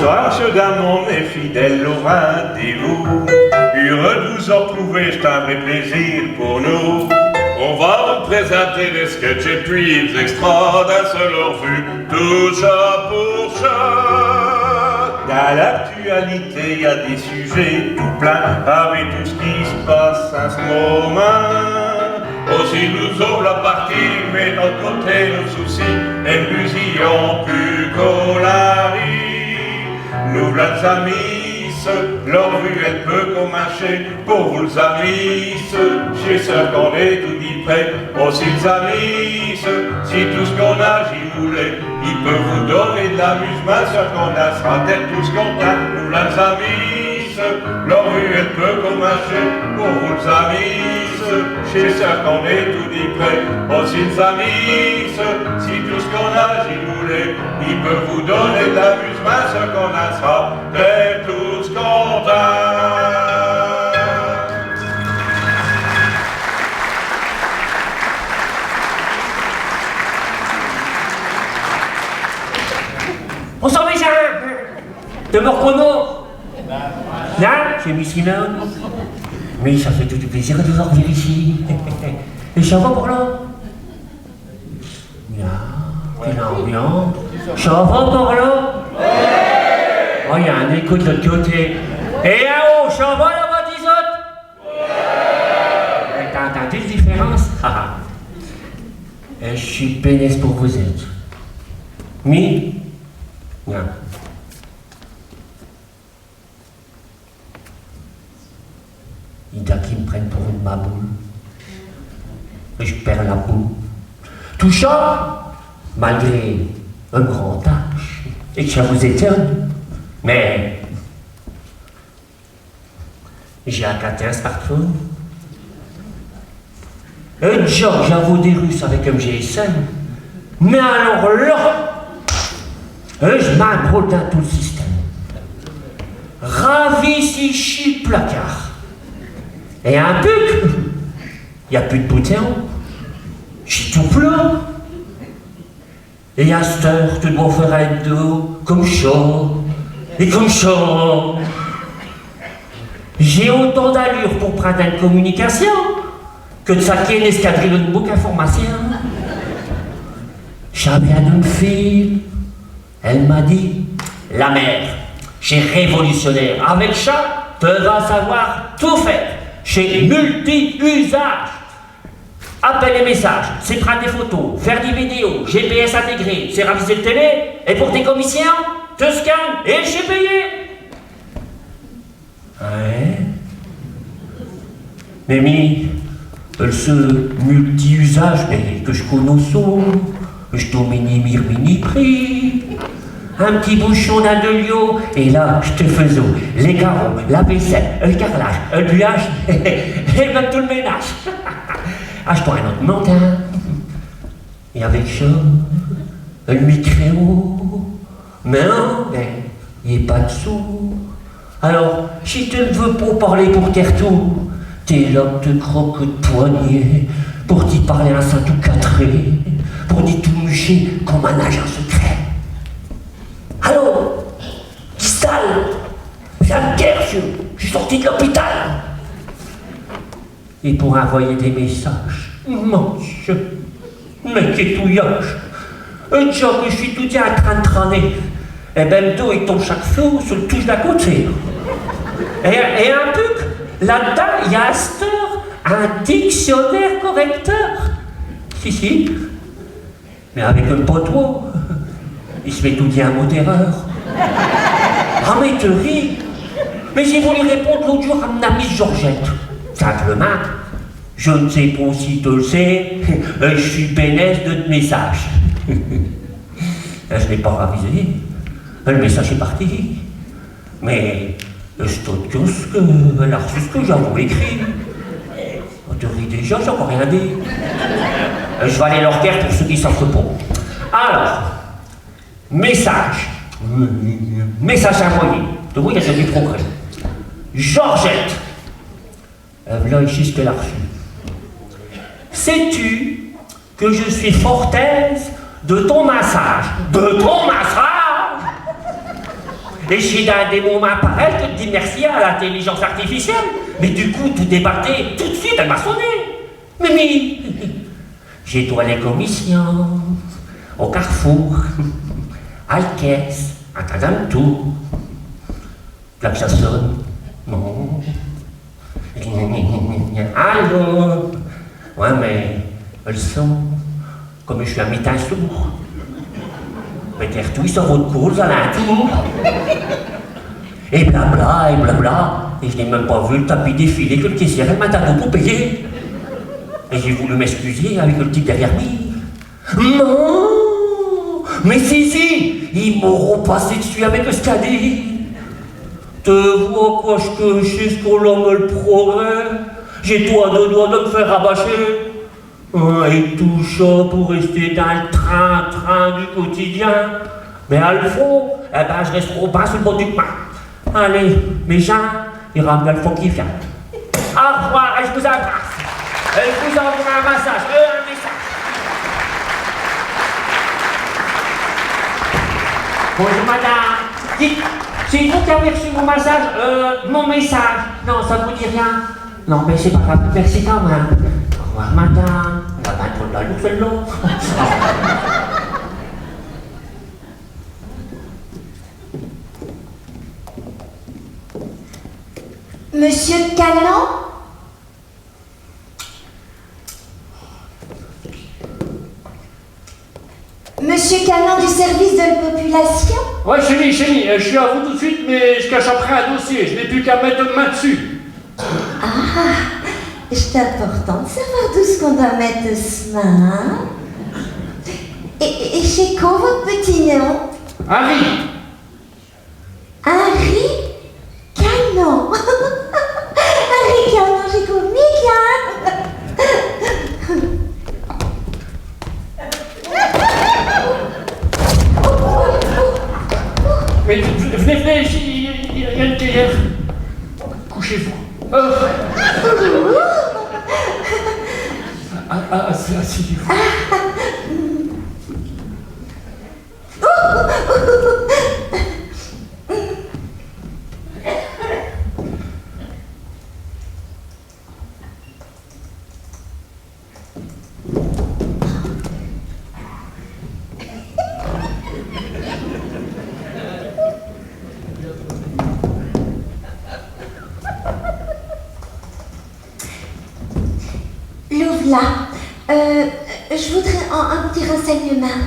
Bonsoir, monsieur Damon, mes fidèles au rendez-vous. Heureux de vous retrouver, c'est un vrai plaisir pour nous. On va vous présenter des sketchs et puis extra d'un seul revue. Tout ça pour ça. Dans l'actualité, il y a des sujets tout pleins avec tout ce qui se passe à ce moment. Aussi nous ouvre la partie, mais d'un côté nos soucis, et nous y ont pu colari. Nous les amis, leur vue elle peut commacher pour vous les amis, chez ceux qu'on est tout dit près. Aussi les amis, si tout ce qu'on a j'y voulais, ils peuvent vous donner de l'amusement, ce qu'on a sera d'être tout ce qu'on a. Nous les amis, leur vue elle peut commacher pour vous les amis, chez ceux qu'on est tout dit près. Aussi les amis, si tout ce qu'on a j'y voulais, ils peuvent vous donner de l'amusement, ce qu'on a sera d'être tous contents. Bonsoir mes gens. De Morcono. Là, j'ai mis Simone. Mais ça fait tout du plaisir de vous revenir ici. Et ça va pour là? Bien, quelle ambiance. Ça va par là? Oh, il y a un écho de l'autre côté. Et là-haut, ça va là-bas, des autres? T'as entendu la différence? Et je suis pénesse pour vous être. Mais, non. Il y a qui me prennent pour une maboule. Et je perds la boule. Tout ça, malgré un grand âge, et que ça vous étonne, mais j'ai accaté un smartphone. Un jour, j'avoue des Russes avec un GSM, mais alors là, je m'embrouille dans tout le système. Ravi si je suis placard. Et un buc, il n'y a plus de boutons, je suis tout plat. Et à cette heure, tu dois faire un dos comme chaud, et comme chaud. J'ai autant d'allure pour prendre une communication que de saquer une escadrille de book information. J'avais une fille, elle m'a dit, la mère, j'ai révolutionnaire, avec ça, tu vas savoir tout faire. Chez multi-usage. Appel et messages, c'est prendre des photos, faire des vidéos, GPS intégré, c'est raviser le télé, et pour tes commissions, te scanne et j'ai payé. Ouais. Mais ce multi-usage, mais que je connais je dois mini prix. Un petit bouchon d'un delio, et là, je te faisais les carreaux, la vaisselle, le carrelage, le buage, et même tout le ménage. Achetons un autre montant. Et avec ça, le micro. Mais non, il n'y a pas de sous. Alors, si tu ne veux pas parler pour terre tout, t'es là que te croque de poignet, pour t'y parler un saint tout catré, pour t'y tout moucher comme un agent secret. Allô, Distal, viens me guerre, je suis sorti de l'hôpital. Et pour envoyer des messages, mon Dieu, mais qu'est touillage. Un jour que je suis tout dit en train de traîner, et ben le dos il tombe chaque fois sur le touche d'à côté. Et un peu, là-dedans, il y a à cette heure un dictionnaire correcteur. Si, mais avec un poteau. Il se met tout dit un mot d'erreur. Ah mais te ris. Mais j'ai voulu répondre l'autre jour à mon amie Georgette. Simplement, je ne sais pas si tu le sais, je suis pénesse de te message. Je ne l'ai pas ravisé. Le message est parti. Mais c'est autre chose que elle a reçu ce que j'avais écrit. On te rit déjà, j'ai encore rien dit. Je vais aller leur guerre pour ceux qui s'en foutent pas. Alors. Message envoyé. De vous, il y a du progrès. Georgette. Voilà ici ce qu'elle a reçu. Sais-tu que je suis fort aise de ton massage? De ton massage? Et j'ai d'un des moments pareils que de dire merci à l'intelligence artificielle. Mais du coup, tout débatté, tout de suite, elle m'a sonné. Mimi, j'ai droit les commissions, au Carrefour, à la caisse, à Tadam-Tout. Là que ça sonne. Non. Allô? Ouais, mais le son, comme je suis un métal sourd. Peut-être tout, ils sont votre cause à l'entour. Et blabla, et blabla. Et je n'ai même pas vu le tapis défiler que le caissière, elle m'a donné pour payer. Et j'ai voulu m'excuser avec le type derrière moi. Non! Mais si, ils m'auront passé dessus avec le scadé. Te vois quoi que je sais ce qu'on me le progrès. J'ai toi deux doigts de me faire rabâcher. Et tout ça pour rester dans le train du quotidien. Mais à le fond, eh ben, je reste trop bas sur le bord du chemin. Allez, mes gens, il ramène le fond qui vient. Au revoir, et je vous embrasse. Et je vous envoie un massage, un message. Bonjour madame. Dites, c'est vous qui avez reçu mon massage, mon message. Non, ça ne vous dit rien. Non, mais c'est pas grave, merci quand même. Au revoir madame. On va pas trop de la loupe celle-là. Monsieur Canon? Monsieur Canon du service de la population? Ouais, chérie, je suis à vous tout de suite, mais je cache après un dossier, je n'ai plus qu'à mettre une main dessus. Ah, c'est important de savoir tout ce qu'on doit mettre doucement. Et c'est quoi votre petit nom? Harry. Harry Canon. Harry Canon, j'ai compris, Mais venez ici, il y a une théière. Couchez-vous. Asseyez-vous. Louvla, je voudrais un petit renseignement.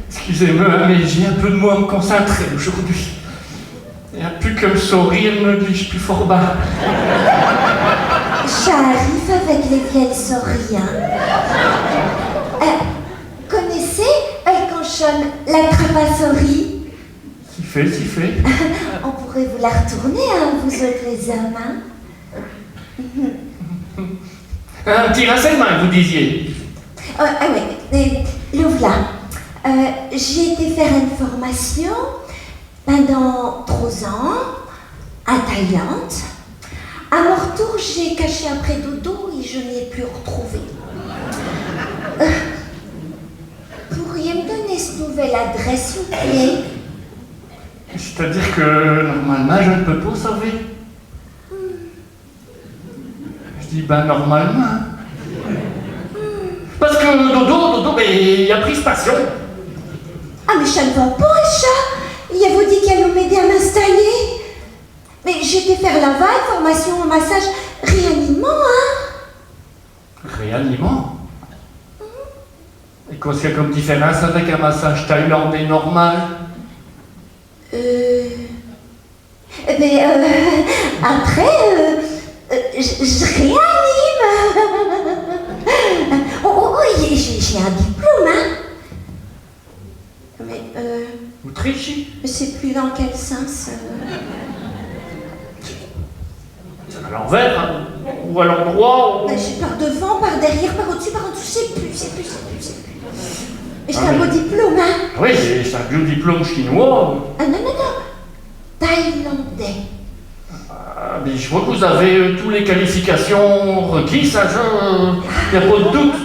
Excusez-moi, mais j'ai un peu de mots à me concentrer aujourd'hui. Il n'y a plus que me sourire, ne dis-je plus fort bas. J'arrive avec les vieilles souriants. Connaissez Elconchon, la crapasserie? Si fait. On pourrait vous la retourner, hein, vous autres les hommes, hein? Un petit renseignement, vous disiez. Oui, Louvla, j'ai été faire une formation pendant 3 ans à Thaïlande. À mon retour, j'ai caché après dodo et je n'y ai plus retrouvé. Pourriez me donner cette nouvelle adresse, s'il vous plaît? C'est-à-dire que normalement, je ne peux pas sauver. Je dis, ben normalement. Parce que Dodo, mais il a pris ce passion. Ah, mais ça ne va pas, ça. Il a vous dit qu'elle allait m'aider à m'installer. Mais j'étais faire Laval, formation en massage, réanimant, hein. Réanimant? Et qu'est-ce qu'il y a comme différence avec un massage thaïlandais normal? Après, je réanime. J'ai un diplôme, hein. Mais, Vous trichez? je sais plus dans quel sens. C'est à l'envers, hein? Ou à l'endroit ou... C'est par devant, par derrière, par au-dessus, par en dessous, c'est plus. J'ai un beau diplôme, hein. Oui, c'est un vieux diplôme chinois. Ah non. Thaïlandais. Ah, mais je vois que vous avez toutes les qualifications requises, ça, il n'y a pas de doute.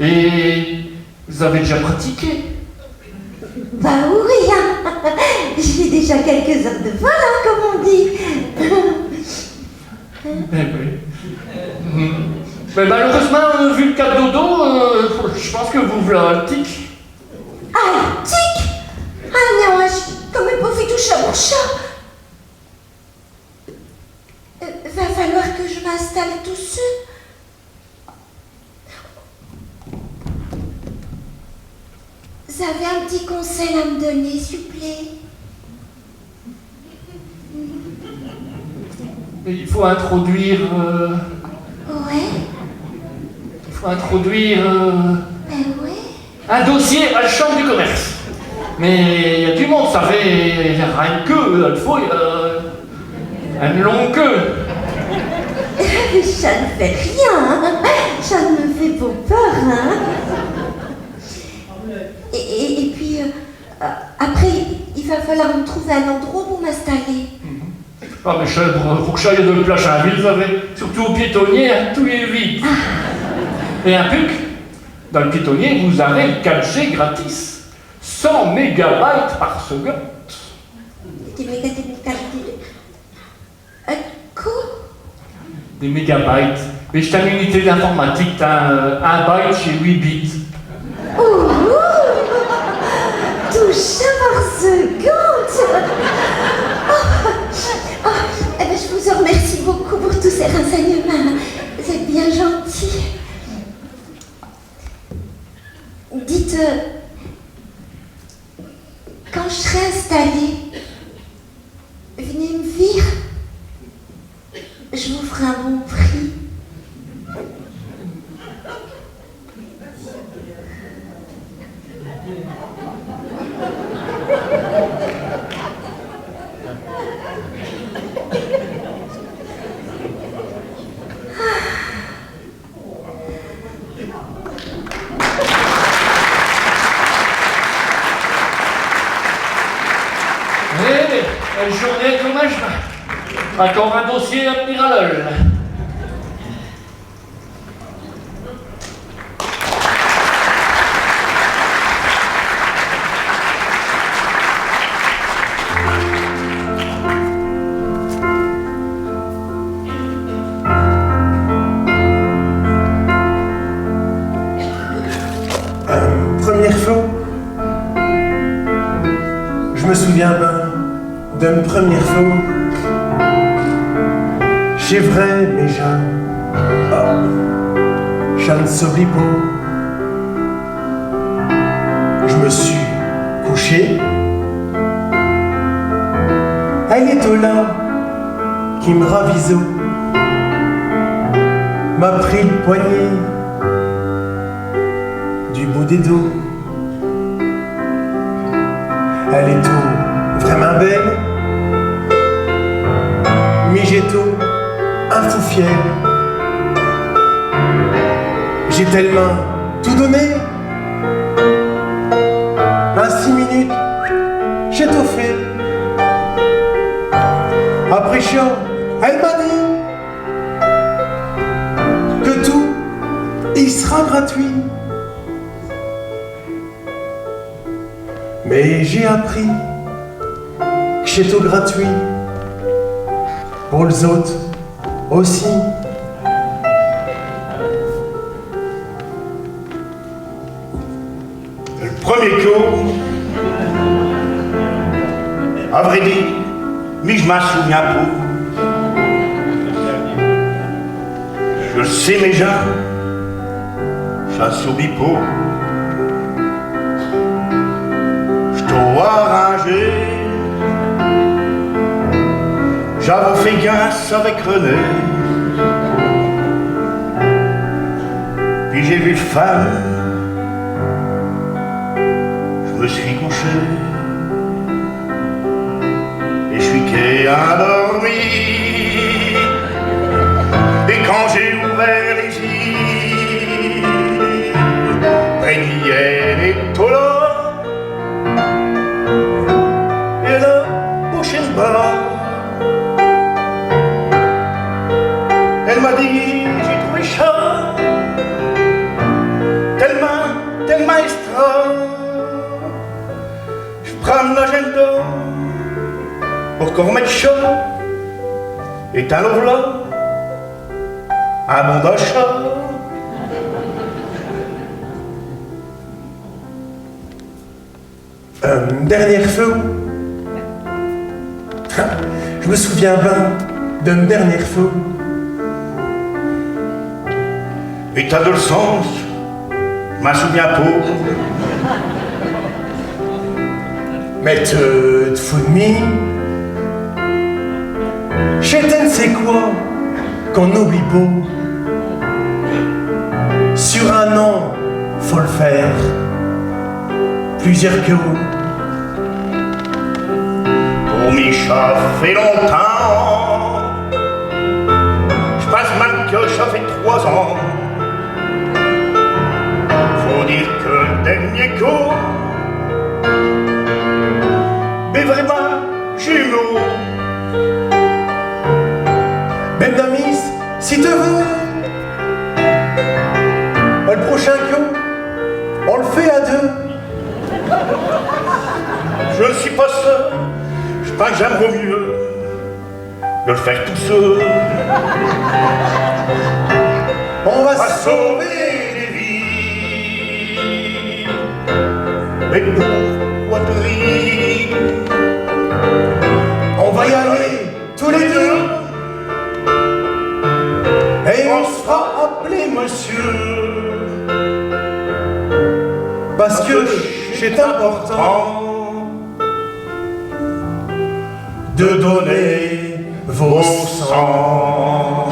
Et vous avez déjà pratiqué? Bah ou rien. J'ai déjà quelques heures de vol, hein, comme on dit. Eh oui. Mais malheureusement, vu le cas de dodo, je pense que vous voilà un tic. Ah, tic. Ah non, j'ai quand même pas fait toucher à mon chat. Va falloir que je m'installe tout seul. Vous avez un petit conseil à me donner, s'il vous plaît? Il faut introduire... Ouais, il faut introduire... ben ouais. un dossier à la chambre du commerce. Mais il y a du monde, ça fait... Il y a une queue, il faut... une longue queue. Mais ça ne fait rien, hein. Ça ne me fait pas peur, hein. Et puis, après, il va falloir me trouver un endroit pour m'installer. Ah mais pour que j'aille de plage à la ville, vous savez, surtout au piétonnier, hein, tout est vide. Et un puc, dans le piétonnier, vous avez le 4G gratis. 100 mégabytes par seconde. Quoi? Des mégabytes. Mais je t'ai une unité d'informatique, t'as un byte chez 8 bits. Oh, tout ça par seconde. Eh ben, je vous remercie beaucoup pour tous ces renseignements. Vous êtes bien gentil. Dites, quand je serai installée, venez me dire. Je vous ferai un bon prix. Une journée de dommage. Encore un dossier à venir à l'œil. Première fois, je me souviens bien d'une première fois. C'est vrai, mais je ne s'oublie pas. Je me suis couché. Elle est là qui me raviso, m'a pris le poignet du bout des dos. Elle est tout vraiment belle, mais j'ai tout un fou fier. J'ai tellement tout donné. En 6 minutes, j'ai tout fait. Après chiant, elle m'a dit que tout, il sera gratuit. Mais j'ai appris que c'est tout gratuit pour les autres aussi. Le premier coup, à vrai dire, mais je m'en souviens pas. Je sais mes gens, ça s'oublie pas. Je t'ai arrangé, j'avais fait gasse avec René. Puis j'ai vu femme, je me suis couché. Et je suis qu'à endormi. Et quand j'ai ouvert les yeux, Brenienne est tout là. Et la prochaine barre, elle m'a dit, j'ai trouvé ça tellement extra. qu'on remette chaud. Et un là, un bon d'achat. Dernière fois, je me souviens bien d'une dernière fois. Et t'as de le sens, je m'en souviens pas. Mais te fous de mie. Chétain, c'est quoi qu'on n'oublie pas? Sur un an, faut le faire. Plusieurs coups. Pour Micha, fait longtemps. Je passe mal que ça fait 3 ans. Faut dire que le dernier coup, mais vraiment, jumeau. Ben Damis, si tu veux. Le prochain coup, on le fait à 2. Je ne suis pas seul, je pense que j'aimerais mieux de le faire tout seul. On va Sauver des vies, mais pourquoi te rire? On va y aller tous les deux. Et on se fera appeler monsieur. Parce que c'est important de donner vos sangs.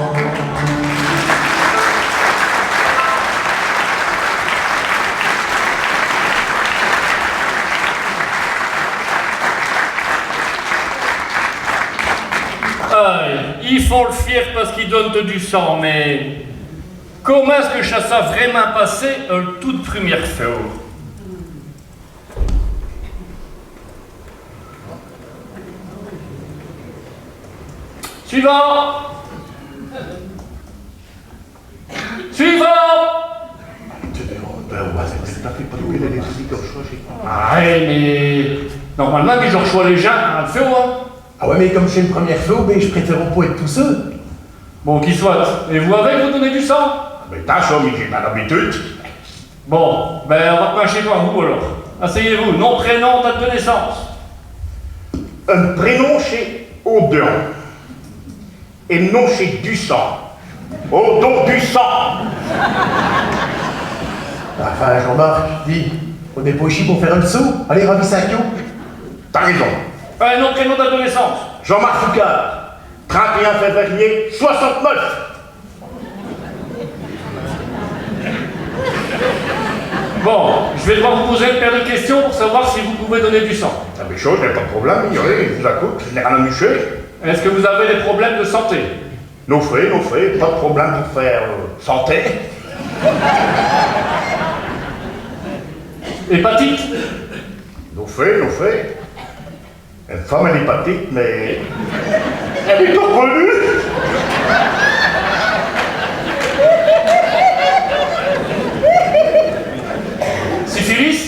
Ils font le fier parce qu'ils donnent du sang, mais comment est-ce que ça s'est vraiment passé une toute première fois? Suivant! Suivant! Ah, mais normalement, mais je reçois les gens en fait, hein? Ah ouais, mais comme c'est une première fois, ben, je préfère pas être tout seul. Bon, qu'il soit. Et vous avec, vous donnez du sang? Mais t'as ça, mais j'ai pas l'habitude. Bon, ben on va pencher par vous alors. Asseyez-vous, nom, prénom, date de naissance. Un prénom chez Odon et nom chez Dussan. Odon Dussan. Enfin, Jean-Marc, dis, on n'est pas ici pour faire un saut. Allez, ravis 5 kilos. T'as raison. Nom, prénom, date de naissance. Jean-Marc Foucard, 31 février 69. Bon, je vais devoir vous poser une paire de questions pour savoir si vous pouvez donner du sang. Ah mais chose, il n'y a pas de problème, ignorez, je vous écoute, je n'ai rien à mûcher. Est-ce que vous avez des problèmes de santé? Nos faits, pas de problème pour faire santé. Hépatite? Nos faits. Une femme a l'hépatite, mais elle est pas connue. Syphilis?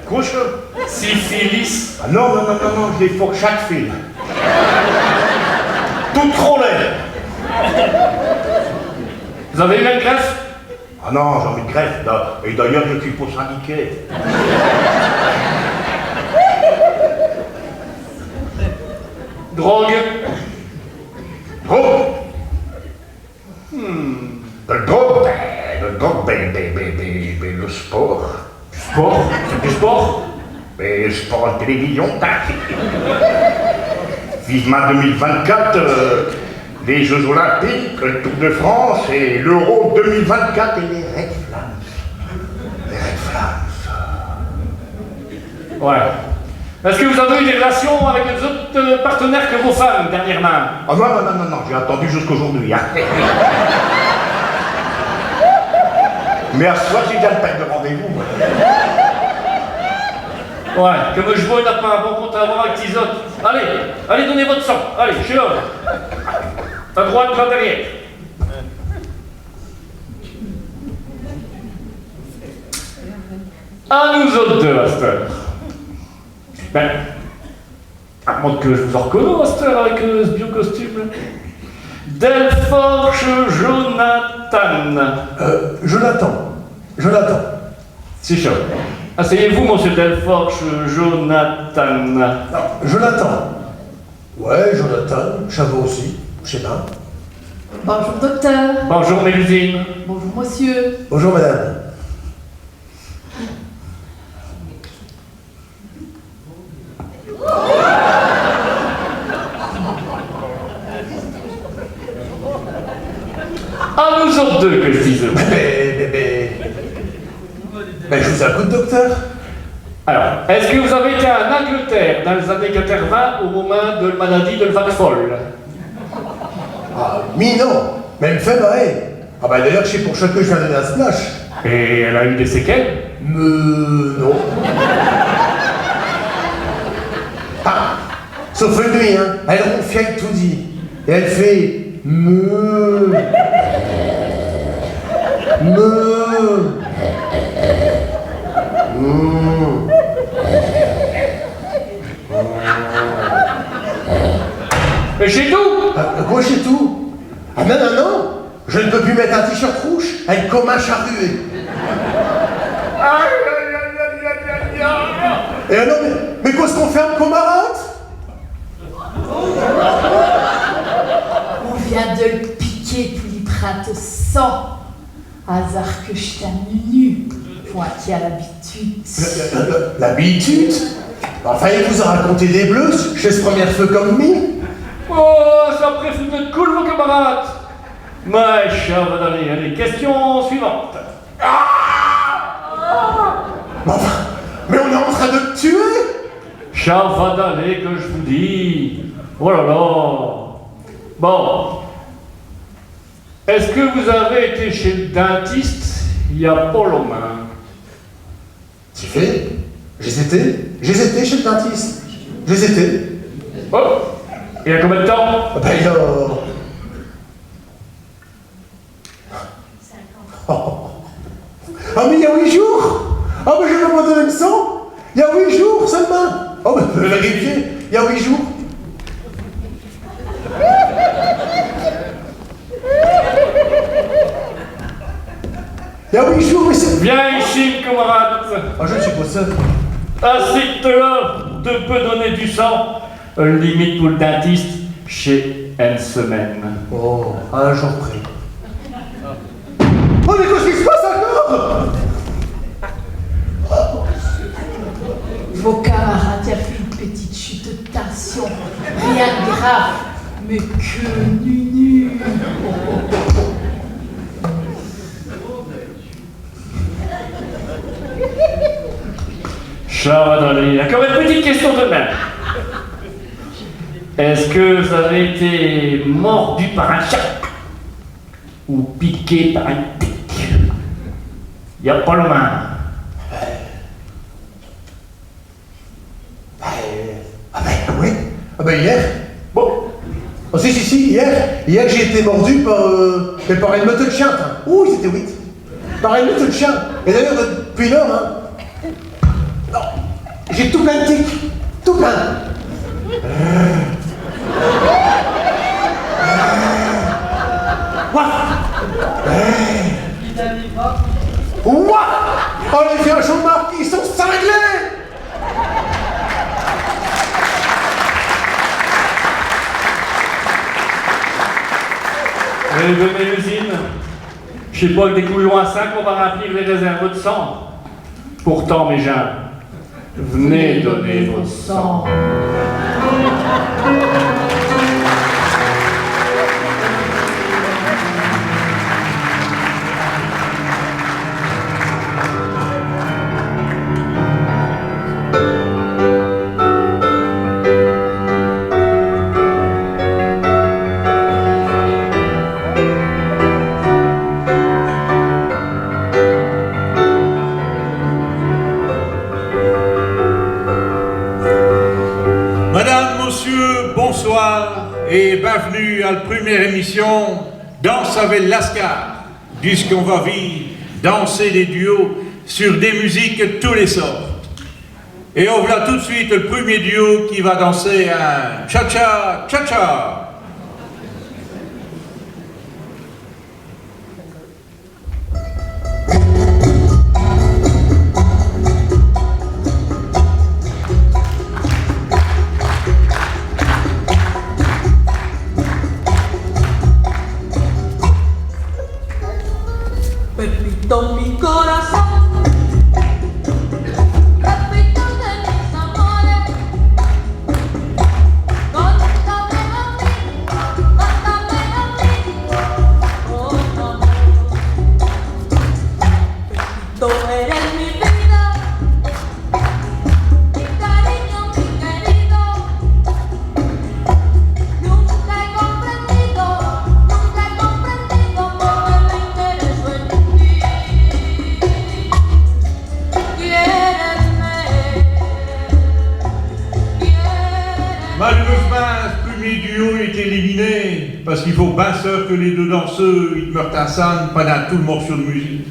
Couche. Syphilis? Ah non, je l'ai pour chaque fille. Tout trop laid. Vous avez eu une greffe? Ah non, j'ai envie de greffe, là. Et d'ailleurs, je suis pas syndiqué. Drogue? Drogue? Le drogue, le sport. Sport? C'est du sport? Mais le sport en télévision, tac. Vivement 2024, les Jeux Olympiques, le Tour de France et l'Euro 2024 et les Red Flames. Les Red Flames. Ouais. Est-ce que vous avez eu des relations avec les autres partenaires que vos femmes dernièrement? Ah non, j'ai attendu jusqu'aujourd'hui. Hein. Mais à ce soir, j'ai déjà le pack de rendez-vous. Ouais, comme je vois, il n'a pas un bon compte à avoir avec les autres. Allez, donnez votre sang. Allez, je suis là. À droite, là derrière. À nous autres deux, à cette heure. Ben, À moins que je vous en reconnais, avec ce bio-costume. Delforge Jonathan. Jonathan. C'est chaud. Asseyez-vous, monsieur Delforge Jonathan. Non, Jonathan. Ouais, Jonathan, Chavot aussi, je sais pas. Bonjour docteur. Bonjour Mélusine. Bonjour monsieur. Bonjour madame. À nous autres deux que je disais. Mais je vous écoute, docteur. Alors, est-ce que vous avez été en Angleterre dans les années 80 au moment de la maladie de vague folle? Ah, mi non, mais elle me fait marrer. Ah bah d'ailleurs, je sais pour chaque que je viens donner à Splash. Et elle a eu des séquelles? Non. Ah, sauf une nuit, hein. Elle ronfle tout dit. Et elle fait me. Mais chez nous? Quoi chez tout? Ah non, non, non. Je ne peux plus mettre un t-shirt rouge avec comme un charrué. Et non, mais qu'est-ce qu'on fait en camarade? On vient de le piquer puis il prête sang. Hasard que je nu. Point qui a l'habitude. L'habitude? Enfin, il vous a raconté des bleus chez ce premier feu comme mi. Oh, ça préfère de cool, vos camarades. Mais cher madame, allez, question suivante. Mais on est en train de te tuer. Chavadalé que je vous dis. Oh là là. Bon. Est-ce que vous avez été chez le dentiste il y a pas longtemps? Tu fais? J'étais chez le dentiste. J'étais. Oh. Il y a combien de temps? Ben alors. Ah mais il y a 8 jours. Ah mais je vais me donner le sang. Il y a 8 jours seulement. Oh mais vérifiez. Il y a 8 jours. Il y a 8 jours, mais c'est... Viens ici, camarade. Ah je ne suis pas seul. Assieds-toi de peu donner du sang. Limite pour le dentiste chez une semaine. Oh, à un jour près. Oh mais qu'est-ce qui se passe encore? Vos camarades, il a fait une petite chute de tension. Rien de grave, mais que nu. Chavadalé, il y a quand même une petite question de même. Est-ce que vous avez été mordu par un chat ou piqué par un tic? Il n'y a pas le main. Ah ben oui. Ah ben hier. Bon, Oh si, hier j'ai été mordu par une meute de chien. Ouh, c'était 8. Par une meute de chien. Et d'ailleurs, depuis lors, hein, non, j'ai tout plein de tics. Tout plein. Ouah! Oh les vieux chauds-marques, ils sont cinglés! de mes usines, je sais pas que des couillons à 5 on va remplir les réserves de sang. Pourtant, mes gens, venez donner votre sang. Et bienvenue à la première émission Danse avec Lascar, puisqu'on va vivre danser des duos sur des musiques de tous les sortes. Et on voit tout de suite le premier duo qui va danser un cha-cha, cha-cha. Pepito mi corazón, Pepito de mis amores, contame a mí, oh amor. Pepito eres mi vida, mi cariño, mi querido. Nunca he comprendido por qué me intereso en ti. Malheureusement, ce premier duo est éliminé parce qu'il faut bien sûr que les deux danseurs ils meurent ensemble pendant tout le morceau de musique.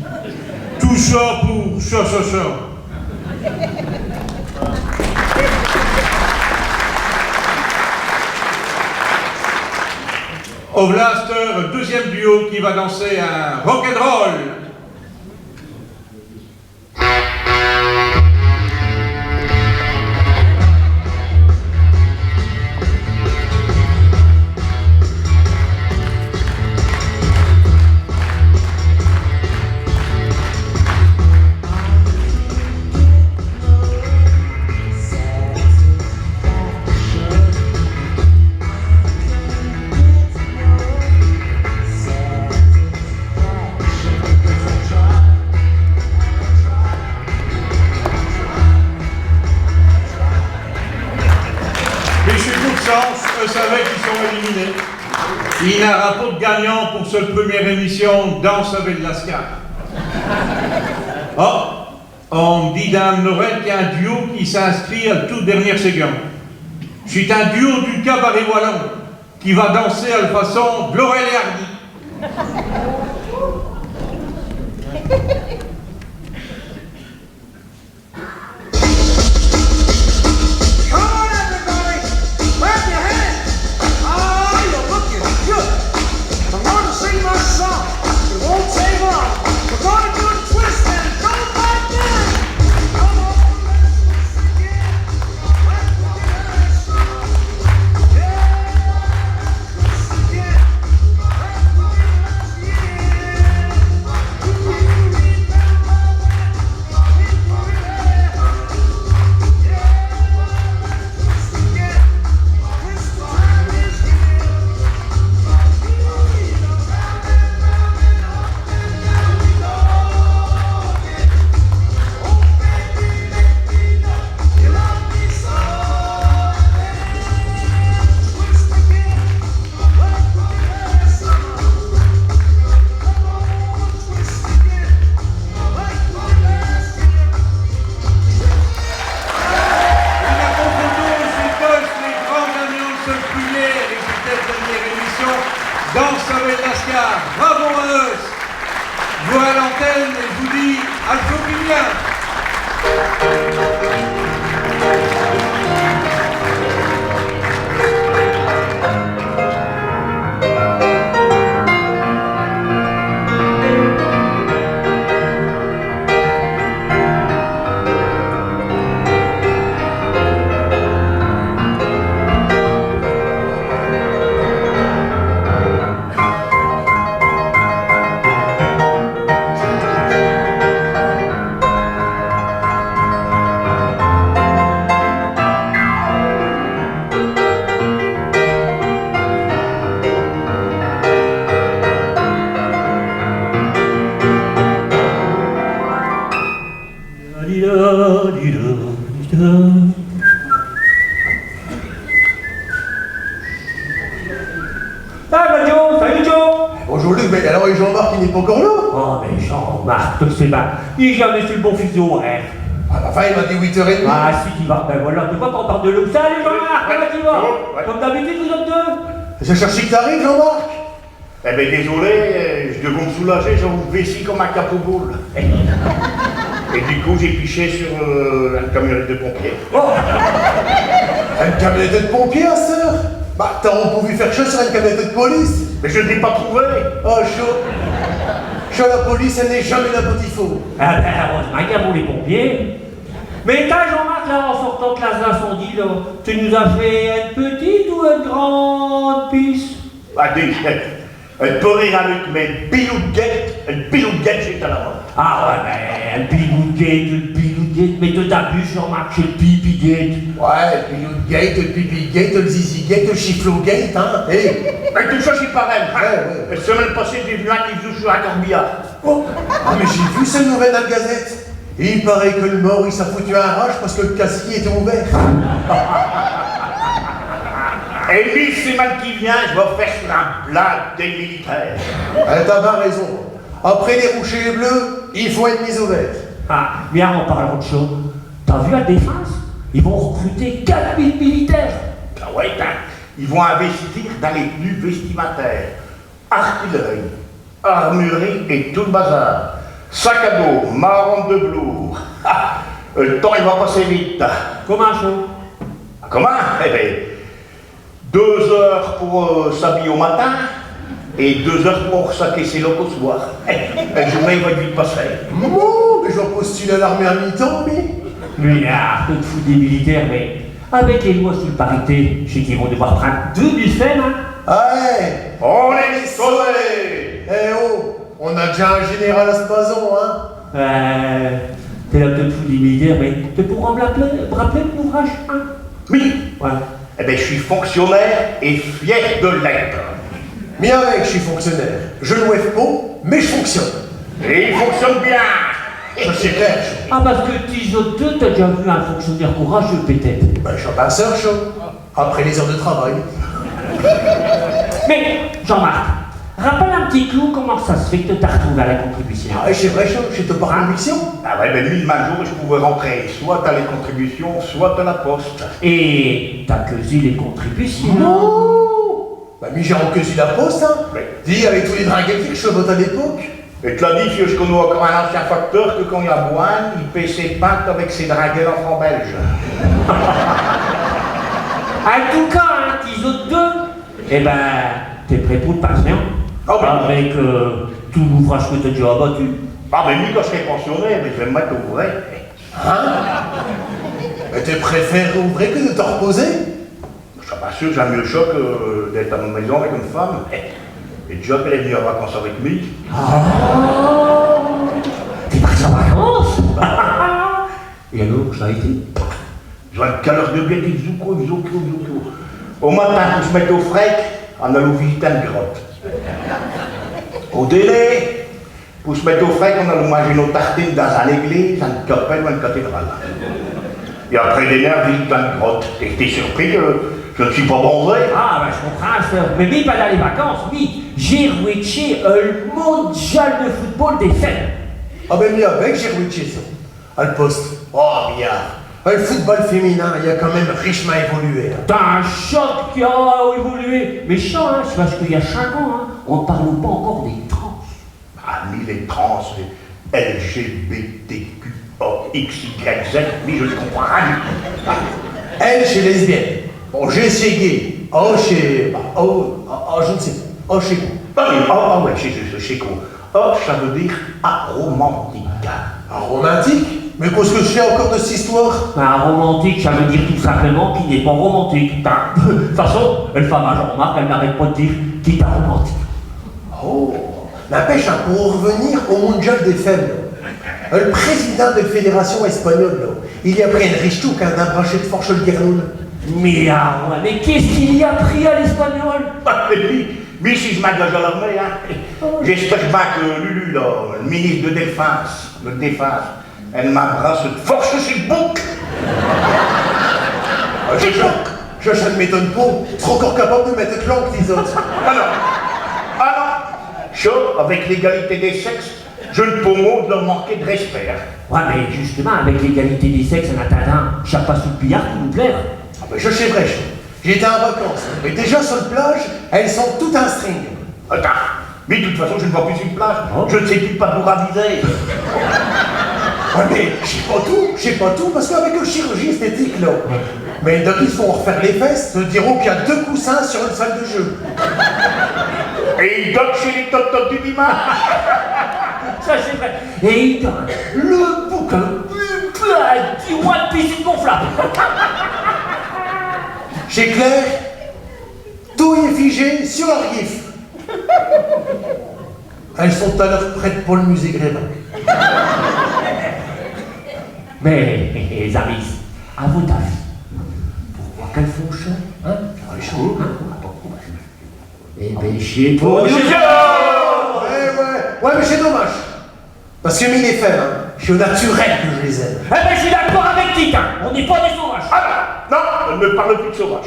Tout ça pour ça. Au Blaster, deuxième duo qui va danser un rock'n'roll. Eux savaient qu'ils sont éliminés. Il n'y aura pas de gagnant pour cette première émission Danse avec Lascar. Oh, on me dit Dame Norel qu'il y a un duo qui s'inscrit à la toute dernière seconde. C'est un duo du cabaret wallon qui va danser à la façon de Laurel et Hardy. Danse avec Lascar, bravo à eux. Je vois à l'antenne et je vous dis Alpha. Bonjour Luc, mais alors Jean-Marc il n'est pas encore là? Oh mais Jean-Marc, c'est mal. Il est jamais sur le bon fuseau horaire. Ah bah enfin il m'a dit 8h30. Ah si tu vas, ben voilà, tu vois qu'on parle de l'eau. Salut Jean-Marc, comment tu vas? Comme d'habitude vous autres deux? C'est cherché que t'arrives Jean-Marc? Eh ben désolé, je devais me soulager, j'ai une vessie comme un capot boule. Et du coup, j'ai piché sur une camionnette de pompiers. Une camionnette de pompiers, sœur? Bah, t'aurais pu faire chaud sur une camionnette de police. Mais je ne l'ai pas trouvé. Oh, chaud. Chaud, la police, elle n'est jamais là pour faux. Ah ben, heureusement qu'il y a pour les pompiers. Mais t'as Jean-Marc, là, en sortant de classe d'incendie, là, tu nous as fait une petite ou une grande pisse? Allez, elle peut rire avec mes bilous de guette, j'étais à la mode. Ah ouais, mais un bilou-gate, mais tu t'abuses, Jean-Marc, c'est le pipi-gate. Ouais, le gate, le pipi gate, le zizi gate, le chiflot gate, hein. Hey. Mais tout ça, c'est pareil. Ouais. La semaine passée, j'ai vu un qui joue sur un corbillard. Oh. Ah, mais j'ai vu cette nouvelle dans la Gazette. Et il paraît que le mort, il s'est foutu un rage parce que le casier était ouvert. Et lui, c'est mal qui vient, je vais faire sur un blague des militaires. T'as bien raison. Après les rouges et les bleus, il faut une mise ouverte. Ah, bien, en parlant de choses, t'as vu la défense? Ils vont recruter 4000 militaires. Ah ouais, ils vont investir dans les tenues vestimentaires. Artillerie, armurerie et tout le bazar. Sac à dos, marron de velours. Le temps, il va passer vite. Comment chaud? Comment? Eh bien, 2 heures pour s'habiller au matin et 2 heures pour saquer ses locaux au soir. La journée va vite passer. Oh, mais je vais postuler à l'armée à mi-temps, mais. Lui, il a un peu de fou des militaires, mais avec les lois sur le parité, je sais qu'ils vont devoir prendre 2000 femmes, hein. Ouais. On est sauvés! Eh oh, on a déjà un général à ce bazon, hein. T'es un peu de fou des militaires, mais tu pourras me rappeler l'ouvrage 1? Oui. Ouais. Eh bien, je suis fonctionnaire et fier de l'être. Mais avec, je suis fonctionnaire. Je ne wève pas, mais je fonctionne. Et il fonctionne bien. Ça, c'est clair. Ah, parce que tes autres deux, t'as déjà vu un fonctionnaire courageux, peut-être. Ben, je suis un passeur chaud. Après les heures de travail. Mais, Jean-Marc, rappelle un petit clou comment ça se fait que tu t'as retrouvé à la contribution. Ah, c'est vrai, chaud. Je te par conviction. Ah ouais, ben lui, le même jour, je pouvais rentrer soit à les contributions, soit à la poste. Et t'as cueilli les contributions. Non. Bah, mais j'ai recueilli la poste, hein. Oui. Dis, avec tous les draguettes que je vote à l'époque. Et tu l'as dit, je connais encore un ancien facteur que quand il y a Boine, il paie ses pâtes avec ses draguettes en francs belges. En tout cas, hein, tes autres deux, eh ben, t'es prêt pour le patient. Ah oui. Avec tout l'ouvrage que t'as déjà abattu. Ah mais lui, quand je serai pensionnaire, je vais me mettre au vrai. Hein? Mais tu préfères ouvrir que de te reposer? Je suis pas sûr, j'ai mieux le choc d'être à ma maison avec une femme. Et déjà qu'elle est venue en vacances avec lui. Oh, t'es parti en vacances? Et alors, ça a été? Je vois une caleur de blé, il zouko. Au matin, pour se mettre au frec, on allait visiter une grotte. Au délai, pour se mettre au frec, on allait manger nos tartines dans une église, une chapelle ou une cathédrale. Et après les nerfs, visiter une grotte. Et j'étais surpris que je ne suis pas bronzé. Ah, ben je comprends, ça. Mais oui, pendant les vacances, oui, j'ai watché le mondial de football des fêtes. Ah ben, mais avec, j'ai reçu ça. À le poste. Oh, bien. Le football féminin, il a quand même richement évolué. Hein. T'as un choc qui a évolué. Mais ça, hein, c'est parce qu'il y a 5 ans, hein, on ne parle pas encore des trans. Ah, ni les trans, les LGBTQOXYZ, mais je ne comprends rien. Elle, chez lesbienne. Bon, G, c'est gay. Oh, chez. Je ne sais pas. Oh, chez vous. Ah oui, ouais, chez quoi? Oh, ça veut dire aromantique. Un romantique? Mais qu'est-ce que je sais encore de cette histoire? Un romantique, ça veut dire tout simplement qu'il n'est pas romantique. De toute façon, une femme à Jean-Marc, elle n'arrête pas de dire qu'il est romantique. Oh, n'empêche, hein, pour revenir au mondial des femmes, là, le président de la fédération espagnole, là, il y a pris un riche tout quand un branché de force le guernoul. Mais ah ouais, mais qu'est-ce qu'il y a pris à l'espagnol? Ah, mais lui, si je m'engage à l'armée, hein, j'espère bien que Lulu, là, le ministre de Défense, elle m'embrasse de force sur le bouc. Ça ne m'étonne pas. Tu seras encore capable de mettre clanque, les autres. Ah non, chaud, avec l'égalité des sexes, je ne peux pas leur manquer de respect. Hein. Ouais, mais justement, avec l'égalité des sexes en attendant, chaque pas sous le billard pour nous plaire. Ah ben, je sais vrai, j'étais en vacances. Mais déjà sur la plage, elles sont toutes en string. Attends, mais de toute façon, je ne vois plus une plage. Oh. Je ne sais plus pas vous raviser. Ouais, mais j'ai pas tout, parce qu'avec le chirurgie esthétique, là, mais donc ils font refaire les fesses, te diront qu'il y a 2 coussins sur une salle de jeu. Et il donne chez les tototes du dimanche. Ça, c'est vrai. Et il donne le bouquin du roi de piscine gonflable. Chez Claire, tout est figé sur leur gif. Elles sont à l'heure prêtes pour le musée Grévin. Mais, les amis, à votre avis, pourquoi qu'elles font chaud, hein? Chaud, hein? Eh ben, chier pour Ouais, mais c'est dommage. Parce que mille effets, hein, je suis au naturel que je les aime. Eh ben, je suis d'accord avec Tite, hein. On n'est pas des sauvages. Ah non, elle ne me parle plus de sauvage.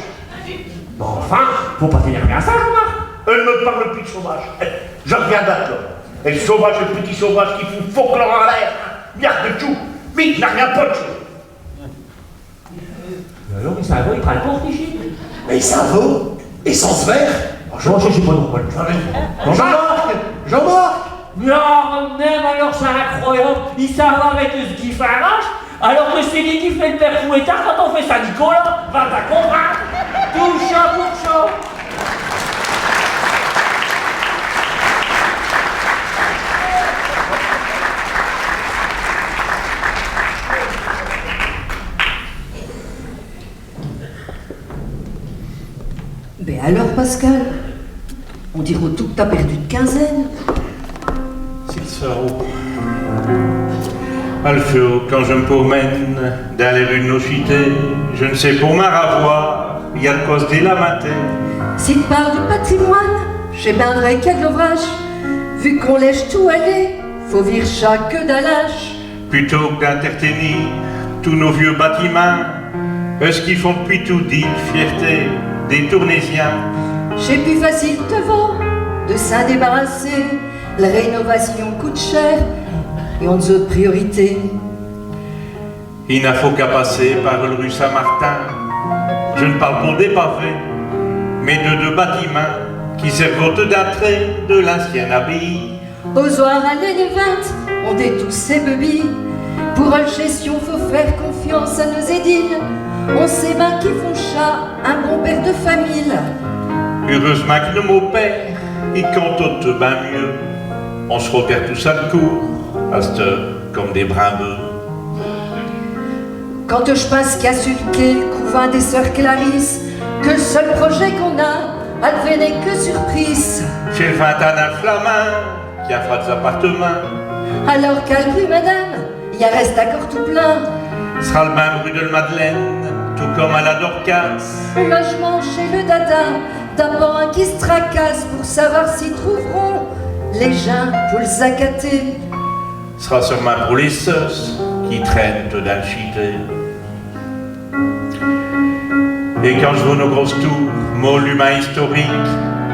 Bon, enfin, faut pas t'énerver à ça, Jean-Marc. Elle ne me parle plus de sauvage. Je reviens d'être là. Et le sauvage, le petit sauvage qui fout folklore en l'air. Garde de tout. Vite, n'a rien pas de chose. Alors, mais ça va, il prend le compte, ici. Mais ça vaut essence vert. Bonjour, je suis pas drôle. Jean-Marc. Non, même alors, c'est incroyable. Ils savent avec ce gif arrache, alors que c'est lui qui fait le père fouettard quand on fait ça, Nicolas. Va t'à comprendre. Tout chat pour chat. Ben alors, Pascal, on dirait tout que t'as perdu de quinzaine. C'est le sarreau. Alfio, quand je me promène dans les rues de nos cités, je ne sais pour ma ravoir, il y a de quoi se délamenter. Si tu parles du patrimoine, j'ai bien vrai qu'il y a de l'ouvrage. Vu qu'on lèche tout aller, faut vire chaque dallage. Plutôt que d'entertainer tous nos vieux bâtiments, ce qu'ils font depuis tout dit, fierté des Tournaisiens. J'ai plus facile te vaut de s'en débarrasser. La rénovation coûte cher et on a d'autres priorités. Il n'a faut qu'à passer par le rue Saint-Martin. Je ne parle pas des pavés, mais de 2 bâtiments qui servent d'entrée de l'ancienne abbaye. Aux soirs à l'année 20, on détousse ses brebis. Pour la gestion, faut faire confiance à nos édiles. On sait bien qu'ils font chat, un bon père de famille. Heureusement que nos pères, ils comptent tout bien mieux. On se repère tous à le cours, à cette heure, comme des brimbeux. Quand je pense qu'à sulquer le couvent des sœurs Clarisse, que le seul projet qu'on a, elle n'est que surprise. Chez le 20 ans d'un flamand, qui a fait des appartements, Alors qu'à rue, madame, il y a reste encore tout plein. sera le même rue de la Madeleine, tout comme à la Dorcas. Logement chez le dada, d'abord un qui se tracasse pour savoir s'ils trouveront les gens pour le zacater. Sera sûrement pour les sœurs qui traînent dans le chité. Et quand je vois nos grosses tours, monuments historiques,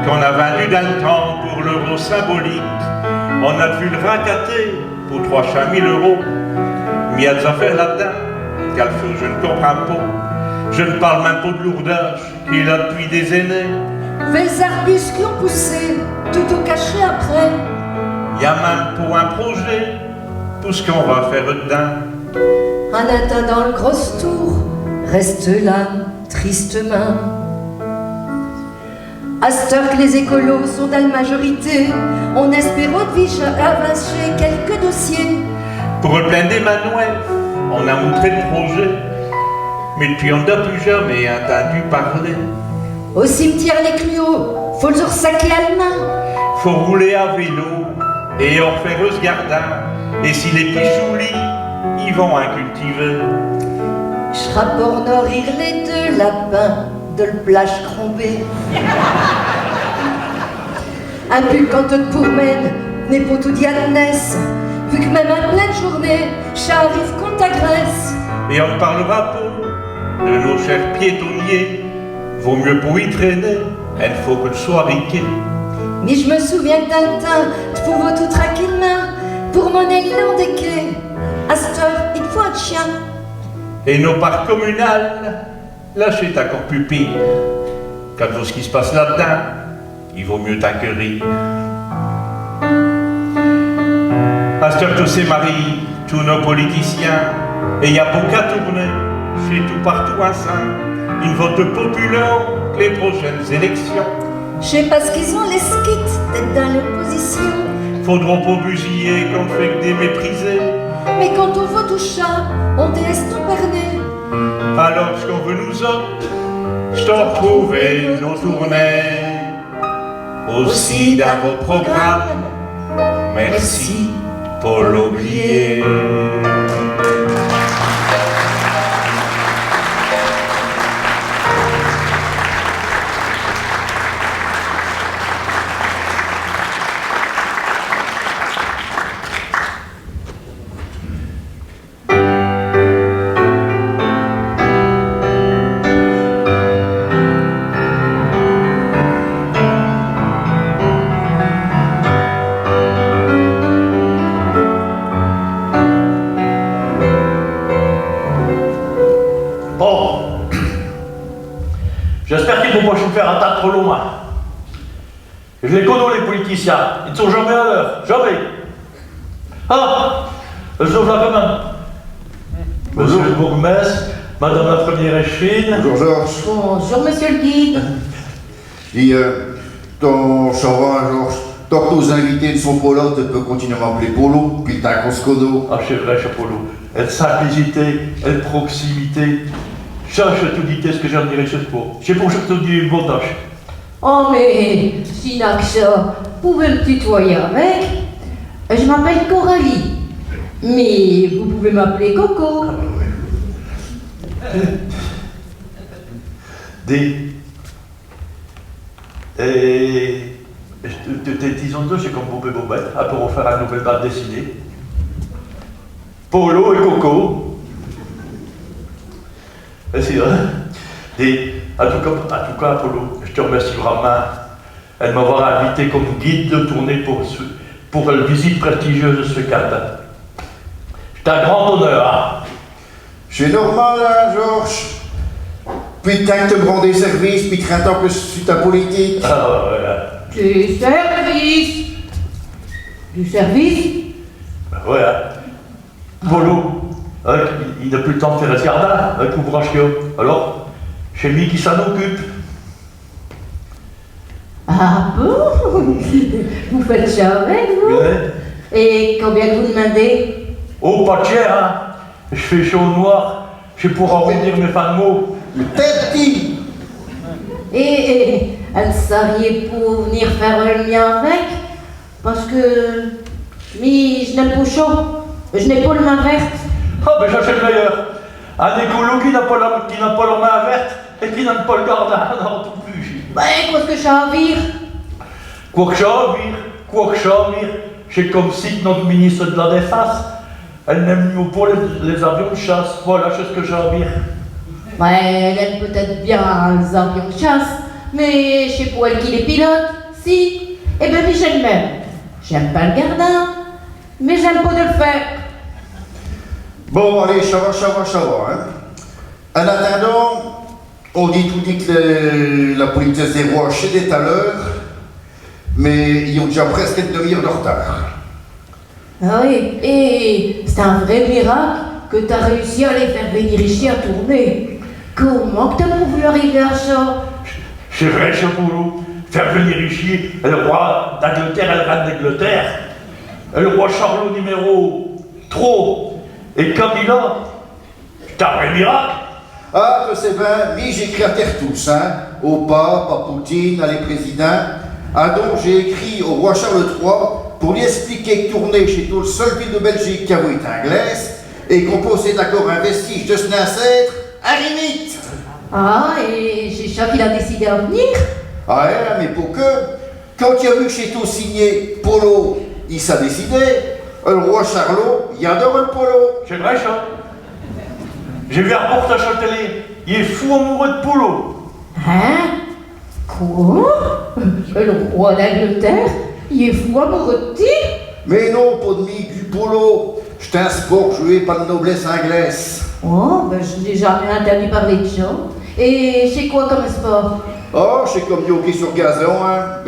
qu'on a vendus dans le temps pour l'euro symbolique, on a vu le racater pour 300 000 €. Mais il y a des affaires là-dedans, qu'Alfio, je ne comprends pas. Je ne parle même pas de lourdage qu'il a depuis des années. Les arbustes qui ont poussé, tout au caché après. Il y a même pour un projet, tout ce qu'on va faire dedans. En attendant le gros tour, reste là, tristement. À cette heure que les écolos sont dans la majorité, on espère de vie avancer quelques dossiers. Pour le plein d'Emmanuel, on a montré le projet, mais depuis on n'a plus jamais entendu parler. Au cimetière les Cluaux, faut le ressaquer à la main. Faut rouler à vélo et en faire ce gardin. Et si les pichoulis, ils vont en cultiver. J'rapport nourrir les 2 lapins de le plage crombé. Un but quand te promène, n'est pas tout diagnès. Vu que même en pleine journée, j'arrive qu'on t'agresse. Et on ne parlera pas de nos chers piétonniers. Vaut mieux pour y traîner, il faut que le soit riqué. Mais je me souviens que dans le temps, tu pouvais tout tranquillement pour mon élan des quais. À cette heure, il faut un chien. Et nos parcs communales, là c'est encore plus pire. Quand tu vois ce qui se passe là-dedans, il vaut mieux t'accueillir. À cette heure, tous ces maris, tous nos politiciens. Et y a beau qu'à tourner, chez tout partout un sein, une vote populaire les prochaines élections. Je sais pas ce qu'ils ont les skits d'être dans l'opposition. Faudront pas busiller qu'on ne fait que des méprisés. Mais quand on vote au chat, on délaisse tout perné. Alors ce qu'on veut nous autres, je t'en retrouver nos tournées. Aussi dans vos programmes, merci pour l'oublier. J'espère qu'ils vont pas nous faire un tas trop long. Je les connais, les politiciens. Ils ne sont jamais à l'heure. Jamais. Ah, je vous la quand même. Monsieur le bourgmestre, madame la première échevine. Bonjour Georges. Bonjour, monsieur le guide. Dis, ton chauvin Georges, tant que nos invités ne sont pas là, tu peux continuer à m'appeler Polo, puis t'as un Coscodo. Ah, c'est vrai, cher Polo. Elle simplicité, elle proximité. Ça, je te dis ce que j'en dirais ce sport. C'est pour ça que je te dis une bonne tâche. Oh, mais si n'a que ça, vous pouvez me tutoyer avec. Je m'appelle Coralie. Mais vous pouvez m'appeler Coco. Disons deux, c'est comme Bob et Bobette, après on va faire un nouvel bande dessinée. Polo et Coco. Et c'est vrai. En tout cas, Polo, je te remercie vraiment de m'avoir invité comme guide de tournée pour la visite prestigieuse de ce spectacle. C'est un grand honneur. Hein. C'est normal, hein, Georges. Putain que te prends des services, puis 30 ans que je suis ta politique. Ah, voilà. Du service. Du service. Ben voilà. Polo, il n'a plus le temps de faire le jardin avec l'ouvrage qu'il y a. Alors, c'est lui qui s'en occupe. Ah bon? Vous faites ça avec vous? Ouais. Et combien vous demandez? Oh, pas de cher, hein. Je fais chaud au noir. Je vais pouvoir retenir mes fins de mots. Le tête petit. Et elle sauriez pour venir faire le mien avec? Parce que je n'aime pas chaud. Je n'ai pas le main verte. Ah, ben j'achète le meilleur. Un écolo qui n'a pas la main verte et qui n'aime pas le jardin. Non, tout plus. Ben, qu'est-ce que ça veut dire? Quoi que ça veut dire, c'est comme si notre ministre de la Défense, elle n'aime pas les avions de chasse. Voilà, c'est ce que j'ai à dire. Ben, elle aime peut-être bien les avions de chasse, mais je sais pas elle qui les pilote. Si, eh ben oui, j'aime même. J'aime pas le gardien, mais j'aime pas de le faire. Bon, allez, ça va, hein. En attendant, on dit que la politesse des rois chez tout à l'heure, mais ils ont déjà presque une demi-heure de retard. Ah oui, et c'est un vrai miracle que tu as réussi à les faire venir ici à tourner. Comment que tu as voulu arriver à ça? C'est vrai, cher Polo. Faire venir ici le roi d'Angleterre et la reine d'Angleterre, le roi Charles numéro 3 et Camilla, c'est un vrai miracle. Ah, que c'est bien, oui, j'écris à terre tous, hein. Au pape, à Poutine, à les présidents. Ah donc, j'ai écrit au roi Charles III pour lui expliquer que tourner chez tout le seul ville de Belgique qui a été anglaise et qu'on possède encore un vestige de son ancêtre, à limite. Ah, et c'est ça qu'il a décidé à venir? Ah ouais, mais pour que, quand il a vu chez tout signé Polo, il s'est décidé. Le roi Charlot, il adore le polo. C'est vrai, ça. J'ai vu un reportage à la télé. Il est fou amoureux de Polo. Hein? Quoi? Le roi d'Angleterre? Il est fou amoureux de tir? Mais non, pas de mie, du polo. C'est un sport joué par la noblesse anglaise. Oh, ben je n'ai jamais entendu parler de ça. Et c'est quoi comme sport? Oh, c'est comme du hockey sur gazon, hein.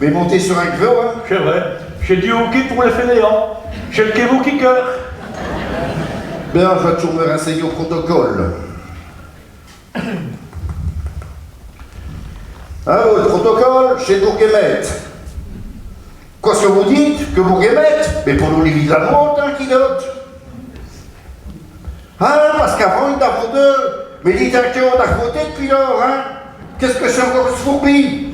Mais monter sur un gros, hein. C'est vrai. J'ai du hockey pour les fainéants. J'ai le Kevo Kicker. Bien, je vais toujours me renseigner au protocole. Ah, le protocole chez Bourguemette. Qu'est-ce que vous dites? Que Bourguemette? Mais pour nous, l'église la monte, hein, qui note. Ah, parce qu'avant, il a deux. Mais dites à qui on a voté depuis lors, hein? Qu'est-ce que c'est encore ce fourbi?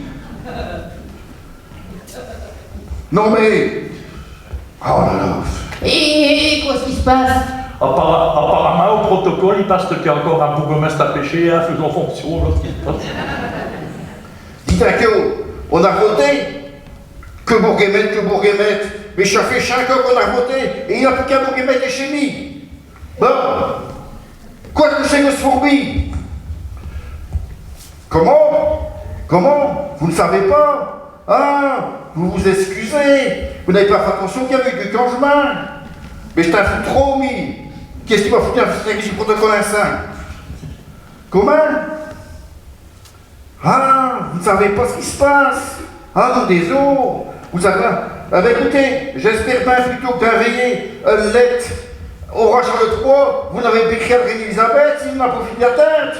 Non mais... Oh là là. Et qu'est-ce qui se passe? Apparemment, au protocole, il passe qu'il y a encore un bourgmestre à pêcher, hein, faisant fonction. Là, ce qui se passe. Dites à qui on a voté? Que Bourguemette. Mais ça fait 5 ans qu'on a voté et il n'y a plus qu'un Bourguemette et chimie. Bon. Quoi que c'est que ce fourbi? Comment? Vous ne savez pas? Ah, vous vous excusez. Vous n'avez pas fait attention qu'il y avait du changement. Mais je t'en fous trop, mi. Qu'est-ce qui m'a foutu un service du protocole instinct? Comment? Ah, vous ne savez pas ce qui se passe. Ah, non, désolé. Vous savez. Ah, ben écoutez, j'espère bien plutôt que d'envoyer une lettre au roi Charles III, vous n'avez pas écrit à la reine Elisabeth, s'il n'a pas fini la tête.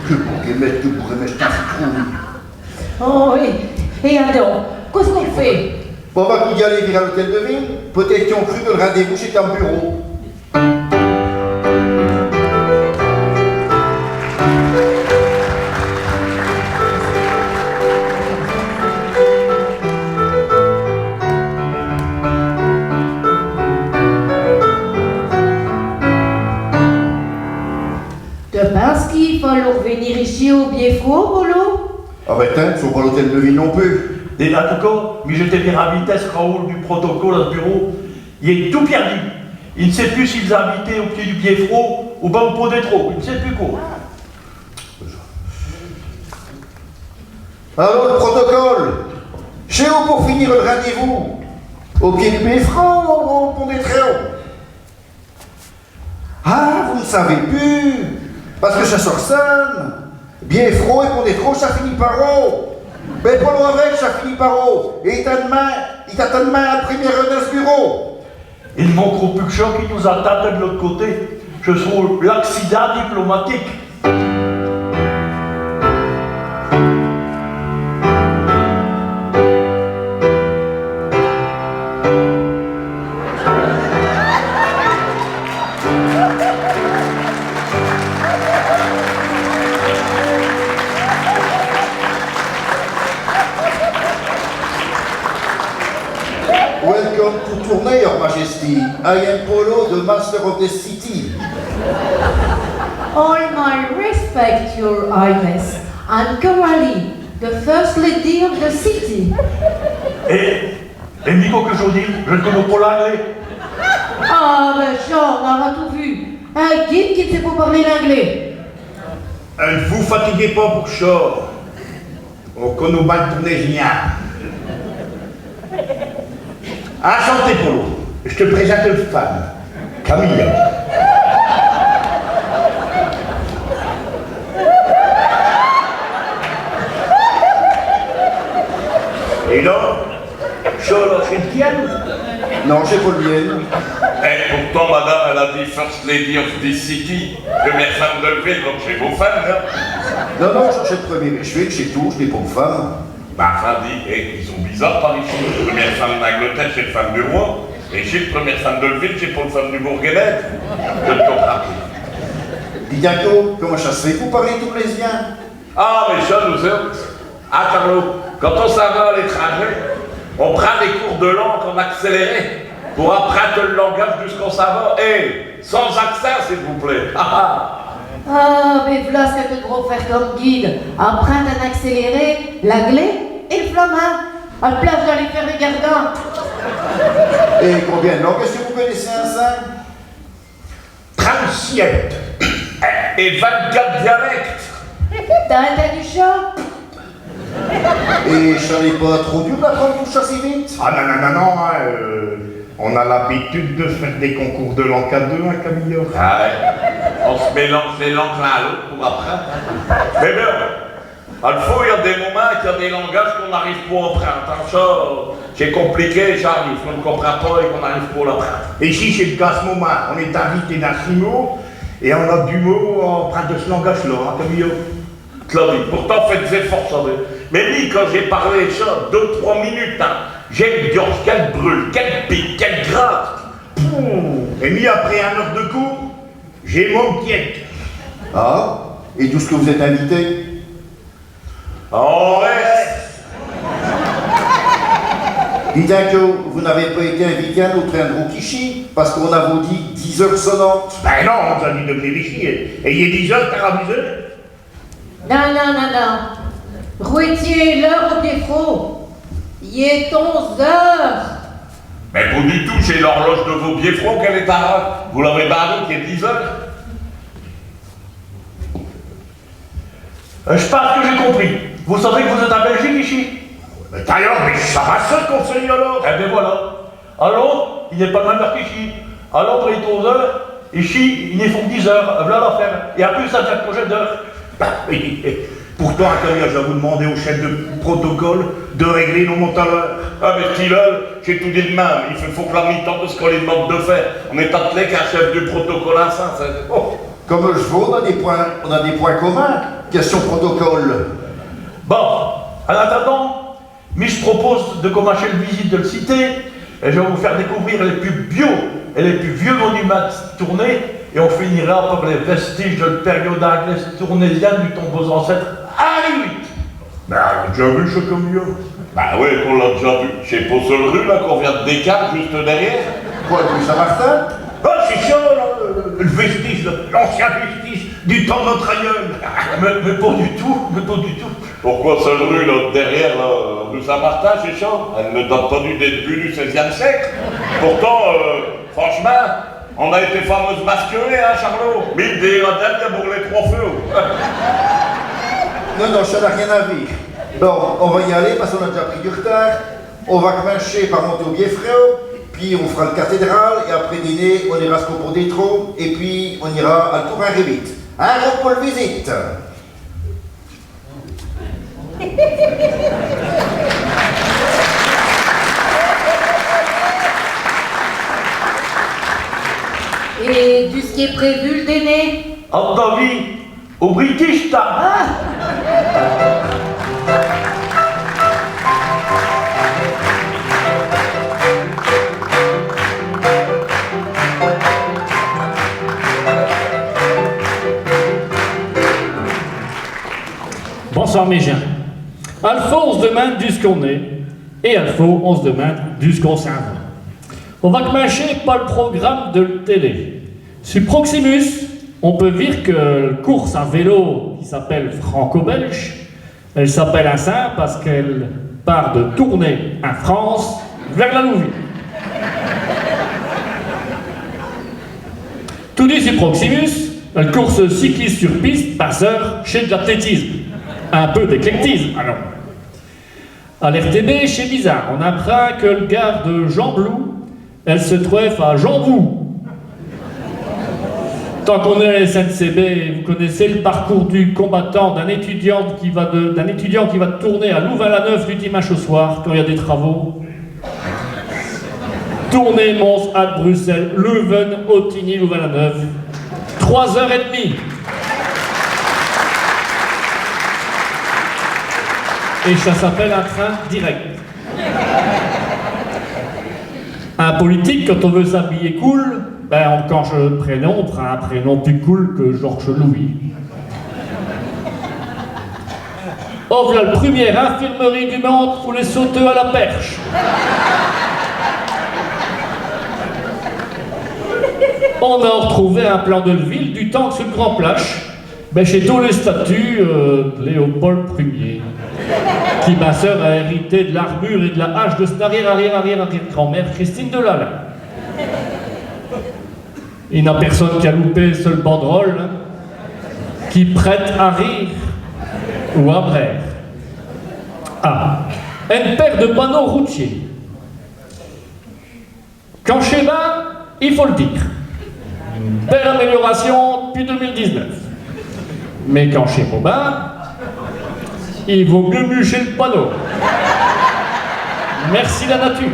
Que Bourguemette, je t'en fous trop. Oh oui. Et alors, qu'est-ce qu'on fait? Bon, on va vous y aller vers l'hôtel de ville. Peut-être qu'ils ont cru que le rendez-vous c'était un bureau. Tu penses qu'il faut revenir ici au Bieffrau, Polo? Ah ben tiens, ils sont pas à l'hôtel de ville non plus. Et en tout cas, mais j'étais bien à vitesse, Raoul, du protocole à ce bureau. Il est tout perdu. Il ne sait plus s'ils habitaient au pied du Bieffrau ou au Pont des Traux. Il ne sait plus quoi. Alors, le protocole. Chez où pour finir le rendez-vous? Au pied du Bieffrau ou au Pont des Traux? Ah, vous ne savez plus. Parce que ça sort sonne. Bieffrau et Pont des Traux, ça finit par O. Mais pour avec, ça finit par O. Et il t'attend demain à la première heure de ce bureau. Il ne manquera plus que ça qui nous attendent de l'autre côté. Je trouve l'accident diplomatique. Welcome to tournée, Your Majesty. I am Polo, the master of the city. All my respect, Your Highness. I'm Coralie, the first lady of the city. Et Nico que je dis, je ne connais pas l'anglais. Ah, ben Jean, on aura tout vu. Un guide qui ne sait pas parler l'anglais. Ne vous fatiguez pas pour ça. On connaît mal pour les liens. Enchanté, Polo. Je te présente une femme, Camille. Et là, ça là, c'est le tienne? Non, j'ai pas le mien. Et pourtant, madame, elle a dit First Lady of the City, première femme de ville, donc c'est vos femmes, là. Non, non, j'ai le premier Richeville, c'est tout, je n'ai pas de femme. Bah, enfin, dit, ils sont bizarres par ici. Première femme d'Angleterre, c'est le femme du roi. Et chez le première femme de ville, c'est pour le femme du Bourguemette. Je ne comprends plus. Dis Diaco, comment ça se fait? Vous parlez tous les liens? Ah, mais ça, nous autres. Ah, Carlo, quand on s'en va à l'étranger, on prend des cours de langue en accéléré pour apprendre le langage jusqu'on s'en va. Et sans accent, s'il vous plaît. Ah, mais voilà ce que tu devrais faire comme guide. Apprendre à accélérer l'anglais et le flamand. À la place d'aller faire les gardins. Et combien de langues est-ce que vous connaissez ensemble? 37 et 24 dialectes. T'as un tas du chat? Et ça n'est pas trop dur d'apprendre tout ça si vite? Ah non, hein, on a l'habitude de faire des concours de langue à deux, hein, Camille. Ah ouais. On se mélange les langues l'un à l'autre pour apprendre. Mais bien, il y a des moments qu'il y a des langages qu'on n'arrive pas à apprendre. C'est compliqué, j'arrive, on ne comprend pas et qu'on n'arrive pas là. Et ici, c'est le cas à ce moment, on est invité dans 6 mots, et on a du mot en train de ce langage-là, hein, comme yo. Claudie, pourtant faites des efforts, ça veut. Mais lui, quand j'ai parlé ça, 2-3 minutes, hein, j'ai une gorge, qu'elle brûle, qu'elle pique, qu'elle gratte. Et mis après 1 heure de cours, j'ai mon quiette. Ah, et d'où est-ce que vous êtes invité? En reste. Dites que vous n'avez pas été invité à notre train de Rokishi, parce qu'on a vous dit 10 heures sonnantes. Ben non, on nous a dit de venir ici, et il est 10 heures, t'as abusé. Non. Rouetier, l'heure au Piéfro. Il est 11 heures. Mais pas du tout, c'est l'horloge de vos biefrots qu'elle est à. Vous l'avez barré qui est 10 heures. Je pense que j'ai compris. Vous savez que vous êtes en Belgique ici? Mais d'ailleurs, mais ça va ça, conseil alors. Eh bien voilà. Alors, il n'est pas mal qu'ici. Alors, il est 11 heures. Ici, il est font 10 heures. Voilà l'affaire. Et après, ça, chaque projet d'heure. Ben oui, pourtant, je vais vous demander au chef de protocole de régler nos montes à l'heure. Ah mais ce qu'ils veulent, j'ai tout dit de même. Il faut que la mi-temps de ce qu'on les demande de faire. On est attelé qu'un chef du protocole à ça. Oh. Comme je vois, on a des points communs. Question protocole. Bon, en attendant, je propose de commencer le visite de le cité. Et je vais vous faire découvrir les plus bio et les plus vieux monuments tournés. Et on finira par les vestiges de la période anglaise tournésienne du tombeau aux ancêtres Henri VIII. Ben, on a déjà vu ce comme yo. Bah oui, qu'on l'a déjà vu. C'est pour seule rue là qu'on vient de Descartes, juste derrière. Quoi, le rue Saint-Martin? Oh, c'est ça, là, le vestige, l'ancien vestige du temps de notre aïeul. Mais pas du tout, mais pas du tout. Pourquoi seule rue là derrière, là, rue Saint-Martin, c'est ça? Elle ne date pas du début du XVIe siècle. Pourtant, franchement, on a été fameuse masquerée, hein, Charlot? Mille des radins qui a bourré 3 feux. Non, ça n'a rien à voir. Bon, on va y aller parce qu'on a déjà pris du retard. On va marcher par monter au Biefreux, puis on fera le cathédrale, et après dîner, on ira se pour des trous, et puis on ira à Tour Henri VIII. Un rond pour le visite. Et du ce qui est prévu, le dîner? En David, au British, t'as. Bonsoir mes gens. Alpha, on se demande d'où ce qu'on est, et Alpha, on se demande d'où ce qu'on s'en va. On va commencer par le programme de télé. Sur Proximus, on peut dire que la course en vélo qui s'appelle franco-belge, elle s'appelle ainsi parce qu'elle part de Tournai en France vers la Louvière. Tout dit sur Proximus, la course cycliste sur piste, passeur, chez de l'athlétisme. Un peu d'éclectisme, alors. À l'RTB, chez Bizarre, on apprend que le gare de Jean Blou, elle se trouve à Jean-Bou. Tant qu'on est à la SNCB, vous connaissez le parcours du combattant d'un étudiant qui va tourner à Louvain-la-Neuve du dimanche au soir, quand il y a des travaux. Tourner Mons, à Bruxelles, Leuven, Ottigny, Louvain-la-Neuve. 3h30. Et ça s'appelle un train direct. Un politique, quand on veut s'habiller cool, ben on change le prénom, on prend un prénom plus cool que Georges Louis. Oh, voilà le premier infirmerie du monde pour les sauteux à la perche. On a retrouvé un plan de ville du temps sur le Grand Plage, ben chez tous les statues de Léopold Ier, qui, ma sœur, a hérité de l'armure et de la hache de son arrière-arrière-arrière-grand-mère Christine Delala. Il n'y a personne qui a loupé ce seul banderole, hein, qui prête à rire ou à braire. Ah, une paire de panneaux routiers. Quand chez bas, il faut le dire. Une belle amélioration depuis 2019. Mais quand chez Robin, il vaut mieux mucher le panneau. Merci la nature.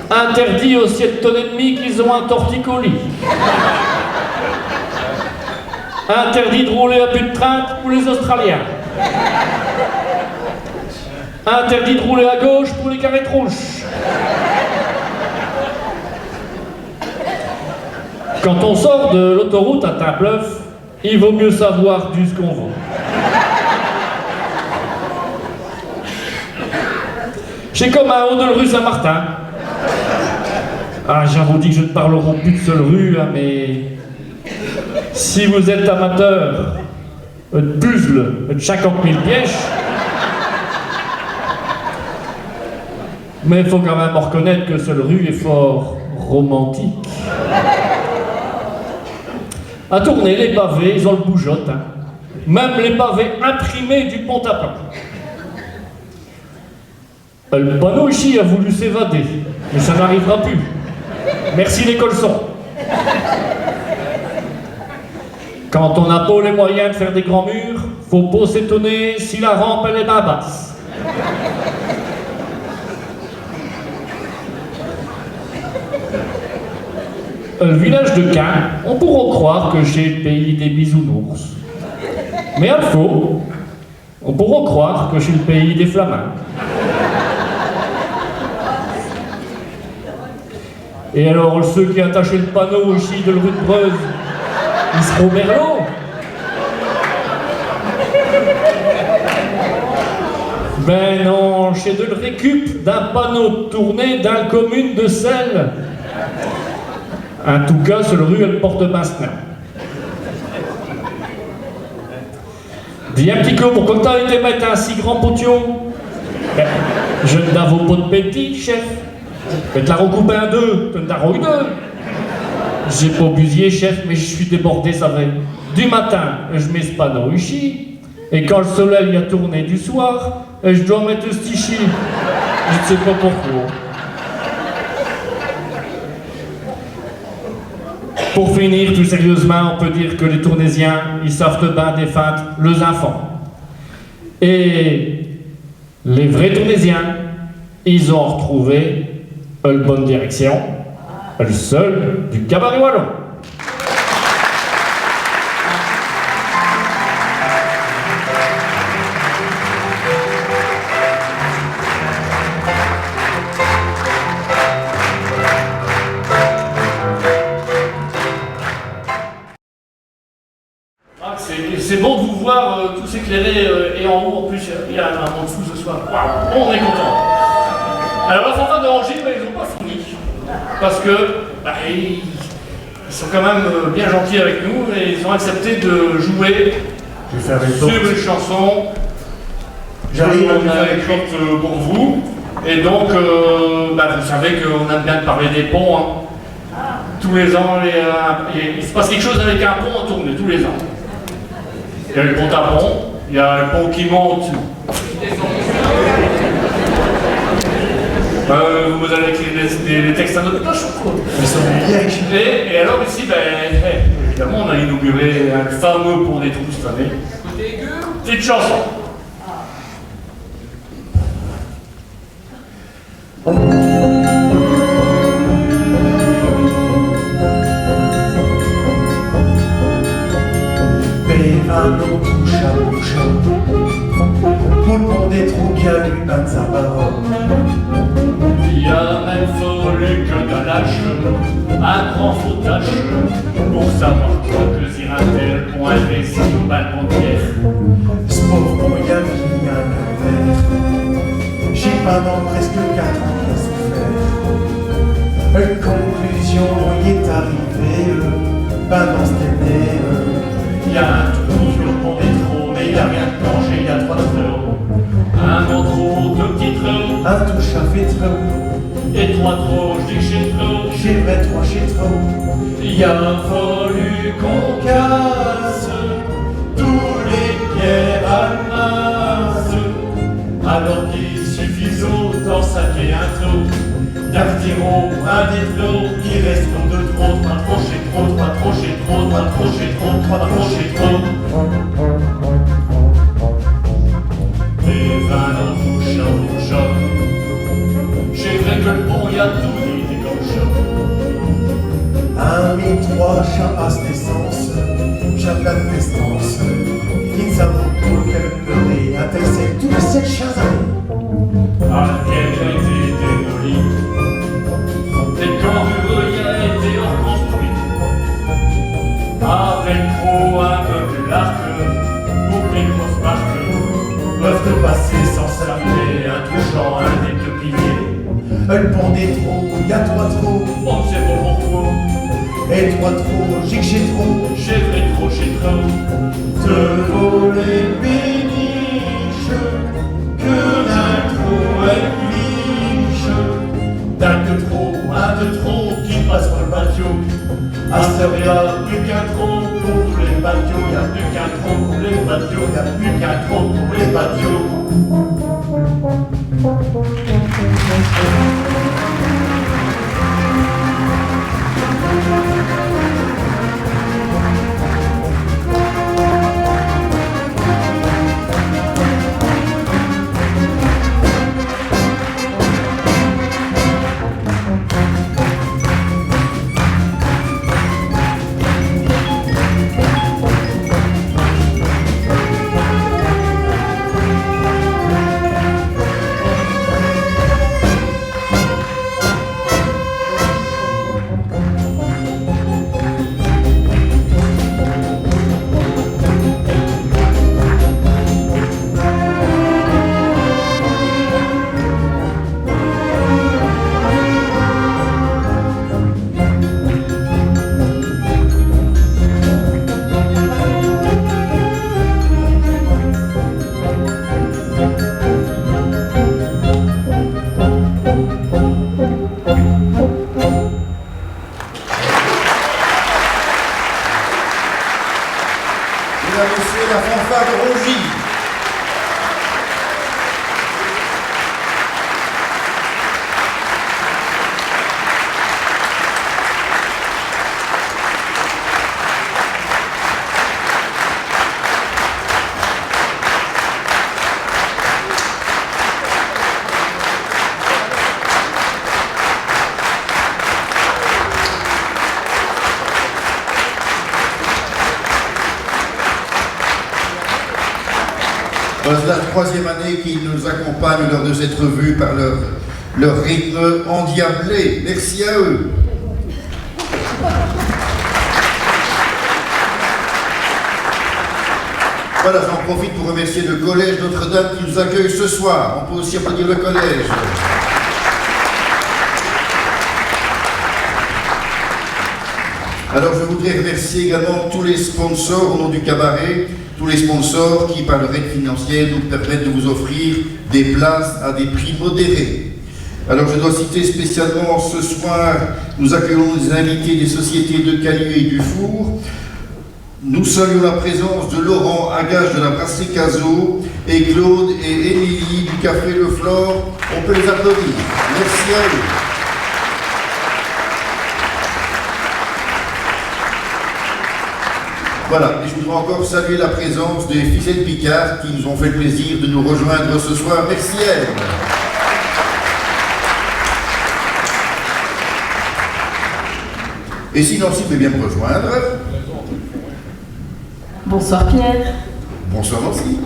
Interdit aussi de ton ennemi qu'ils ont un torticolis. Interdit de rouler à but de train pour les Australiens. Interdit de rouler à gauche pour les carrettes rouges. Quand on sort de l'autoroute à Tampleuf, il vaut mieux savoir d'où ce qu'on va. J'ai comme un haut de rue Saint-Martin. Ah, j'avoue dit que je ne parlerai plus de seule rue, hein, mais si vous êtes amateur de puzzle de 50 000 pièges, mais il faut quand même reconnaître que seule rue est fort romantique. À tourner, les pavés, ils ont le bougeotte. Hein. Même les pavés imprimés du Pont-à-Pain. Le panneau ici a voulu s'évader, mais ça n'arrivera plus. Merci les colsons. Quand on n'a pas les moyens de faire des grands murs, faut pas s'étonner si la rampe elle est bien basse. Le village de Caen, on pourrait croire que c'est le pays des bisounours. Mais à faux, on pourrait croire que c'est le pays des flamands. Et alors, ceux qui attachaient le panneau ici de la rue de Breuse, ils seront merlots. Ben non, c'est de le récup d'un panneau tourné dans la commune de Selles. En tout cas, sur la rue, elle porte Massenet. Dis un petit coup, pourquoi t'as été mettre un si grand potion? Ben, je ne n'avais pas de petit, chef. Mais te la recouper en deux, tu ne t'as eu deux. J'ai pas busier, chef, mais je suis débordé, ça va. Du matin, je mets ce panneau ici, et quand le soleil a tourné du soir, je dois mettre ce ici. Je ne sais pas pourquoi. Pour finir, tout sérieusement, on peut dire que les Tournaisiens, ils savent bien défendre leurs enfants. Et les vrais Tournaisiens, ils ont retrouvé la bonne direction, le seul du cabaret wallon. C'est bon de vous voir tous éclairés et en haut en plus il y a un monde fou ce soir. Wow, on est content. Alors la fanfare de Angers, ils n'ont pas fini. Parce que ils sont quand même bien gentils avec nous et ils ont accepté de jouer sur une chanson qu'on a écrite pour vous. Et donc vous savez qu'on aime bien parler des ponts. Hein. Tous les ans, il se passe quelque chose avec un pont en tournée, tous les ans. Il y a le pont à pont, il y a le pont qui monte. Vous allez écrire des textes à notre poche ou quoi? Et alors ici, évidemment, on a inauguré un fameux pont des trous cette année. Petite chanson. Pévano touche à bouche, tout le monde est trop bien du pain de sa parole. Il y a même fallu que d'un lâche, un grand fautage, pour savoir que Ziratel ont investi au ballon de pierre. Ce pauvre bon y a fini un calvaire, j'ai pas dans presque 4 ans qu'il a souffert. Une conclusion y est arrivée, dans cette année. Il y a un trou sur le pont des trous, mais il n'y a rien de plancher, il y a 3 trous. Un grand trou, 2 petits trous. Un touche à fait trop. Et 3 trous, je dis chez trop. J'ai vrai 3 chez trop. Il a fallu qu'on casse tous les pierres à masse. Alors qu'il suffit autant saquer un trou. D'un petit rond, un des trous, il reste comme 2 trop, 3 trop chez trop, 3 trop chez trop, 3 trop chez trop, 3 trop chez trop. Les 20 mes 3 chats à naissance, chats d'adolescence. Ils savent qu'elle pleurait, un tel c'est tous les 7 chiens années. Alquel a été démoli. Et quand Revrier a été reconstruit, avec trop un peu plus large, pour les grosses marques peuvent passer sans s'arrêter, un touchant un des deux piliers. Elle pendait trop, y a 3 trop, On ne sait pas pourquoi, et 3 trop, j'ai trop. j'ai vrai trop, j'ai trop. Te voler péniche, que d'un trop elle liche. D'un de trop, un de trop qui passe par le bateau. À ce heure, y'a plus qu'un trop pour tous les bateaux, y'a plus qu'un trop pour les bateaux, y'a plus qu'un trop pour les bateaux. Mesdames et messieurs, la fanfare de Rongy. C'est la 3e année qu'ils nous accompagnent lors de cette revue par leur rythme endiablé. Merci à eux. Voilà, j'en profite pour remercier le Collège Notre-Dame qui nous accueille ce soir. On peut aussi applaudir le collège. Alors je voudrais remercier également tous les sponsors au nom du cabaret, tous les sponsors qui, par leur aide financière, nous permettent de vous offrir des places à des prix modérés. Alors je dois citer spécialement ce soir, nous accueillons des invités des sociétés de Caluet et du Four. Nous saluons la présence de Laurent Agage de la brasserie Cazot et Claude et Émilie du Café Le Flore. On peut les applaudir. Merci à eux. Voilà, et je voudrais encore saluer la présence des Ficelles Picard qui nous ont fait le plaisir de nous rejoindre ce soir. Merci à elles. Et si Nancy peut bien me rejoindre. Bonsoir Pierre. Bonsoir Nancy.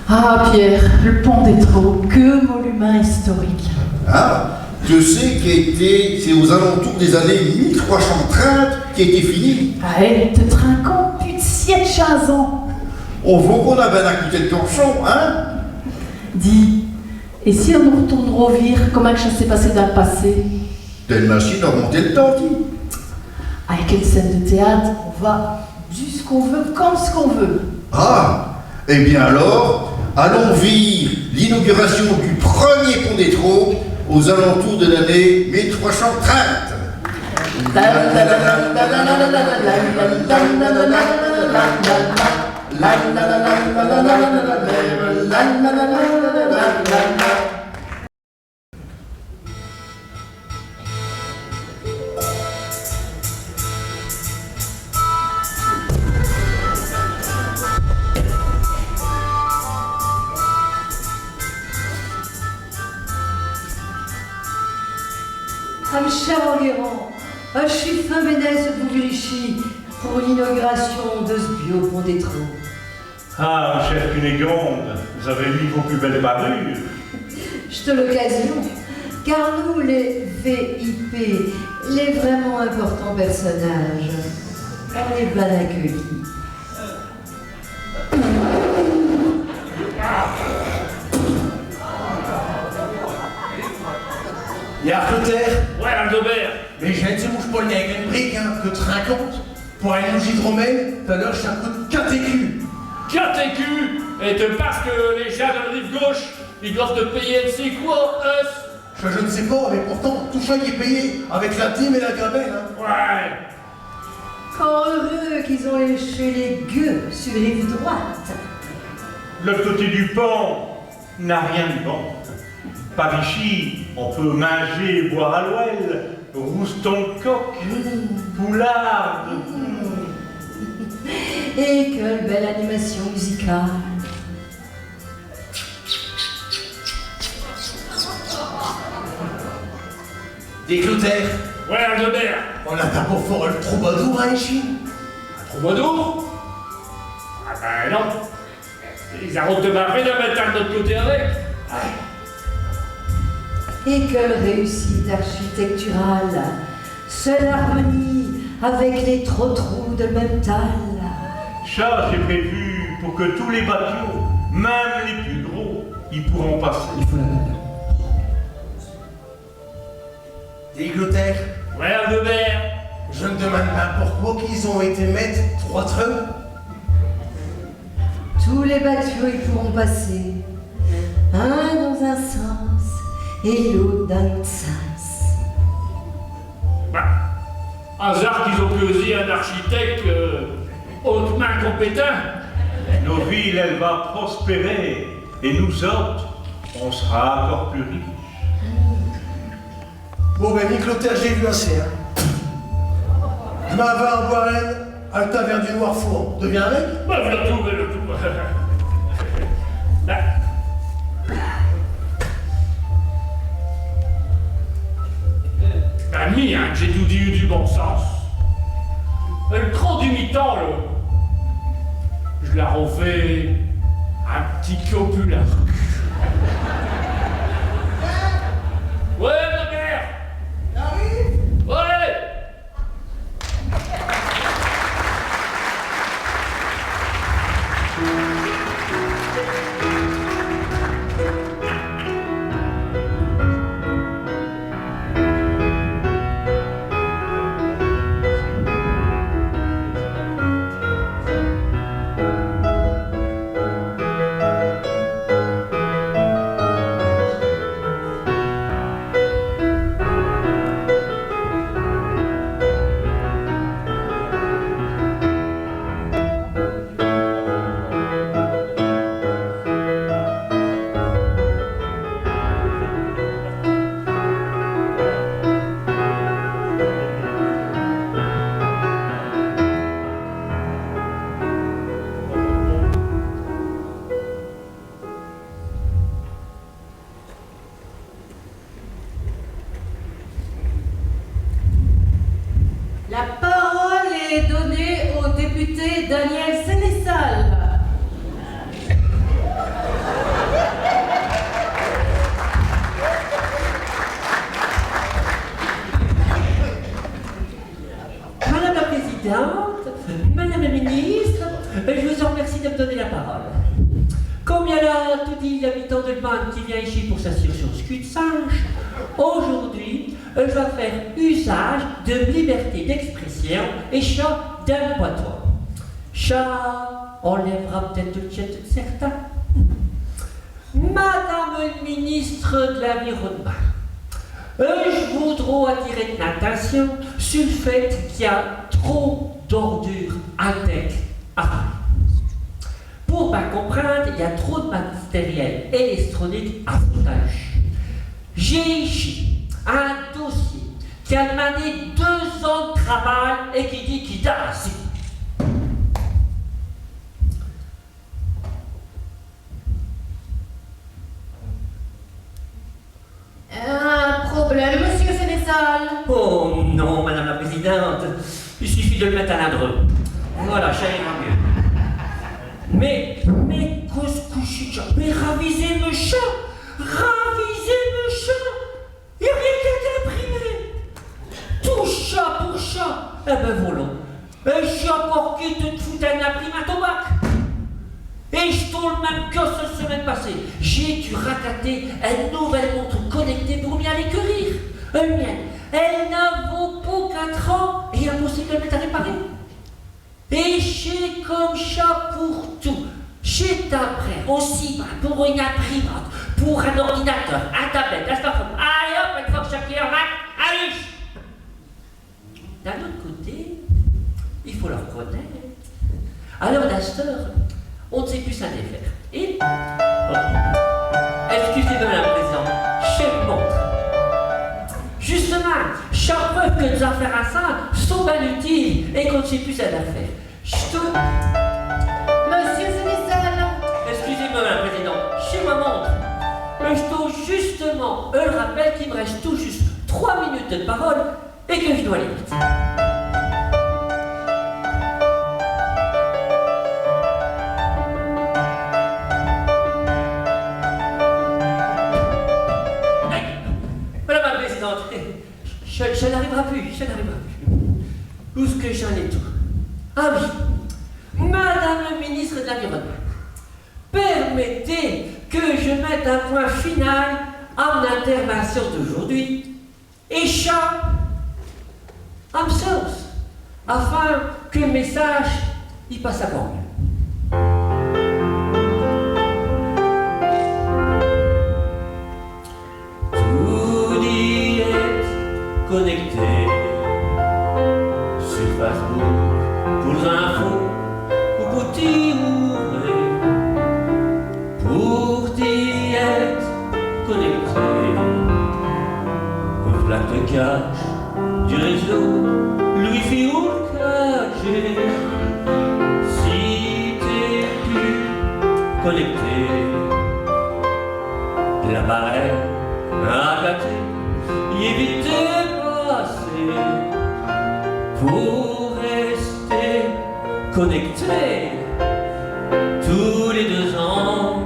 Ah Pierre, le pont des Traux, que monument historique. Ah, je sais c'est aux alentours des années 1330 qui a été fini. Ah, elle te trinquant plus de 700 ans. On voit qu'on a bien écouté le torchon, hein? Dis, et si on nous retourne au vire, comment que ça s'est passé dans le passé? Telle machine a remonté le temps, dis. Avec une scène de théâtre, on va jusqu'on veut, comme ce qu'on veut. Ah, eh bien alors, allons vivre l'inauguration du premier pont des Traux aux alentours de l'année 1330. Ah, Michel Enguerrand, Je suis fin Ménès de Bouvichy pour l'inauguration de ce biopont des trous. Ah, chère Cunégonde, vous avez mis vos plus belles parures. Je te l'occasion, car nous, les VIP, les vraiment importants personnages, on est bien accueillis. Y'a Clotaire. Ouais, Aldebert. Les jeunes se bougent pas le nez avec une brique, hein, que 50. Pour aller au Gidromène, tout à l'heure, ça coûte 4 écus. 4 écus. Et te parce que les gens de la rive gauche, ils doivent te payer c'est quoi, Je ne sais pas, mais pourtant, tout ça y est payé, avec la dîme et la gabelle, hein. Ouais. Quand heureux qu'ils ont léché les gueux sur les rives droites. Le côté du pont n'a rien de bon. Par ici, on peut manger et boire à l'ouel, rouston de coq, poularde. Et quelle belle animation musicale. Des Clotaire. Ouais, Aldebert. On a pas pour fort le troubadour, hein, ici. Un troubadour? Ah ben non. Ils arrêtent de marrer de mettre un autre côté avec. Et quelle réussite architecturale. Seule harmonie avec les trous de métal. Ça, c'est prévu pour que tous les bateaux, même les plus gros, ils pourront passer. Il faut la mettre. Des Clotaire. Ouais, Aldebert. Je ne demande pas pourquoi qu'ils ont été mettre 3 trains. Tous les bateaux ils pourront passer. Un dans un sens et l'autre dans l'autre sens. Bah, hasard qu'ils ont choisi un architecte hautement compétent. Nos villes, elles vont prospérer, et nous autres, on sera encore plus riches. Bon, ben, Clotaire, j'ai vu assez, hein. Je m'en vais en Boirène, à la taverne du Noirfour. Deviens avec? Bah, le tout. Là. Ami, hein, j'ai tout dit du bon sens. Le trop du mi-temps, là, je la refais un petit copula. Ouais, ma mère. Ouais. La parole est donnée au député Daniel Sénéchal. Madame la Présidente, Madame la Ministre, je vous en remercie de me donner la parole. Comme il y a tout dit l'habitant de Ban qui vient ici pour s'assurer sur ce cul-de-sache, aujourd'hui, je vais faire usage de liberté d'expression et chat d'un patois. Chat enlèvera peut-être le tchèque de certains. Madame le ministre de l'Environnement, je voudrais attirer l'attention sur le fait qu'il y a trop d'ordures high-tech à Paris. Pour bien comprendre, il y a trop de matériel électronique à foutage. J'ai ici un dossier qui a demandé 2 ans de travail et qui dit qu'il date ici. Un problème, monsieur Sénéchal? Oh non, Madame la Présidente. de le mettre à l'indreux. Voilà, ça ira mieux. Mais, qu'est-ce que je dis? Mais ravisez me chat! Ravisez me chat! Il n'y a rien qu'à imprimer! Tout chat pour chat! Eh ben voilà. Et j'ai encore qui te foutre un imprimante au bac! Et je tourne même que cette semaine passée. J'ai dû racater une nouvelle montre connectée pour m'y aller cueillir. Une mienne. Elle n'a vaut pas 4 ans et impossible de le mettre à réparer. Et j'ai comme chat pour tout. J'ai après aussi pour une imprimante, pour un ordinateur, un tablette, un smartphone. Allez hop, une fois que chacun est en main, allez! D'un autre côté, il faut leur reconnaître. Alors, Dasteur, on ne sait plus s'en défaire. Et... Oh. Excusez-moi, la présidente, je vous montre. Justement, chaque preuve que nous affaires à ça sont bien utiles et qu'on ne sait plus s'en faire. Je te... Monsieur Sénéchal. Excusez-moi, la présidente, je me montre. Je te justement le rappelle qu'il me reste tout juste 3 minutes de parole et que je dois aller vite. Je n'arriverai plus, je n'arriverai plus. Où est-ce que j'en ai tout? Ah oui, Madame le ministre de l'Environnement, permettez que je mette un point final à mon intervention d'aujourd'hui. Et chat, I'm sauce, afin que le message y passe encore mieux. Connecté sur Facebook pour infos ou pour t'y ouvrir, pour t'y être connecté au flac de cache du réseau, le wifi ou le 4G. Si t'es plus connecté, la barrière à gâter, éviter pour rester connecté. Tous les 2 ans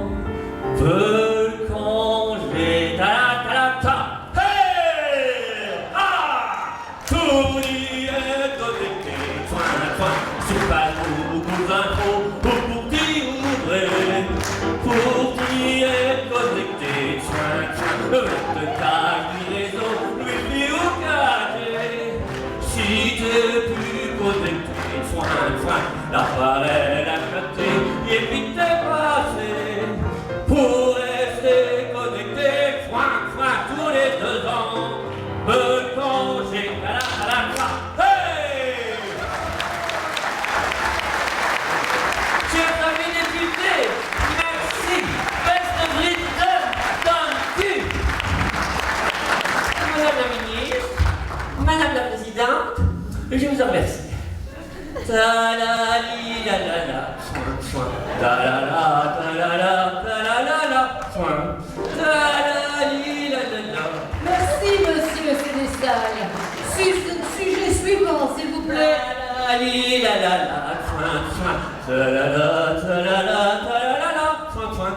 veulent congé. Ta-ta-ta-ta. Hey! Ah! Pour y être connecté. Sur Facebook, pour infos, pour t'y ouvrir. Pour t'y être connecté. Le cache du réseau, lui ou 4G. Si t'es plus connecté, l'appareil à côté, et puis t'es passé. Pour rester connecté, tous les 2 ans, me congé, hey! Chers amis députés, merci, best Britain dans le cul. Madame la ministre, Madame la Présidente, je vous en remercie. Ta-la-li, la-la-la, soin, ta-la-la, ta-la-la, ta-la-la-la, soin, ta-la-li, la-la-la. Merci, monsieur Sénéchal. Sujet suivant, s'il vous plaît. Ta-la-li, la-la-la, soin, ta-la-la, ta-la-la, ta-la-la-la, soin.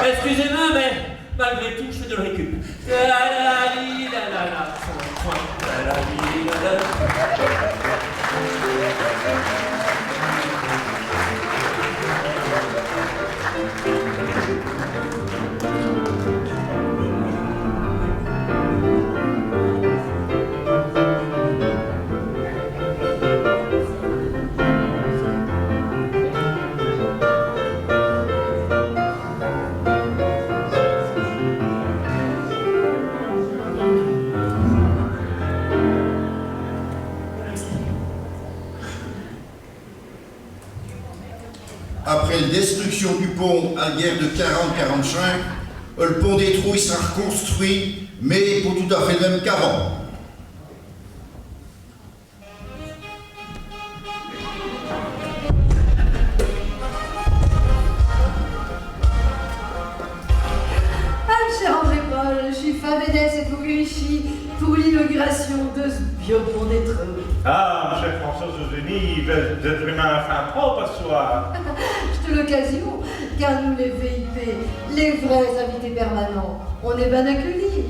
Excusez-moi, mais malgré tout, je fais de le récup. Ta-la-li, la-la-la, soin, ta-la-li, la-la-la. Après la destruction du pont à la guerre de 40-45, le pont des Trouilles sera reconstruit, mais pour tout à fait le même qu'avant. Cher André-Paul, je suis Fabédès et Toguichi pour l'inauguration de ce biopont des Treux. Ah, chef François José chérie, vous êtes vraiment un fin propre ce soir. Je te l'occasion, car nous les VIP, les vrais invités permanents, on est bien accueillis.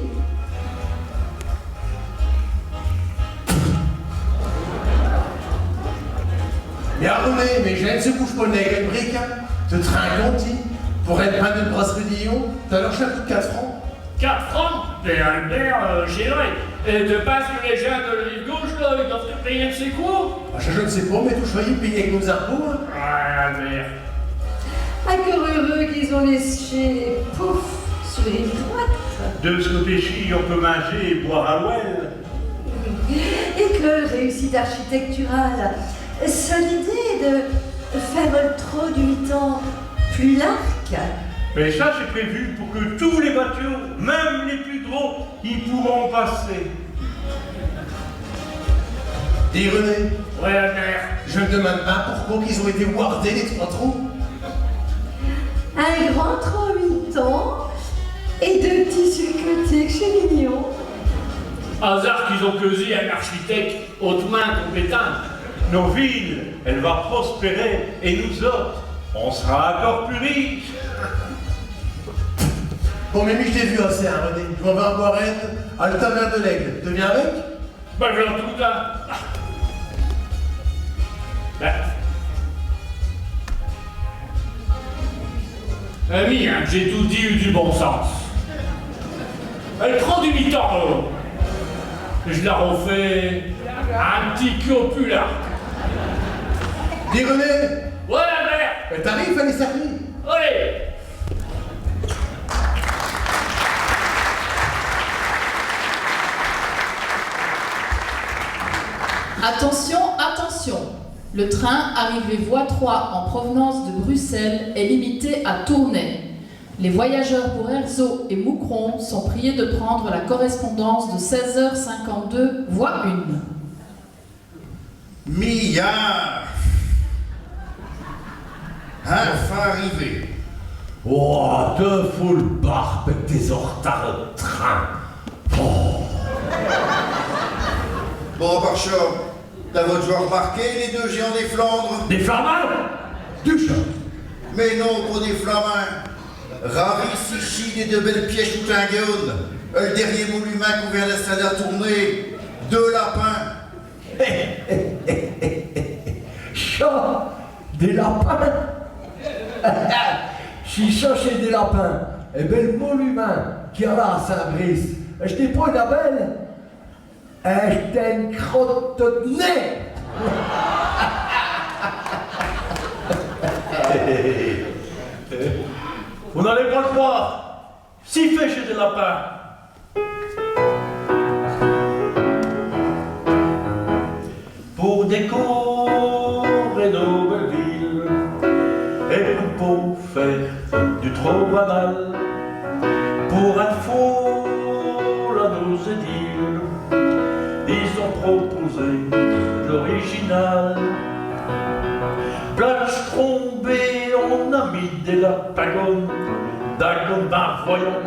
Mais René, mais j'ai se couche pas le nez avec une brique, hein. Te train conti, pour être pain de brasserie d'Illon, t'as leur chef de 4 francs. 4 francs? Mais Albert, chérie, et de pas que les gens de la rive gauche, là, ils doivent te payer de ses cours? Ah, je ne sais pas, mais tout choisi payer avec nos impôts, hein. Ah, Albert. Encore heureux qu'ils ont léché, pouf, sur les droites. De ce côté-ci, on peut manger et boire à l'ouel. Et que réussite architecturale. Seule idée de faire le trot du mi-temps plus large. Mais ça, c'est prévu pour que tous les bateaux, même les plus gros, ils pourront passer. Dis René, Ouais, Albert. je me demande pas pourquoi qu'ils ont été wardés les 3 trous. Un grand trot mi-temps et 2 petits sur le côté chez Mignon. Hasard qu'ils ont causé un architecte hautement compétent. Nos villes, elles vont prospérer et nous autres, on sera encore plus riches. Bon, mais je t'ai vu assez, hein, René. Je m'en vais en Boirenne, à le taverne de l'Aigle. Tu viens avec? Ben, je l'en tout là. Ben. Ami, hein, j'ai tout dit eu du bon sens. Elle prend du mi-temps, je la refais un petit copula. Dis René, Ouais, Albert. mais t'arrives à les servir. Allez. Attention, attention. Le train arrivé voie 3 en provenance de Bruxelles est limité à Tournai. Les voyageurs pour Erzo et Moucron sont priés de prendre la correspondance de 16h52 voie 1. Millard. Enfin arrivé. Oh, te fous le barbe avec tes en retard de train. Bon, Barchot, t'as votre joueur remarqué les 2 géants des Flandres? Des flamants? Du chat. Mais non, pour des flamins. Ravi, Sichi, des 2 belles pièces ou tingues. Le dernier moule humain qu'on vient d'installer à tourner. 2 lapins. Chat, des lapins. Si ça c'est des lapins, eh ben le mot humain qui est là à Saint-Brice, je t'ai pas une abeille, je t'ai une crotte de nez. Vous n'allez pas le voir. Si fait chez des lapins. Pour décorer nos belles villes et pour faire du trop banal, pour un faux à nos édiles, ils ont proposé l'original. Plage trombée, on a mis des lapagons, d'agons voyons,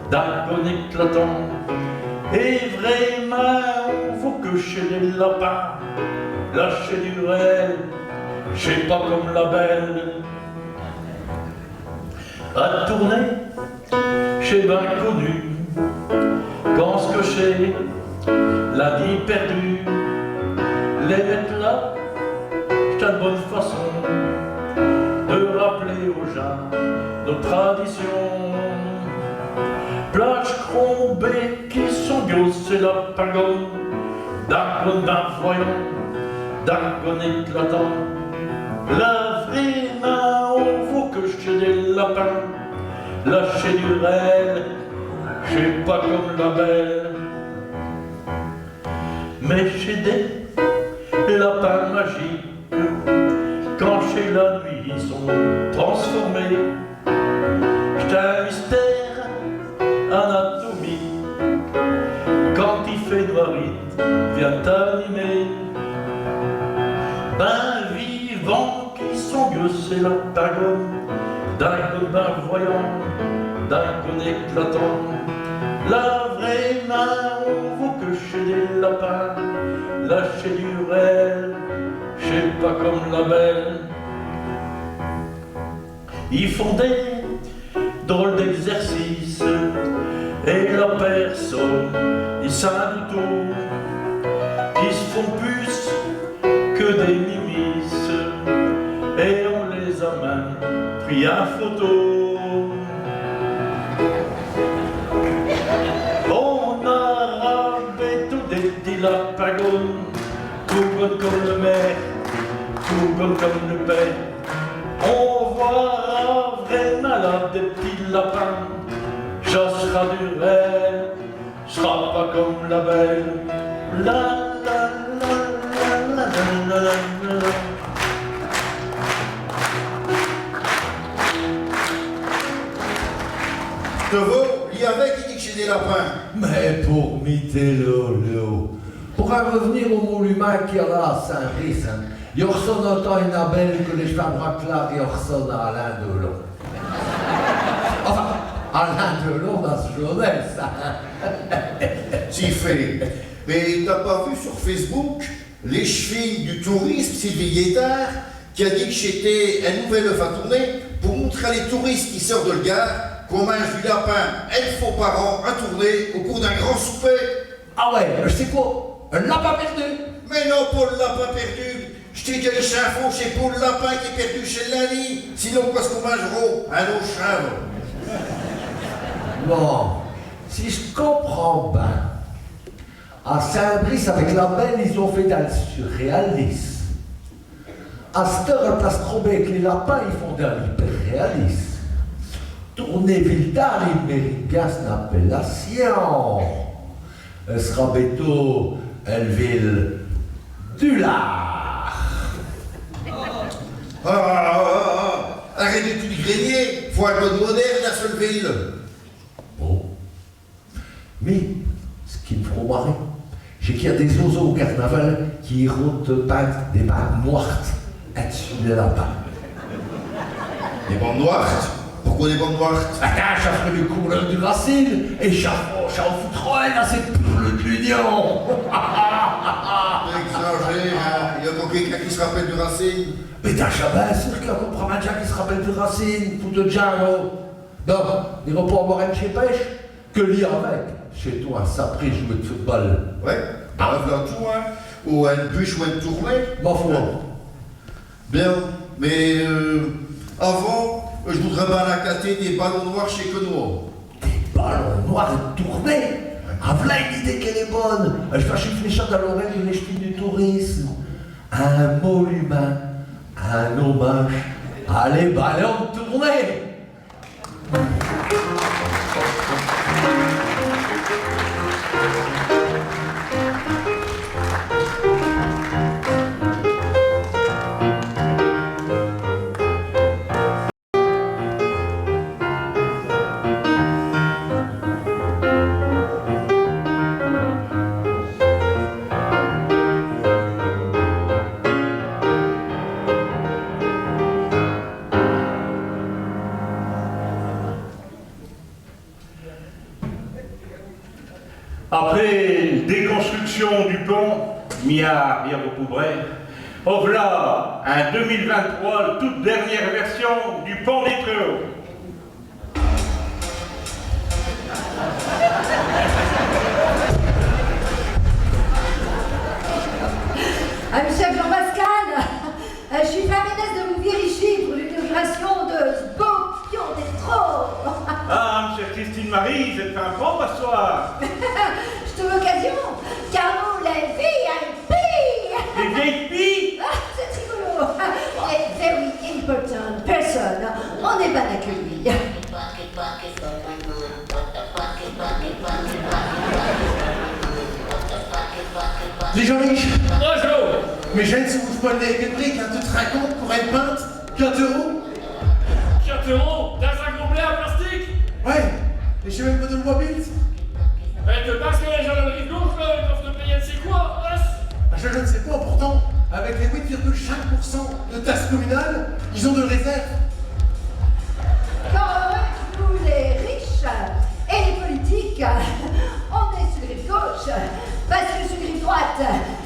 d'agons éclatants. Et vraiment, on faut que chez les lapins, lâcher du réel, je sais pas comme la belle. À tourner, chez bien connu, quand ce que c'est, la vie perdue, les mettre là, c'est une bonne façon de rappeler aux gens nos traditions. Plage crombée qui sont bios et la pagode, d'argon d'un voyant, d'argon éclatant. La vraie main, on vaut que chez des lapins, lâcher du réel, je sais pas comme la belle. Mais chez des lapins magiques, quand chez la nuit ils sont transformés, c'est un mystère anatomie. Quand il fait noirite, vient t'animer. Ben vivant qui sont gueux, c'est la pagode, d'un voyant, d'un éclatant. La vraie main, on vaut que chez des lapins, lâcher du réel, je c'est pas comme la belle. Ils font des drôles d'exercices et leur personne, ils savent tout. Ils se font plus que des mimisses et on les a même pris à photo. On a rabé tout des petits lapagons, tout bon comme le maire, tout bon comme le père. On voit un vrai malade des petits lapins. J'osera du rêve, sera pas comme la belle. La la la la la la la la. Teveau, lis avec, il dit que j'ai des lapins. Mais pour miter Léo, pour en revenir au monument qu'il y a là à Saint-Brice, hein, il y a autant une abeille que les chevaux là et Orson à Alain Delon. Enfin, Alain Delon dans ce jeunesse. Si fait. Mais t'as pas vu sur Facebook les chevilles du tourisme, Sylvie Guettard, qui a dit que j'étais un nouvel œuf à tourner pour montrer à les touristes qui sortent de le Gard qu'on mange du lapin une fois par an à tourner au cours d'un grand souper. Ah ouais, je sais quoi, un lapin perdu. Mais non, pas le lapin perdu. Je t'ai dit les infos, c'est pour le lapin qui est perdu chez Lali. Sinon, qu'est-ce qu'on mangera? Un autre chèvre. Bon, si je comprends bien, à Saint-Brice, avec la belle, ils ont fait dans le surréalisme. À cette heure, à Place Trobet, avec les lapins, ils font dans l'hyperréalisme. Tourner Vildar, il mérite bien une appellation. Elle sera bientôt une ville du lard. Arrêtez de tout grigner, faut un mode moderne à seule ville. Bon. Mais, ce qui me fera marrer, c'est qu'il y a des oiseaux au carnaval qui érodent des bandes noires au-dessus des lapins. Des bandes noires? Pourquoi des bandes noires? Attends, ça ferait le couleur du Racine, et ça en foutra un à cette poule de l'Union. Exagéré, hein. Il y a encore quelqu'un qui se rappelle du Racine. Mais t'as jamais sûr qu'il y a encore un qui se rappelle du Racine, tout de Django. Non, il va pas avoir un chez pêche, que l'y avec. Chez toi, un sapré jouer de football. Ouais, bref là tout, hein. Ou une bûche ou une tournée. Ma foi. Bien, mais avant, je voudrais bien accater des ballons noirs chez Quenois. Des ballons noirs de tournée? Ah, voilà une idée qu'elle est bonne. Je fâche une fléchette à l'oreille de l'esprit du tourisme. Un monument, un hommage à les ballons de tournée. Après déconstruction du pont, Mia Recouvré, oh voilà, un 2023, la toute dernière version du pont des Tréaux. Monsieur Jean-Pascal, je suis famineuse de vous ici pour l'inauguration de ce beau pion des Tréaux. Ah, chère Christine Marie, c'est un bon m'asseoir. Je trouve l'occasion, car nous, les VIP. Les VIP? C'est rigolo. Et very important person. On est bien accueillis. Les gens riches. Bonjour. Mais j'aime si vous prenez des briques, un tout raconte pour une pinte, 4 euros. 4 euros dans un gobelet en plastique? Ouais, et je sais même pas de le bois bills. Mais te parce que les gens de la rive gauche, là, ils doivent te payer c'est quoi, Je ne sais pas, pourtant, avec les 8,5% de taxes communales, ils ont de réserve. Quand nous, les riches et les politiques, on est sur les rive gauche, parce que sur les rive droite,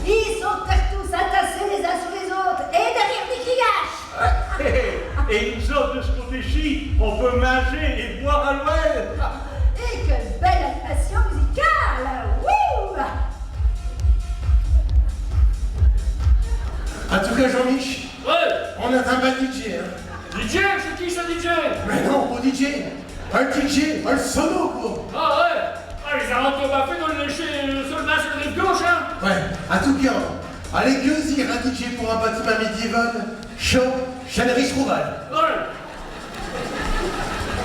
ils sont tous entassés les uns sur les autres, En tout cas, Jean-Mich, Ouais. on a un bel DJ, hein. DJ, c'est qui ce DJ? Mais non, pas DJ. Un DJ, un solo, quoi. Ah ouais. Ah, les arabes m'a fait de le lécher seulement sur le rive gauche, hein. Ouais, en tout cas, allez que dire un DJ pour un bâtiment médiéval, chaud, Challeris Rouval. Ouais.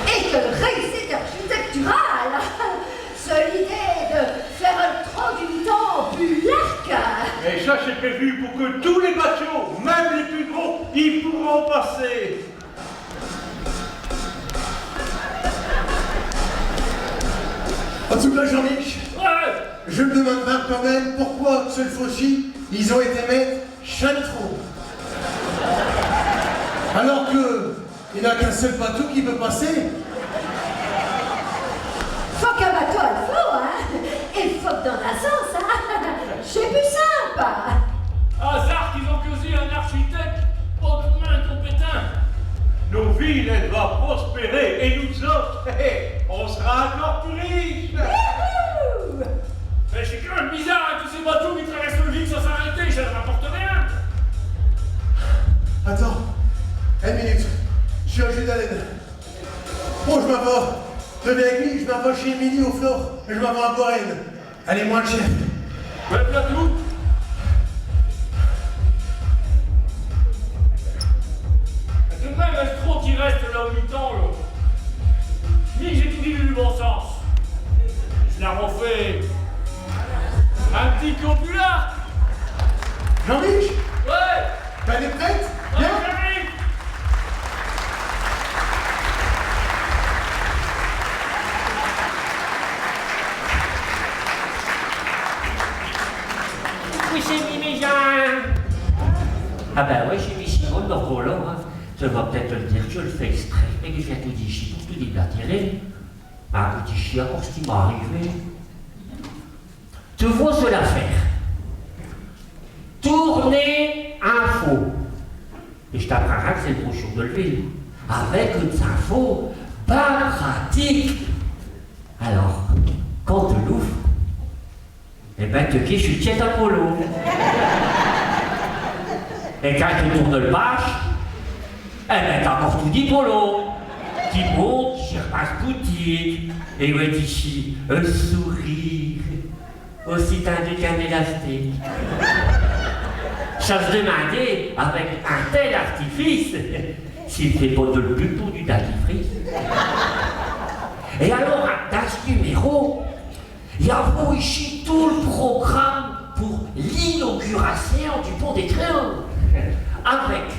Et quelle réussite architecturale! Seule idée de faire un tronc du temple. Et ça, c'est prévu pour que tous les bateaux, même les plus gros, y pourront passer. En tout cas, Jean-Mich, Ouais. je me demande même quand même pourquoi, cette fois-ci, ils ont été mettre Chantron. Alors que il n'y a qu'un seul bateau qui peut passer. Faut qu'un bateau a le flot, hein? Et faut que dans la sens, hein? C'est plus simple! Hasard qu'ils ont causé un architecte hautement compétent. Nos villes, elles vont prospérer et nous autres, on sera encore plus riches. Mais c'est quand même bizarre, hein, tous ces bateaux qui traversent le vide sans s'arrêter, ça ne rapporte rien. Attends, une minute, je suis un jus d'haleine. Bon, je m'en vais. Je viens avec lui, je m'en vais chez Émilie au Flore, et je m'en vais à Boirène. Elle est moins chère. Ouais, plateau. C'est tout de même un trop qui reste là au mi-temps, là. Ni j'ai tout dit du bon sens. Je l'ai refait un petit copula. Jean-Mich, Ouais. elle est prête? Ouais, Bien? j'arrive. Oui, c'est mis mes gens. Ah ben ouais, j'ai mis Simone dans le volant, hein. Je vais peut-être te le dire, je le fais exprès, mais que je viens tout d'ici pour tout déblatérer. Un petit chien, encore ce qui m'est arrivé. Tu vois cela faire. Tourner info. Et je t'apprendrai que c'est le brochure de le ville. Avec une info pas pratique. Alors, quand tu l'ouvres, eh ben, tu quiches, tu tiens ta polo. Et quand tu tournes le page, eh ben, t'as encore tout dit polo. Qui monte, qui repasse boutique. Et ouais, d'ici, un sourire. Aussi tendu qu'un élastique. Ça se demandait, avec un tel artifice, s'il fait pas de le but pour du dentifrice. Et alors, dans ce numéro, il y a ici tout le programme pour l'inauguration du pont des Créoles. Avec,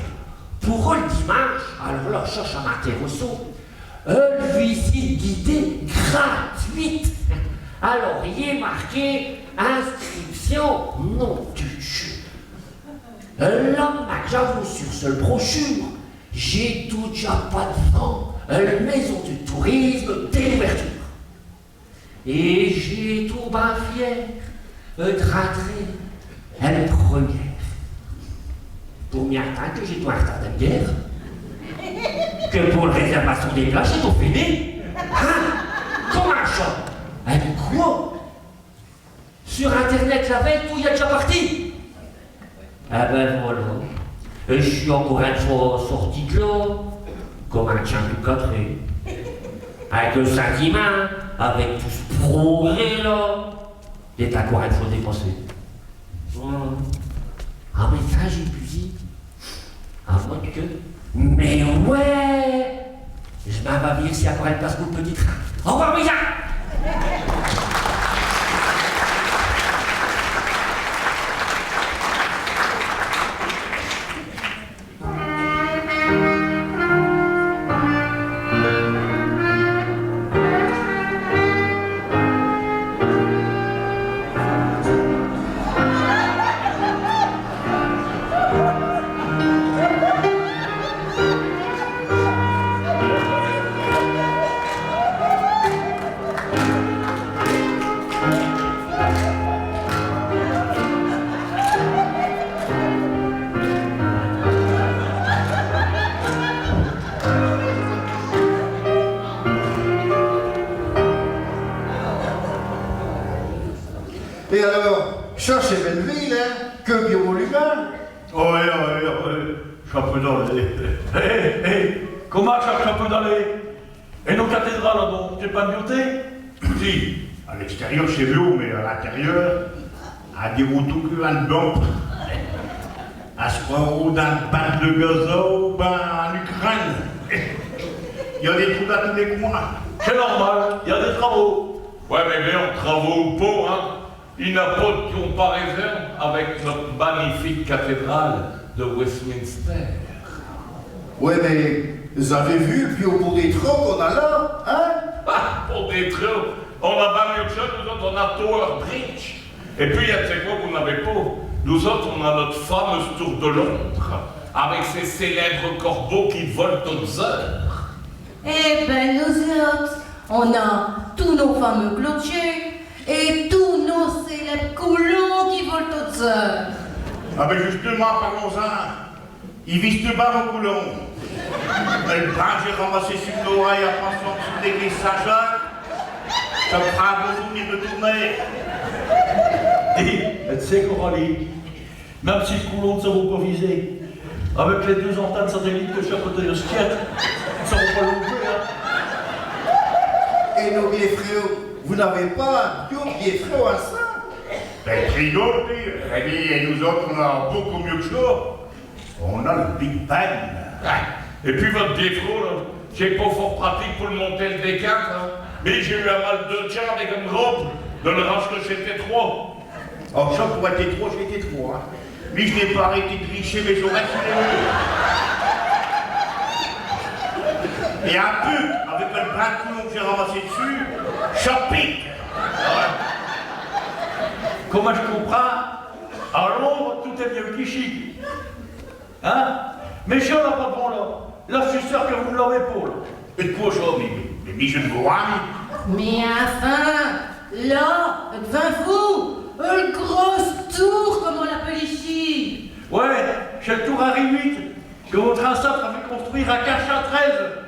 pour eux le dimanche, alors là, je cherche à m'intéresser, une visite guidée gratuite. Alors, il est marqué inscription non tuche. L'homme que j'avoue sur cette brochure, j'ai tout déjà pas de vent, une maison de tourisme dès l'ouverture. Et j'ai tout bien fier de rentrer une première. Pour m'y attendre que j'ai tout un retard de guerre. Que pour la réservation des places, j'ai tout fini. Hein? Comment ça? Un quoi? Sur internet la veille, tout y a déjà parti. Ah ben voilà. Et je suis encore une fois sorti de là, comme un chien du quatrième. Avec le sentiment, avec tout ce progrès là, d'être encore une fois dépassé. Ah mais ça j'ai pu dire. À moins que. Mais ouais! Je m'en vais venir s'il y a encore une place pour le petit train. Au revoir, Misa! Et alors, ça c'est Belleville, hein, que Bureau-Lumin. Ouais, chapeau dans les. Comment chapeau dans les. Et nos cathédrales, là, donc, c'est pas de beauté? Si, à l'extérieur c'est beau, mais à l'intérieur, à dire où tout qu'un bombe. À ce point d'un bain de gazo, ben en Ukraine. Il y a des trous dans tous les coins. C'est normal, il y a des travaux. Ouais, mais bien, travaux ou pas, hein, il n'a pas de comparaison avec notre magnifique cathédrale de Westminster. Ouais, mais vous avez vu le plus haut des troncs qu'on a là, hein? Ah, pour des trous, on a pas mieux que ça, nous autres, on a Tower Bridge. Et puis, il y a de ces quoi vous n'avez pas. Nous autres, on a notre fameuse tour de Londres, avec ses célèbres corbeaux qui volent aux heures. Eh ben, nous autres, on a tous nos fameux clochers et tous nos célèbres colons qui volent aux heures. Ah ben justement, parlons-en. Ils visent de bas au coulon. Le bras, j'ai ramassé sur l'oreille en passant sous l'église Saint-Jacques. Ça me fera un bon souvenir de tourner. Et tu sais, Coralie, même si le coulon ne sera pas visé, avec les 2 antennes satellites que chapeautent le skiat, ça va pas l'ouvrir. Et nos vieux frères, vous n'avez pas un vieux frère à ça? Ben, rigole, et nous autres, on a beaucoup mieux que ça. On a le Big Bang. Et puis votre défaut, là, j'ai pas fort pratique pour le monter le D4, hein. Mais j'ai eu un mal de tien avec un groupe de le range que j'étais 3. Oh, ça pour être trop, j'étais trop. Hein. Mais je n'ai pas arrêté de tricher mes oreilles sur les murs. Et un peu, avec le brin de coulon que j'ai ramassé dessus, ça pique. Comment je comprends? À Londres, tout est mieux qu'ici. Hein? Mais si on n'a pas de bon là, là je suis sûr que vous ne l'aurez pas là. Et de quoi ça, mais je ne vois rien. Mais enfin, là, devant vous, une grosse tour, comme on l'appelle ici. Ouais, c'est le tour Harry VIII, que votre ancêtre avait construire à Cachin-13.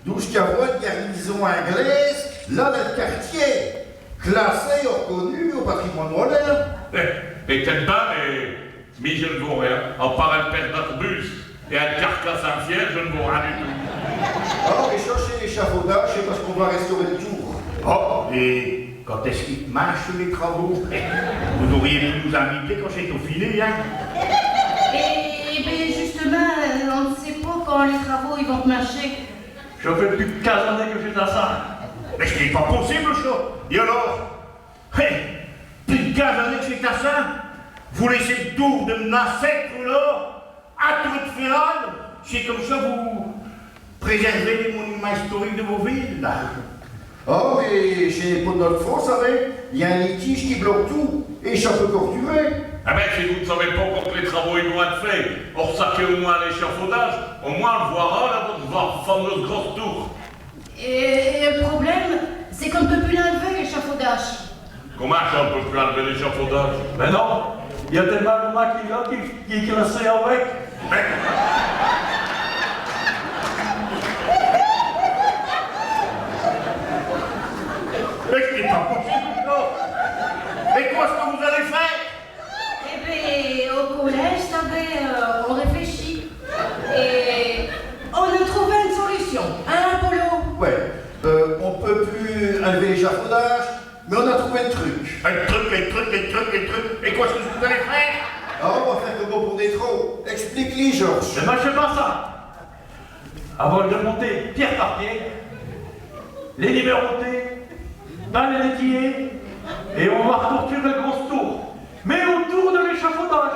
D'où je vois une garnison anglaise, là, dans le quartier, classé et reconnu au patrimoine moderne. Et peut-être pas, mais je ne vaux rien. À part un père d'Arbus et un carcasse infiel, je ne vaux rien du tout. Oh, mais cherchez l'échafaudage, c'est parce qu'on doit restaurer le tour. Oh, et quand est-ce qu'ils marchent les travaux? Vous auriez pu nous inviter quand c'est au filet, hein? Et bien justement, on ne sait pas quand les travaux ils vont marcher. Ça fait plus de 15 années que j'ai à ça. Mais ce n'est pas possible, ça. Et alors? Plus de 15 années que c'est à ça? Vous laissez le tour de Nassèque, là, à tout de ferrade? C'est comme ça vous préservez les monuments historiques de vos villes, là. Oh, mais chez les pots de notre France, vous savez, il y a un litige qui bloque tout, et ça peut encore durer. Ah ben, si vous ne savez pas quand les travaux ils vont être faits, or ça qu'est au moins l'échafaudage, au moins on le verra là, votre fameuse grosse tour. Et le problème, c'est qu'on ne peut plus l'enlever, l'échafaudage. Comment ça on ne peut plus enlever l'échafaudage? Mais non, il y a tellement de maquis là qui est resté avec. Mais ce n'est pas possible, non. Mais quoi est-ce que vous allez faire? Eh bien, au collège, ça on réfléchit. Et on a trouvé une solution. Hein, Polo? Ouais, on peut plus enlever l'échafaudage, mais on a trouvé un truc. Un truc. Et quoi est-ce que vous allez faire? Ah, on va faire le mot pour des trous. Explique-les, Georges. Mais moi, je fais pas ça. Avant de monter pierre par pierre, les numéroter, dans les laitiers, et on va reconstruire le grosse tour. Mais autour de l'échafaudage.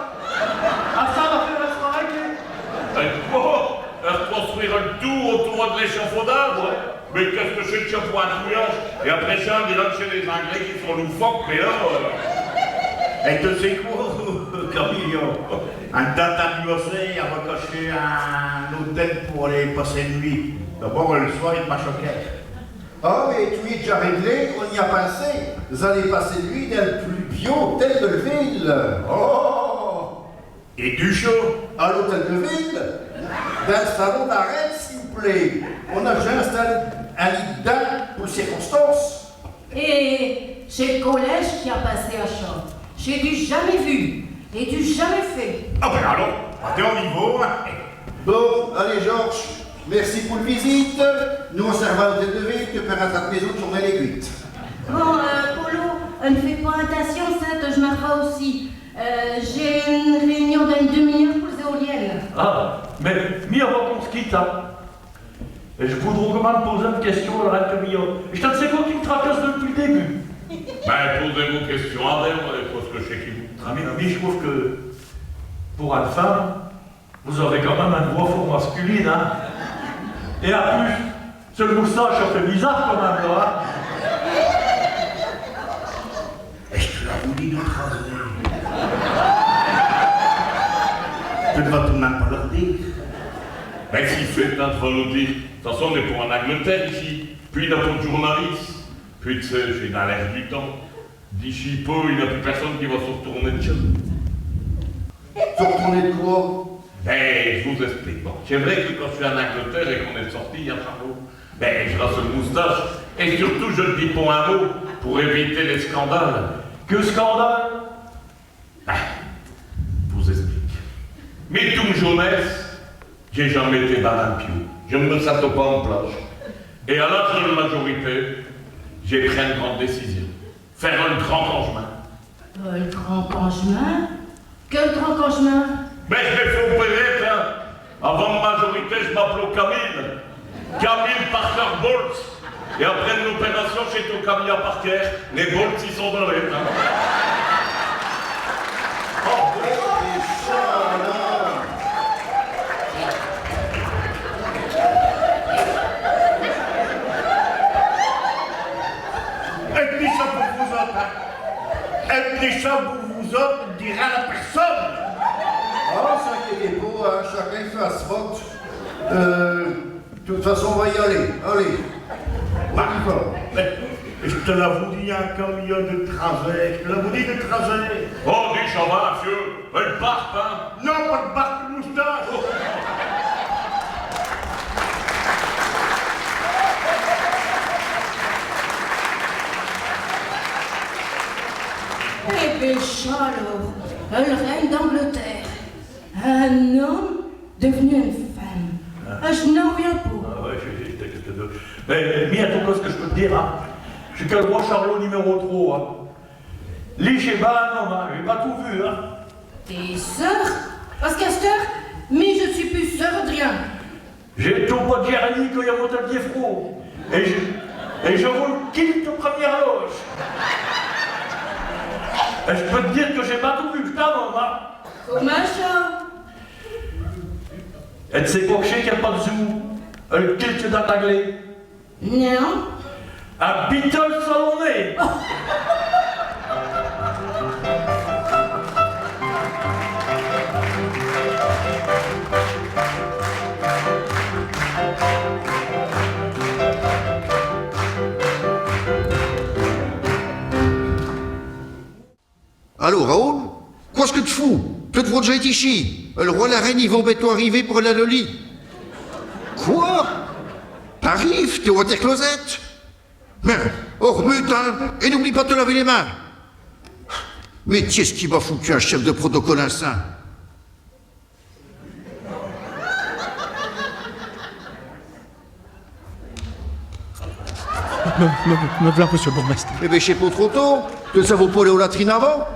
À ça, on va faire la réglée. Quoi? Reconstruire le tour autour de l'échafaudage? Ouais. Mais qu'est-ce que c'est que ça pour un trouillage? Et après ça, on dira que c'est les Anglais qui sont loufoques, mais là... Et tu sais quoi, Camille? Un date anniversaire, on va cacher un hôtel pour aller passer une nuit. D'abord, le soir, il m'a choqué. Ah, mais tout est déjà réglé, on y a pensé. Vous allez passer lui dans le plus vieux hôtel de ville. Oh! Et du chaud? À l'hôtel de ville, dans le salon d'arrêt, s'il vous plaît. On a déjà installé un lit dedans pour les circonstances. Et c'est le collège qui a passé à champ. J'ai du jamais vu et du jamais fait. Ah ben alors, Attends, on y va. Bon, allez Georges, merci pour la visite. Nous on s'en va au tête de ville, tu peux rattraper les autres journées les cuites. Bon, Polo, ne fais pas attention, ça, je m'en vais aussi. J'ai une réunion dans une demi-heure pour les éoliennes. Ah, mais mi avant qu'on se quitte, hein. Et je voudrais quand même poser une question à la demi-heure. Je t'en sais quoi qui me tracasse depuis le début. Ben, posez vos questions à elle, parce que je sais qui vous. Ami, je trouve que pour une femme, vous avez quand même une voix fort masculine, hein. Et en plus, ce moustache, ça fait bizarre quand même, là, hein. Et je te l'avoue dit de tracer. Tu ne vas tout de même pas leur dire. Ben, si c'est un faut nous dire. De toute façon, on est pour en Angleterre ici. Puis il n'y a pas de journaliste. Puis tu sais, j'ai dans l'air du temps. D'ici peu, il n'y a plus personne qui va se retourner de chez nous. Se retourner de quoi? Ben, je vous explique. Bon, c'est vrai que quand je suis en Angleterre et qu'on est sorti, il y a Charlot. Ben, je reste le moustache. Et surtout, je ne dis pas un mot pour éviter les scandales. Que scandale? Ben, je vous explique. Mais toute jeunesse, j'ai jamais été banane piou. Je ne me sens pas en plage. Et à l'âge de la majorité, j'ai pris une grande décision. Faire un grand changement. Le grand changement? Quel grand changement? Mais je l'ai fait opérer, hein. Avant ma majorité, je m'appelais Camille. Camille Parker Bolts. Et après une opération, j'étais au Camilla Parker. Les Bolts, ils sont dans les. Hein. Oh, Et ça pour vous autres, hein. Et ça pour vous autres, dira la personne. Ah, ça inquiétez pas, hein, chacun fait sa vote. De toute façon, on va y aller. Allez. On y va. Mais je te l'avoue dit, il y a un camion de trajet. Je te l'avoue dit de trajet. oh, dis, ça va, monsieur. Elle part, hein. Non, pas de barque de moustache. Eh bien, Charles, le reine d'Angleterre. Un homme devenu une femme. Ah, je n'en reviens pas. Ah ouais, mais bientôt, qu'est-ce que je peux te dire, hein? Je suis que le roi Charlot numéro 3, hein. Lich et non, hein, j'ai pas tout vu, hein. T'es sœur? Parce qu'à cette heure, mais je suis plus sœur de rien. J'ai tout pas de Jérémy qu'il y a mon tablier froid. Et je roule kilt aux premières loges. Et je peux te dire que j'ai pas tout vu, putain, maman. Comment ça? Et tu sais quoi que j'ai qu'il n'y a pas de zou? Le kilt d'attaglé. Non. Un Beatles salonné. Allô, Raoul? Qu'est-ce que tu fous? Tu te vois déjà être ici. Le roi et la reine, ils vont bientôt arriver pour aller au lit. Quoi? T'arrives? T'es au water closet? Merde, oh, remute, hein? Et n'oublie pas de te laver les mains. Mais qu'est-ce qui m'a foutu un chef de protocole insane? Me voilà, monsieur le bourgmestre. Eh ben, je sais pas trop tôt. Que ça vaut pas aller aux latrines avant?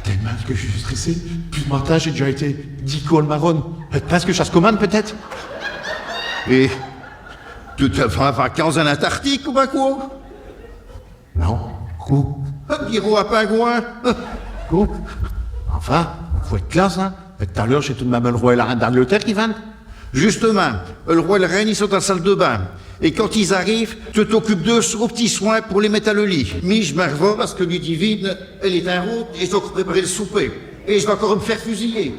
Tellement que je suis stressé. Depuis ce matin, j'ai déjà été 10 coups au marron. Presque chasse commande, peut-être. Et tu te fais en vacances en Antarctique ou pas quoi? Non. Où? Un bureau à pingouin. Où? Enfin, faut être classe, hein. Tout à l'heure, j'ai tout de même le roi et la reine d'Angleterre qui viennent. Justement, le roi et la reine, ils sont dans la salle de bain. Et quand ils arrivent, tu t'occupes d'eux aux petits soins pour les mettre à le lit. Mais je m'en vais parce que Ludivine, elle est en route et je dois préparer le souper. Et je vais encore me faire fusiller.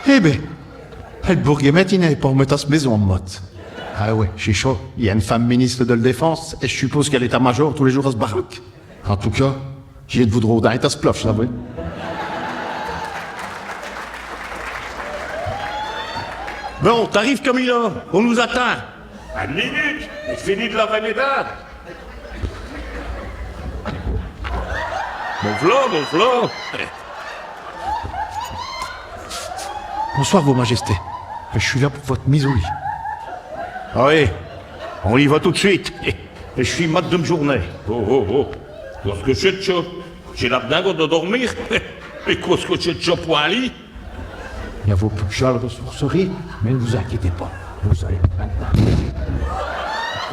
Eh ben, le bourgmestre, il n'avait pas remettre à cette maison en mode. Ah ouais, j'ai chaud. Il y a une femme ministre de la Défense et je suppose qu'elle est à major tous les jours à ce baraque. En tout cas, j'ai de vous drôle d'être à ce plof, ça, oui. Bon, t'arrives comme il a. On nous attend. Une minute, je finis de laver mes dents. Mon flan. Bonsoir, Vos Majestés. Je suis là pour votre mise au lit. Ah oui, on y va tout de suite. Et je suis mat de journée. Oh. Qu'est-ce que c'est de ça? J'ai la dingue de dormir. Et qu'est-ce que c'est de ça pour un lit? Il y a vos plus de ressourcerie, mais ne vous inquiétez pas. Vous allez maintenant.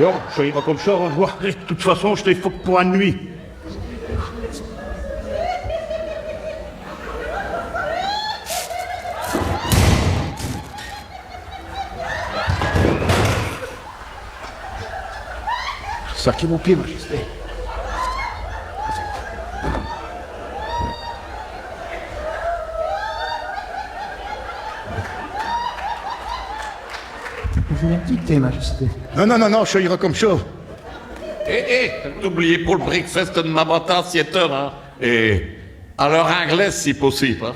Non, je irai comme ça, on va voir. De toute façon, je t'ai faut pour une nuit. Saquez vos pieds, Majesté. Vous m'avez quitté, Majesté. Non, je irai comme ça. N'oubliez pas le breakfast de ma matin à 7 heures, hein. Et à l'heure anglaise, si possible, hein.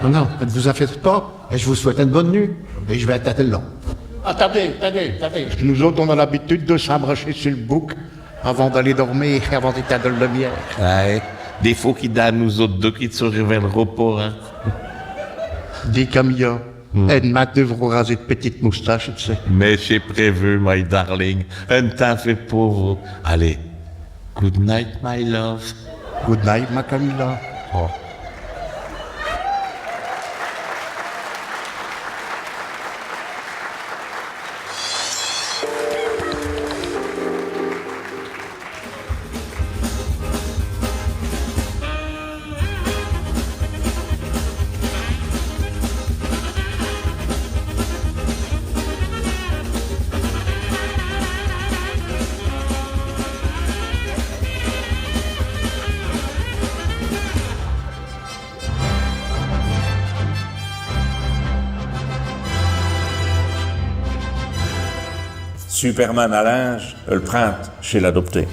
Non, ne vous en faites pas. Et je vous souhaite une bonne nuit. Et je vais attaquer le long. Attendez. Nous autres, on a l'habitude de s'embracher sur le bouc avant d'aller dormir, avant d'éteindre la lumière. Ouais, des fois qui donnent nous autres deux qui se révèleront pas, hein. Dis Camilla, Edma devra raser de petites moustaches, tu sais. Mais j'ai prévu, my darling, un temps fait pour vous. Allez, good night, my love. Good night, ma Camilla. Oh. Superman à linge, le printemps chez l'adopté.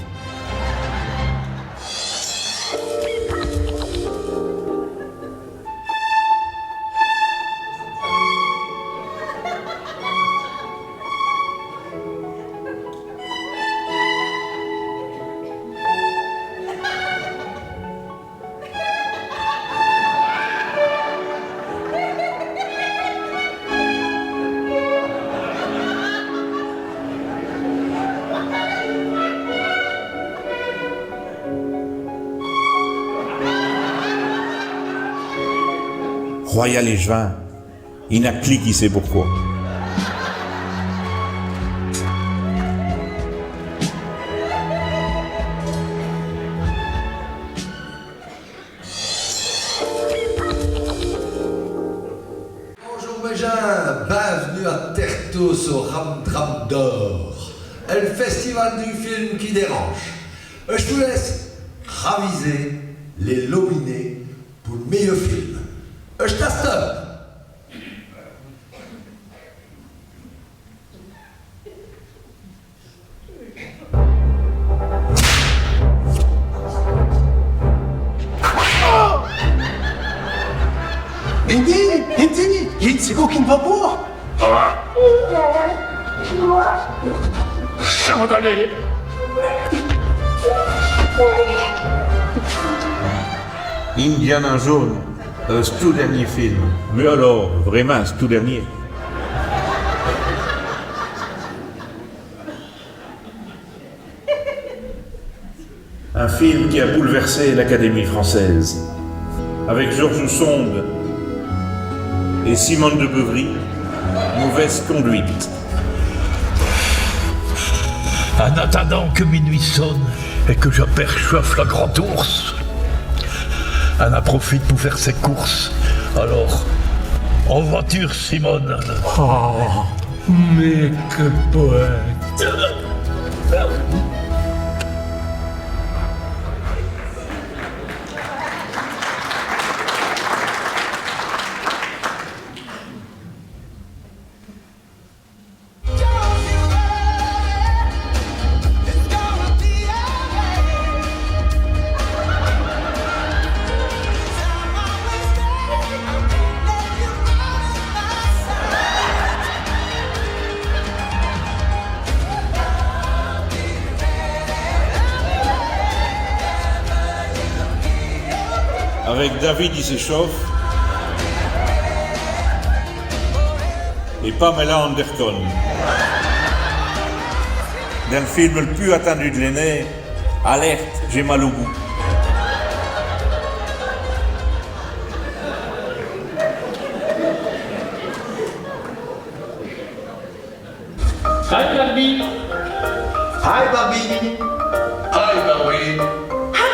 Royal et Juin, il n'a que lui qui sait pourquoi. Bonjour mes gens, bienvenue à Tertos au Ramdram d'Or, le festival du film qui dérange. Je vous laisse raviser les nominés pour le meilleur film. Je t'assure. Indy, c'est quoi qui ne va pas? Chandelier. Indiana Jones, c'est tout dernier film. Mais alors, vraiment, c'est tout dernier. Un film qui a bouleversé l'Académie française. Avec Georges Sand et Simone de Beauvry, Mauvaise conduite. En attendant que minuit sonne et que j'aperçoive la grande ours, Anna profite pour faire ses courses. Alors, en voiture, Simone. Oh, mais que poète. Avec David, il s'échauffe. et Pamela Anderson. Dans le film le plus attendu de l'année, Alerte, j'ai mal au bout. Hi Barbie. Hi Barbie. Hi, Barbie. Hi.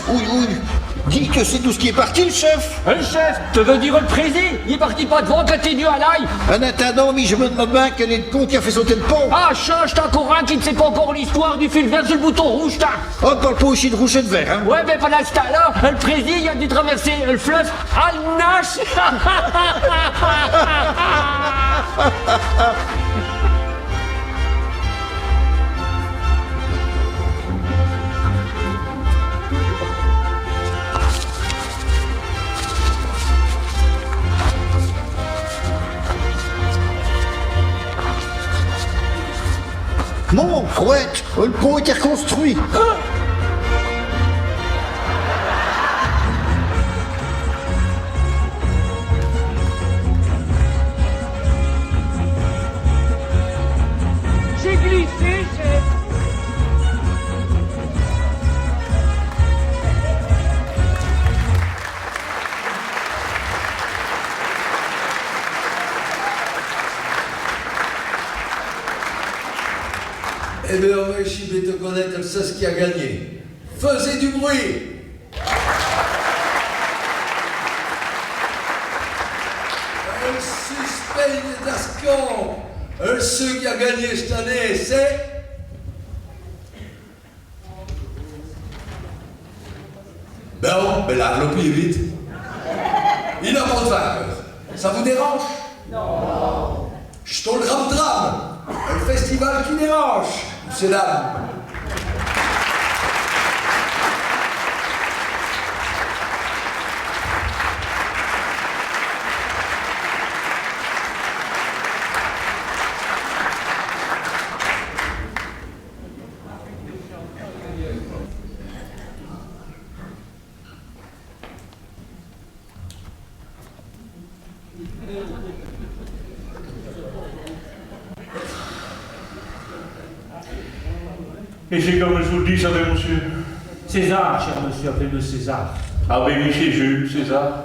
Oui. Dis que c'est tout ce qui est parti, le chef. Le chef, te veux dire le président? Il est parti pas devant, continue à l'ail. En attendant, mais je me demande bien quel est le con qui a fait sauter le pont. Ah, change, t'as encore un qui ne sait pas encore l'histoire du fil vert sur le bouton rouge, t'as. On parle pas aussi de rouge et de vert, hein. Ouais, mais pendant ce temps-là, le président, il a dû traverser le fleuve Al-Nash. Non, chouette, le pont a été reconstruit. J'ai glissé, chef. Eh bien, on va échipper de connaître le sait qui a gagné. Faisez du bruit. Le suspect d'Ascan. Ceux qui a gagné cette année, c'est... Ben, mais là, le plus vite. Il n'a pas de vainqueur. Ça vous dérange? Non. Je te le drame. Un festival qui dérange, monsieur dames. Et c'est comme je vous le dis, ça va, monsieur. César, cher monsieur, appelez-le César. Ah ben oui, c'est Jules, César.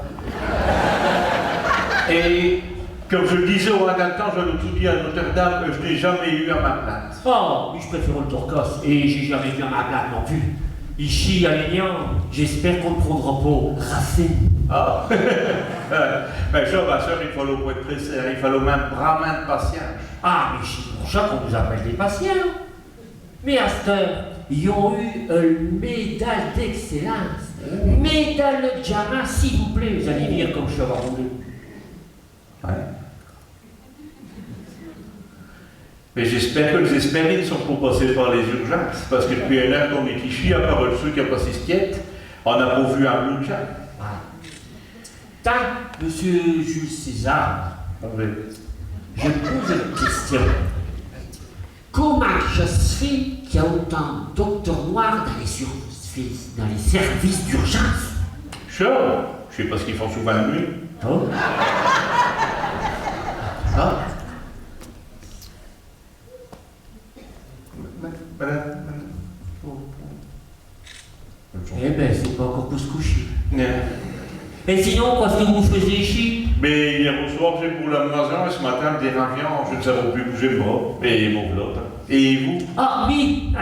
Et comme je le disais au Ragatant, je l'ai tout dit à Notre-Dame, je n'ai jamais eu à ma place. Oh, oui, je préfère le Torcos, et j'ai jamais vu à ma place non plus. Ici, à l'Aignan, j'espère qu'on ne prendra pas Racine. Ah, ben ça, ma soeur, il fallait pas être pressé, il fallait même brahman de patience. Ah, mais c'est pour ça qu'on nous appelle des patients. Mais à cette heure, ils ont eu une médaille d'excellence. Médaille de diamant, s'il vous plaît, vous allez dire comme je vais rouler. Ouais. Mais j'espère que les espérines sont pas passés par les urgences, parce que depuis une heure qu'on est ici, à part ceux qui ont passé ce quiette, on n'a pas vu un bleu de chat. Tant, monsieur Jules César, je pose une question. Comment je se fait qu'il y a autant de docteurs noirs dans les services d'urgence? Je sais pas ce qu'ils font souvent la nuit. Oh. Ah. Eh ben, c'est pas encore pour se coucher. Non. Et sinon, qu'est-ce que vous faisiez ici? Mais hier au soir, j'ai pour la maison et ce matin, des avions, je ne savais plus bouger le bras. Et mon l'autre. Et vous? Ah, oui!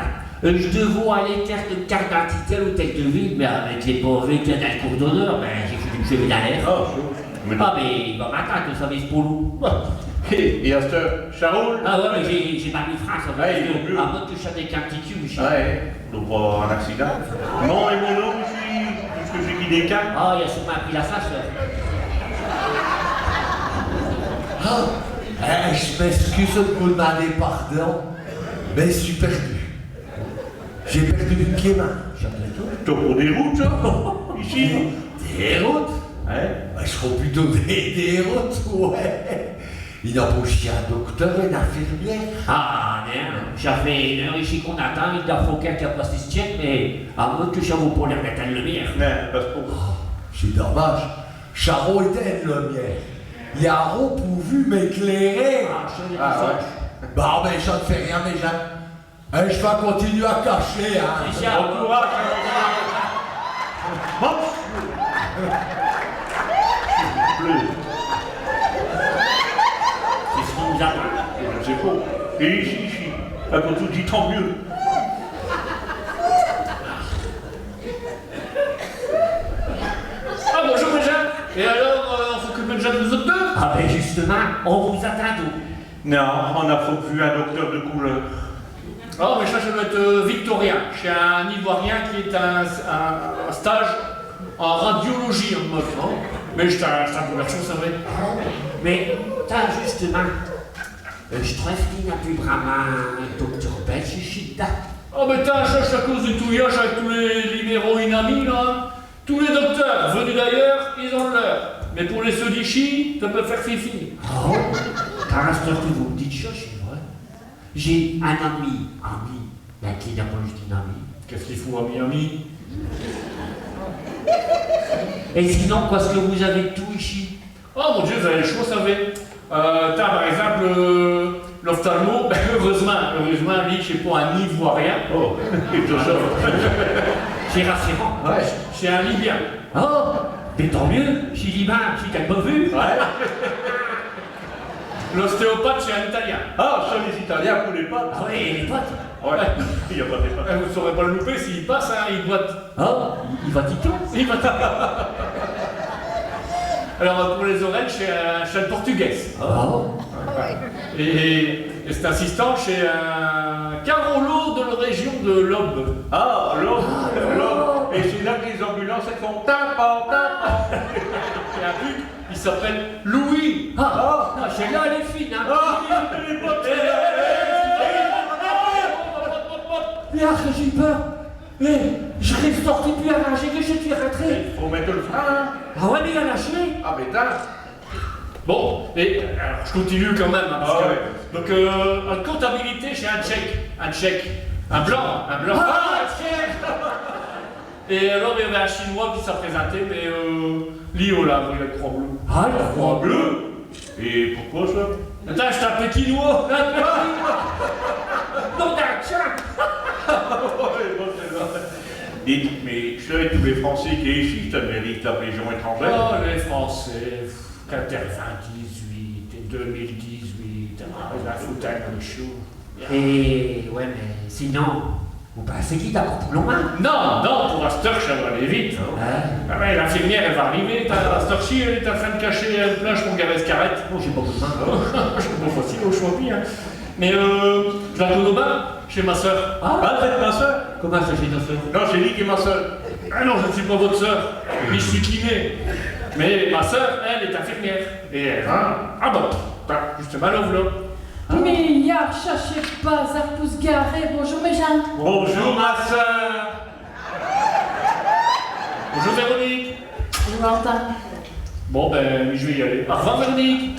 Je devais aller faire une carte d'identité à l'hôtel de ville, mais avec les pauvres qui ont un cours d'honneur, ben, j'ai foutu que je vais dans l'air. Ah, Ah, mais il va m'attendre, le service pour nous. Et à cette heure, Charol? Ah ouais, mais j'ai pas mis France, Ah, il vaut mieux. à moins que je chante avec un petit cul, ici. Ah, ouais, donc pas un accident. Non, et mon nom, ici, puisque j'ai qui des cas. Ah, il a sûrement pris la sache, là. Je m'excuse de vous demander pardon, mais je suis perdu. J'ai perdu une pied main. T'as pour des routes, ça? Ici? Des routes? Ouais. Je crois plutôt des routes, ouais. Il a embauché un docteur et une infirmière. Ah, non, ça fait une heure ici qu'on attend, il doit faut quelqu'un qui passe ce check, mais à moins que ça vous pour l'air d'être une lumière. Non, passe pas. C'est dommage. Charo était une lumière. Il y a un rond pourvu m'éclairer. Bah, mais ça ne fait rien, mes gens. Je vais continuer à cacher, hein. Bon courage, Bon. C'est ce qu'on nous attend. Je sais pas. Et ici, à quand tout dit, tant mieux. Ah, bonjour mes jeunes. Et alors, on s'occupe déjà de nous autres deux? Ah ben justement, on vous attend d'où? Non, on a faut vu un docteur de couleur. Oh, mais ça doit être victorien. Chez un Ivoirien qui est un stage en radiologie en mode, non? Mais c'est un commercial, ça va. Mais, t'as justement, je trouve qu'il n'y a plus vraiment un docteur belge ici. Oh, mais t'as cherche à cause du touillage avec tous les libéraux inamis, là. Tous les docteurs venus d'ailleurs, ils ont leur. Mais pour les ceux d'ici, ça peut faire fifi. Oh, par instant que vous me dites ça, c'est vrai. J'ai un ami, là qui n'a pas juste un ami. Qu'est-ce qu'il faut, ami? Et sinon, qu'est-ce que vous avez tout ici? Oh mon Dieu, vous avez le choix, vous savez. T'as par exemple l'ophtalmo, heureusement, lui, je sais pas, un Ivoirien. Oh, et tout ça. C'est rassurant. Ouais, c'est un Libyen. Oh, mais tant mieux, je suis liban, je suis qu'elle m'a vu. Ouais. L'ostéopathe, c'est un Italien. Ah, ça, les Italiens pour les pattes. Ah oui, les potes. Ouais, il n'y a pas des pattes. Vous ne saurez pas le louper s'il passe, hein, il boite. Oh, il va tiquer. Il va tiquer. Alors, pour les oreilles, chez un portugaise. Oh. Et cet assistant chez un Carolo de la région de l'Aube. Ah, l'Aube. Et c'est là que les ambulances, elles font tapant. Et un but, il s'appelle Louis. Ah, c'est là les filles, hein. Là, j'ai peur. Je reste sorti plus arrangé que je suis rentré. Faut mettre le frein. Ah ouais, mais il a lâché. Ah, mais t'as. Bon, et alors, je continue quand même. Hein, parce que, donc, en comptabilité, j'ai un tchèque. Un blanc. Ah, un tchèque. Et alors, il y avait un Chinois qui s'est présenté, mais Lio, là, il a le croix bleue. Ah, le croix bleue. Et pourquoi ça? Attends, je t'appelle Quinoa. Non, d'un tchèque. Dites, mais je savais tous les Français qui est ici, ça mérite la région étrangère. Oh, les Français, 98 et 2018, la foutaine de chaud. Et ouais, mais sinon, vous pensez qu'il t'a encore pour loin? Non, pour Astor, ça va aller vite. Ah mais l'infirmière, elle va arriver, Astor-ci, elle est en train de cacher une planche pour garer ce carrette. Bon, j'ai pas besoin. Je suis pas facile au choix, hein. Mais je la donne au bain, chez ma soeur. Ah, vous êtes ma soeur? Comment ça, chez ta soeur? Non, c'est lui qui est ma soeur. Ah non, je ne suis pas votre soeur, mais je suis kiné. Mais ma soeur, elle, est infirmière. Et elle, ah bon, justement, là, là. Milliard, cherchez pas à pouce garé. Bonjour mes gens. Bonjour ma soeur. Bonjour Véronique. Bonjour Valentin. Bon ben, je vais y aller. Au revoir Véronique.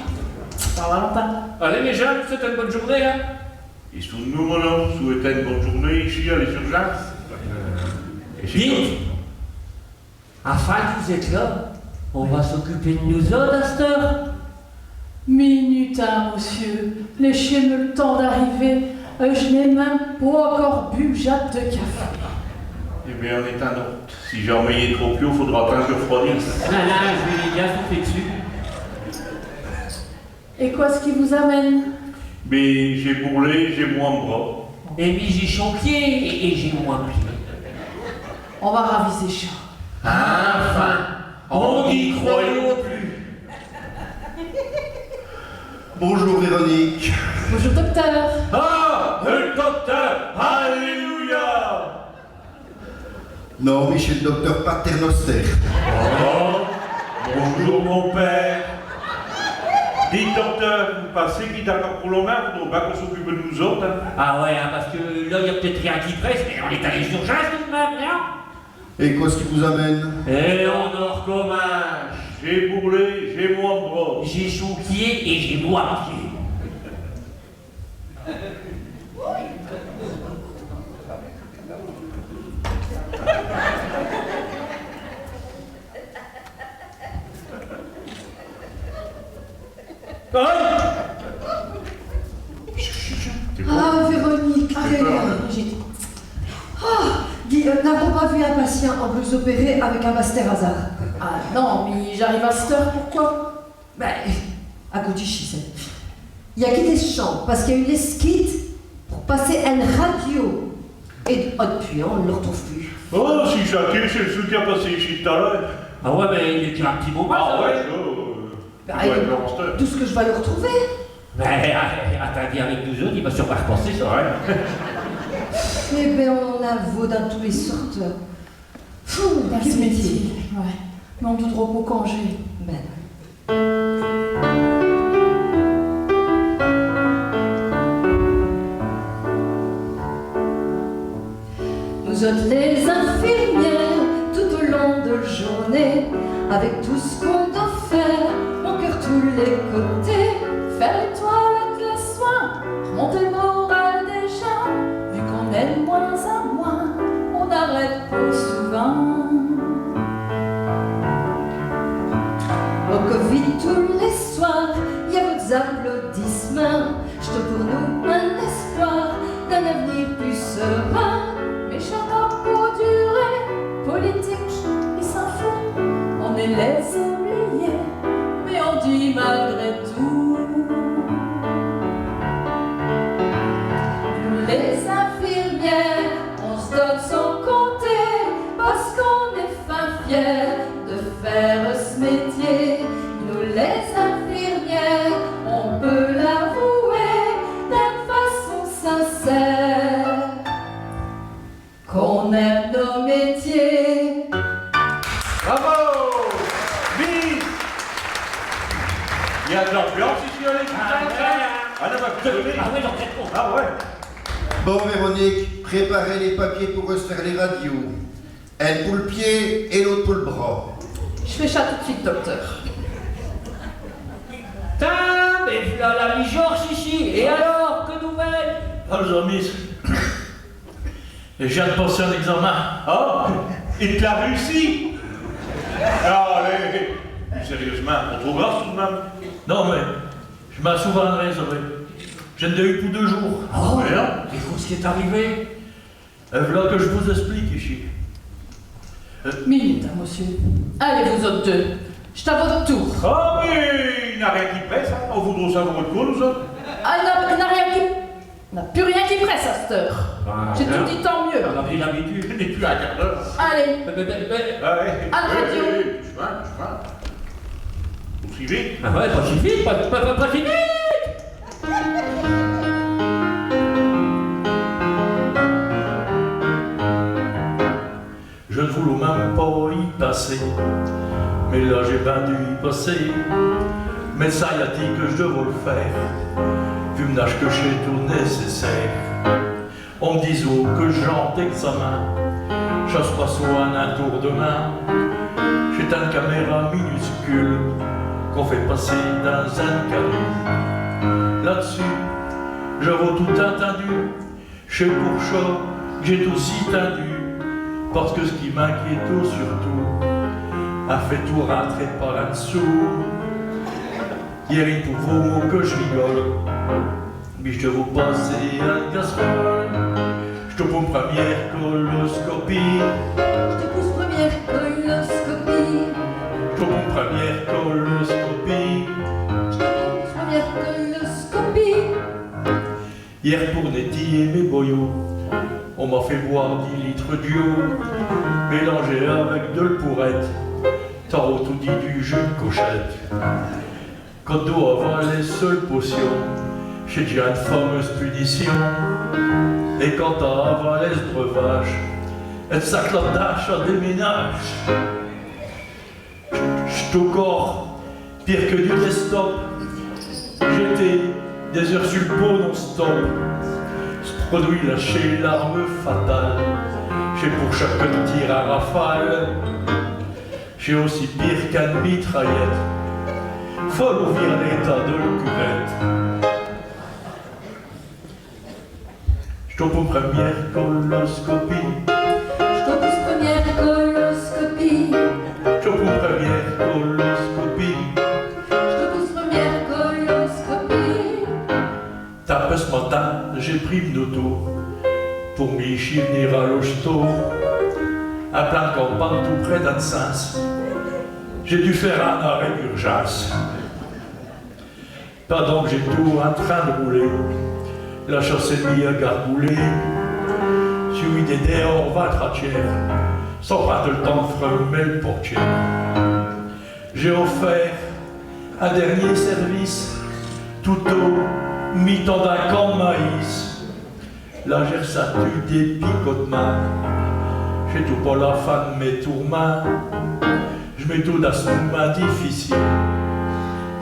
Au revoir Valentin. Allez mes jeunes, c'est une bonne journée, hein. Et sous nous, mon homme, souhaitez une bonne journée ici à les urgences. Vite. Afin que vous êtes là, on va s'occuper de nous autres à cette heure. Minute, hein, monsieur. Laissez-moi le temps d'arriver. Je n'ai même pas encore bu jatte de café. Eh bien, on est un autre. Si jamais il est trop plus, il faudra attendre que je refroidisse. Non, je vais les gars, je vous fais dessus. Et quoi ce qui vous amène? Mais j'ai bourrelé, j'ai moins de bras. Et puis j'ai champier et j'ai moins pied. On va raviser ça. Enfin, on n'y croyait plus. Bonjour Véronique. Bonjour docteur. Ah, le docteur, alléluia. Non, mais chez le docteur Paternoster. Oh, bonjour mon père. Dites docteur, vous pensez qu'il est encore pour l'homme, il faudra pas qu'on s'occupe de nous autres. Hein? Ah ouais, hein, parce que là, il n'y a peut-être rien qui presse, mais on est à les urgences tout de même, non? Et qu'est-ce qui vous amène? Et on dort comme un... J'ai bourrelé, j'ai moi en bras. J'ai chaud pied et j'ai moi pied. Ah, Véronique, Brigitte. Ah, dis, n'avons pas vu un patient en blouse opérée avec un master hasard? Ah non, mais j'arrive à cette heure, pourquoi? Ben, à côté chez elle. Il a quitté ce champ parce qu'il y a eu l'esquite pour passer une radio. Et depuis, on ne le retrouve plus. Oh, si Jacques, c'est celui qui a passé ici tout à l'heure. Ah ouais, mais il était un petit moment. Ah ouais, Tout ce que je vais le retrouver. Mais attendez, avec nous autres, il va sûrement repenser ça, hein. Eh ben, on en a vaut dans tous les sortes. Fou, Dans quel ce métier. métier. Ouais. Mais on doit trop au congé. Ben. Nous autres les infirmières, tout au long de la journée, avec tout ce qu'on doit faire, mon cœur tous les côtés, Faire les toilettes, les soins, remonter le moral des gens. Vu qu'on est de moins en moins, on arrête pas souvent. au Covid tous les soirs, il y a vos applaudissements, je te pour nous un espoir d'un avenir plus serein. Mais chacun pour durer, politique, ils s'en foutent. On est les oubliés, mais on dit malgré tout. Nous les infirmières, on se donne sans compter, parce qu'on est fin fiers de faire ce métier. Nous les infirmières, on peut l'avouer d'une façon sincère, qu'on aime nos métiers. Bravo! Vite! Il y a de l'ambiance ici à l'équipe. Ah non, ah ouais. Bon, Véronique, préparez les papiers pour refaire les radios. Elle pour le pied et l'autre pour le bras. Je fais ça tout de suite, docteur. Putain, mais voilà la mi-Georges ici. Et alors, que nouvelles? Ah, Jean-Miss. Et je viens de passer un examen. Ah, il te l'a réussi? Ah, allez, sérieusement, on trouve grâce tout de même. Non, mais je m'en souviendrai, ça va. Je viens de eu pour 2 jours. Oh, Rien. et qu'est-ce qui est arrivé? Voilà que je vous explique ici. Minute, hein, monsieur. Allez, vous autres deux. Je t'avoue votre tour. Ah oui, il n'a rien qui presse, hein. On voudrait savoir de quoi, nous autres. Ah, il n'a rien qui... Il n'a plus rien qui presse à cette heure. J'ai tout dit, tant mieux. On a pris l'habitude. Il n'est plus à un quart d'heure. Allez, Allez, à la radio. doucement. Aussi vite. Ah ouais, pas si vite, pas si vite. Je ne voulais même pas y passer, mais là j'ai bien dû y passer. Le médecin a dit que je devais le faire, vu mon âge que j'ai tout nécessaire. On me disait que j'entre examen, chasse pas soit un tour de main. J'ai une caméra minuscule qu'on fait passer dans un canot. Là-dessus, je vois tout entendu, chez Bourchot, j'ai aussi tendu. Parce que ce qui m'inquiète surtout a fait tout rentrer par en dessous. Hier il pour vos mots que je rigole, mais je vous passer un casserole. Je te pose première coloscopie. Je te pousse première coloscopie. Je te pose première coloscopie. Je te pousse première coloscopie. Hier pour netiller mes boyaux, on m'a fait boire 10 litres d'eau, mélangé avec de l'pourette, t'auras tout dit du jus de cochette. Quand doit avoir les seules potions, j'ai déjà une fameuse punition. Et quand t'as avalé ce breuvage, et ça clodage à déménage. J'suis au corps, pire que du desktop. J'étais des heures sur le pot non-stop. Ce produit lâché l'arme fatale. J'ai pour chaque tir à rafale. J'ai aussi pire qu'une mitraillette. Faut ouvrir l'état de la cuvette. J't'en pour première coloscopie. J't'en pousse première coloscopie. J't'en pour première coloscopie. J't'en pousse première coloscopie. Tape ce matin, j'ai pris une auto pour m'y venir à l'hosto. À plein campagne tout près d'Ansens. J'ai dû faire un arrêt d'urgence. Pendant que j'ai tout en train de rouler, la chaussée de a gargoulé, suivi des dehors va tratière, sans prendre le temps de fermer le portier. J'ai offert un dernier service, tout au mi-temps d'un camp de maïs. Là j'ai ressenti des picots de main, j'ai tout pas la fin de mes tourments. Je mets tout dans ce moment difficile,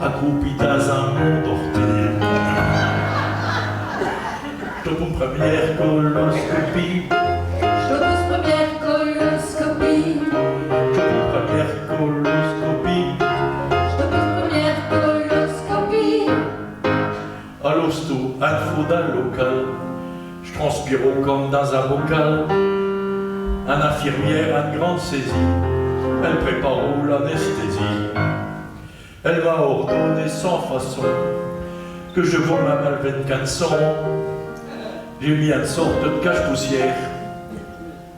accroupi dans un monde hortile. Je te pour première coloscopie. Je te pousse première coloscopie. Je te pour première coloscopie. Je te pousse première coloscopie. À l'hosto, info d'un local. Je transpire comme dans un bocal. Un infirmière, une grande saisie. Elle prépare l'anesthésie. Elle m'a ordonné sans façon que je vois ma malveine canson. J'ai mis une sorte de cache-poussière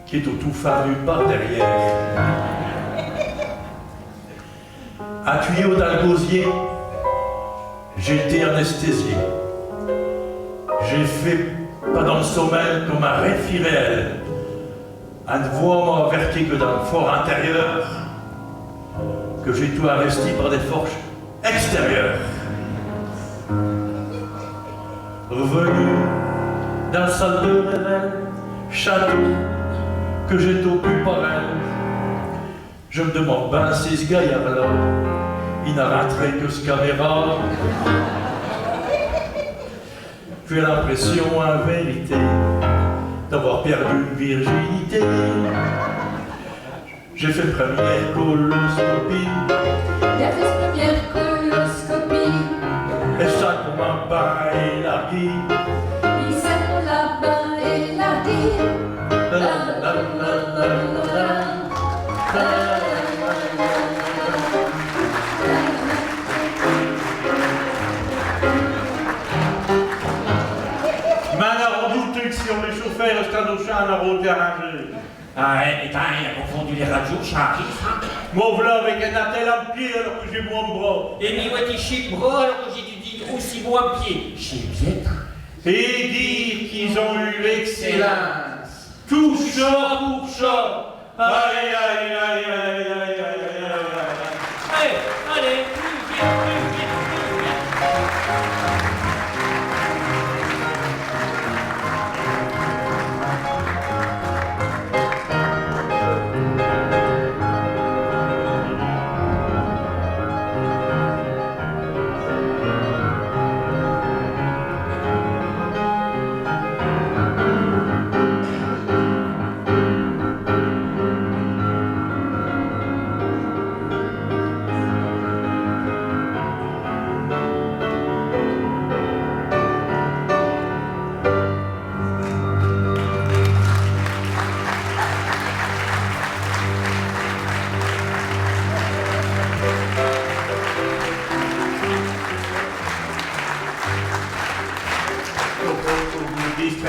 qui est au tout faru par derrière. Un tuyau d'algosier, j'ai été anesthésié. J'ai fait pendant le sommeil comme un rêve irréel. Une voix m'a averti que dans le fort intérieur, que j'ai tout investi par des forces extérieures. Revenu dans la salle de réveil, château, que j'ai tout pu par elle. Je me demande ben si ce gaillard-là, il n'a raté que ce caméra. J'ai l'impression, en vérité, d'avoir perdu une virginité. J'ai fait première coloscopie. Il a fait sa première coloscopie. Et ça comme un bain élargi. Il s'est pour la bain élargi. La la la la la la. Si on les chauffait, le stade au chat, on a roté arrangé. Ah, et t'as confondu les radios, ça arrive, hein? Mon voilà avec un attel à pied alors que j'ai bon bras. Et mi ouais, t'es chez bras alors que j'ai dû dire aussi bon à pied. J'ai bien. Et dire qu'ils ont eu l'excellence. Tout ça pour ça. Aïe, aïe, aïe, aïe, aïe, aïe, aïe, aïe, aïe. Allez, allez, plus vite, plus vite, plus vite.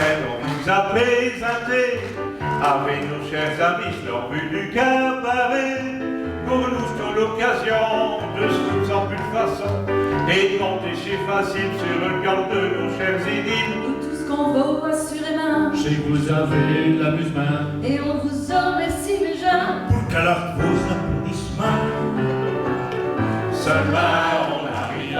On nous a présenté avec nos chers amis leur but du cabaret. Pour nous, c'est l'occasion de se foutre en plus de façon et de monter chez Facile sur le camp de nos chers idylles. Nous tous qu'on vaut assurément. Si vous avez l'amusement. Et on vous en remercie, mes gens. Pour qu'alors vos applaudissements. Seulement on arrive à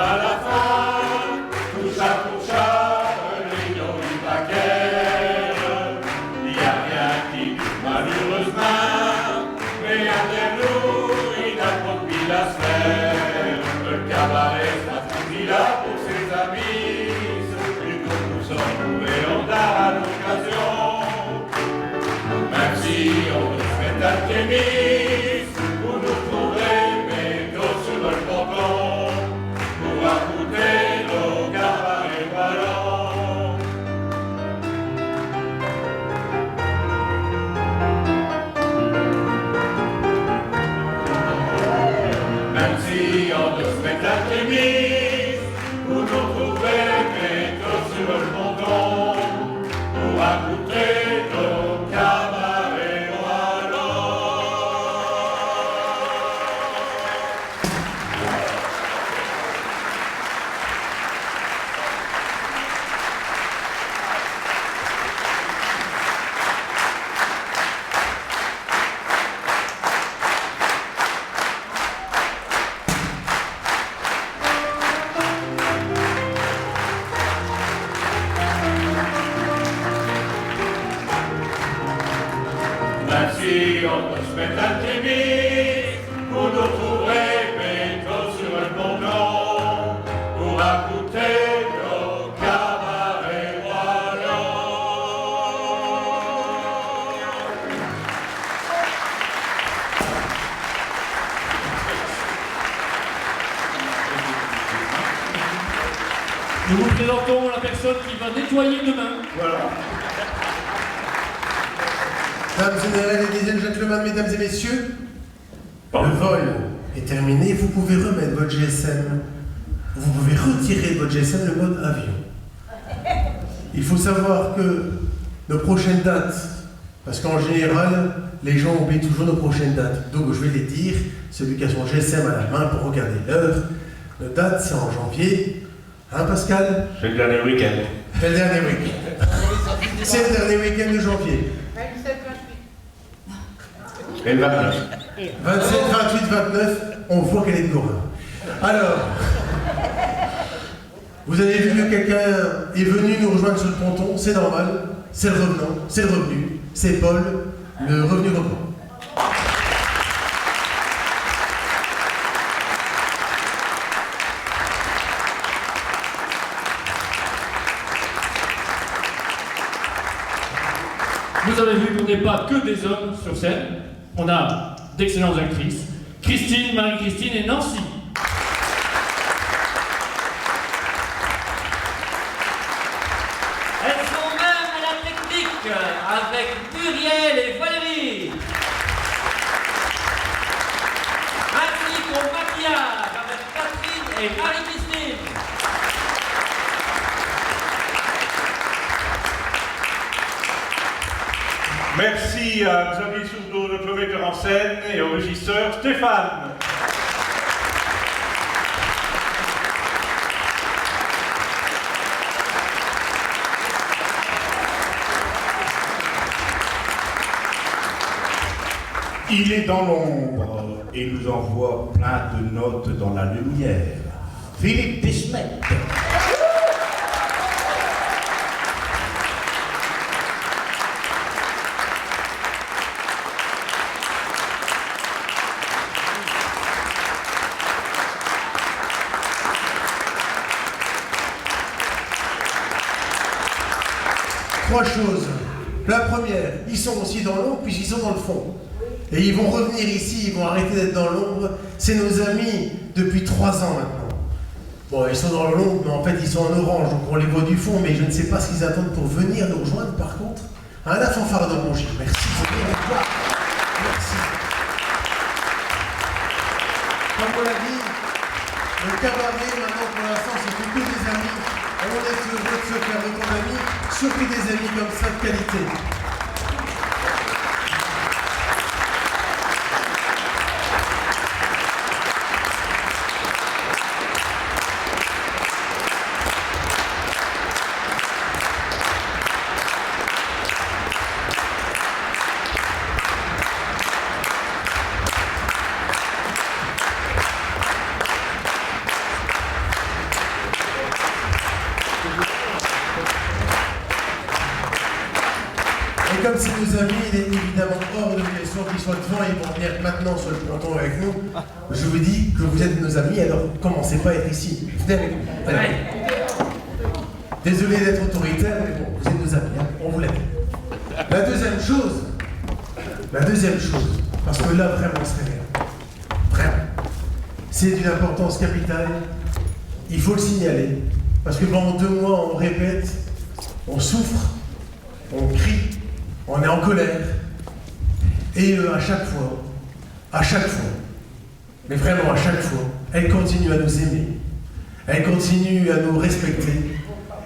Merci en de spectacle mise, vous nous trouverez bientôt sur le ponton, pour écouter nos cabarets wallons. Merci en de spectacle mise, vous nous trouverez bientôt sur le ponton, pour écouter nos cabarets wallons. Nous vous présentons la personne qui va nettoyer demain. Voilà. Dames et gentlemen, mesdames et messieurs, le vol est terminé. Vous pouvez remettre votre GSM. Vous pouvez retirer de votre GSM le mode avion. Il faut savoir que nos prochaines dates, parce qu'en général, les gens oublient toujours nos prochaines dates. Donc je vais les dire, celui qui a son GSM à la main pour regarder l'heure. Notre date, c'est en janvier. Hein, Pascal? C'est le dernier week-end. C'est le dernier week-end. C'est le dernier week-end de janvier. 27, 28. Et le 29. 27, 28, 29, on voit qu'elle est de Gorin. Alors, vous avez vu que quelqu'un est venu nous rejoindre sur le ponton, c'est normal, c'est le revenant, c'est le revenu, c'est Paul, le revenu revenant. Vous avez vu qu'on n'est pas que des hommes sur scène. On a d'excellentes actrices. Christine, Marie-Christine et Nancy. Elles sont même à la technique avec Muriel et Valérie. Ainsi qu'au maquillage avec Catherine et Marie-Christine. Merci à Xavier Sourdeau, notre metteur en scène, et au régisseur Stéphane. Il est dans l'ombre et nous envoie plein de notes dans la lumière. Philippe Bismet. 3 choses. La première, ils sont aussi dans l'ombre puisqu'ils sont dans le fond. Et ils vont revenir ici, ils vont arrêter d'être dans l'ombre. C'est nos amis depuis 3 ans maintenant. Bon, ils sont dans l'ombre, mais en fait ils sont en orange, donc on les voit du fond, mais je ne sais pas ce qu'ils attendent pour venir nous rejoindre par contre. Hein, la fanfare de mon Gilles, merci. Merci. Comme on l'a dit, le cabaret maintenant pour l'instant c'est que des amis. On est heureux de se faire autant d'amis, surtout des amis comme ça de qualité. Et comme c'est nos amis, il est évidemment hors de question qu'ils soient devant et ils vont venir maintenant sur le ponton avec nous. Je vous dis que vous êtes nos amis, alors commencez pas à être ici. Venez avec nous. Allez. Désolé d'être autoritaire, mais bon, vous êtes nos amis, hein, on vous l'a dit. La deuxième chose, parce que là vraiment c'est rien. Vraiment. C'est d'une importance capitale. Il faut le signaler. Parce que pendant 2 mois, on répète, on souffre, on crie, on est en colère. Et à chaque fois, Mais vraiment, à chaque fois, elle continue à nous aimer. Elle continue à nous respecter.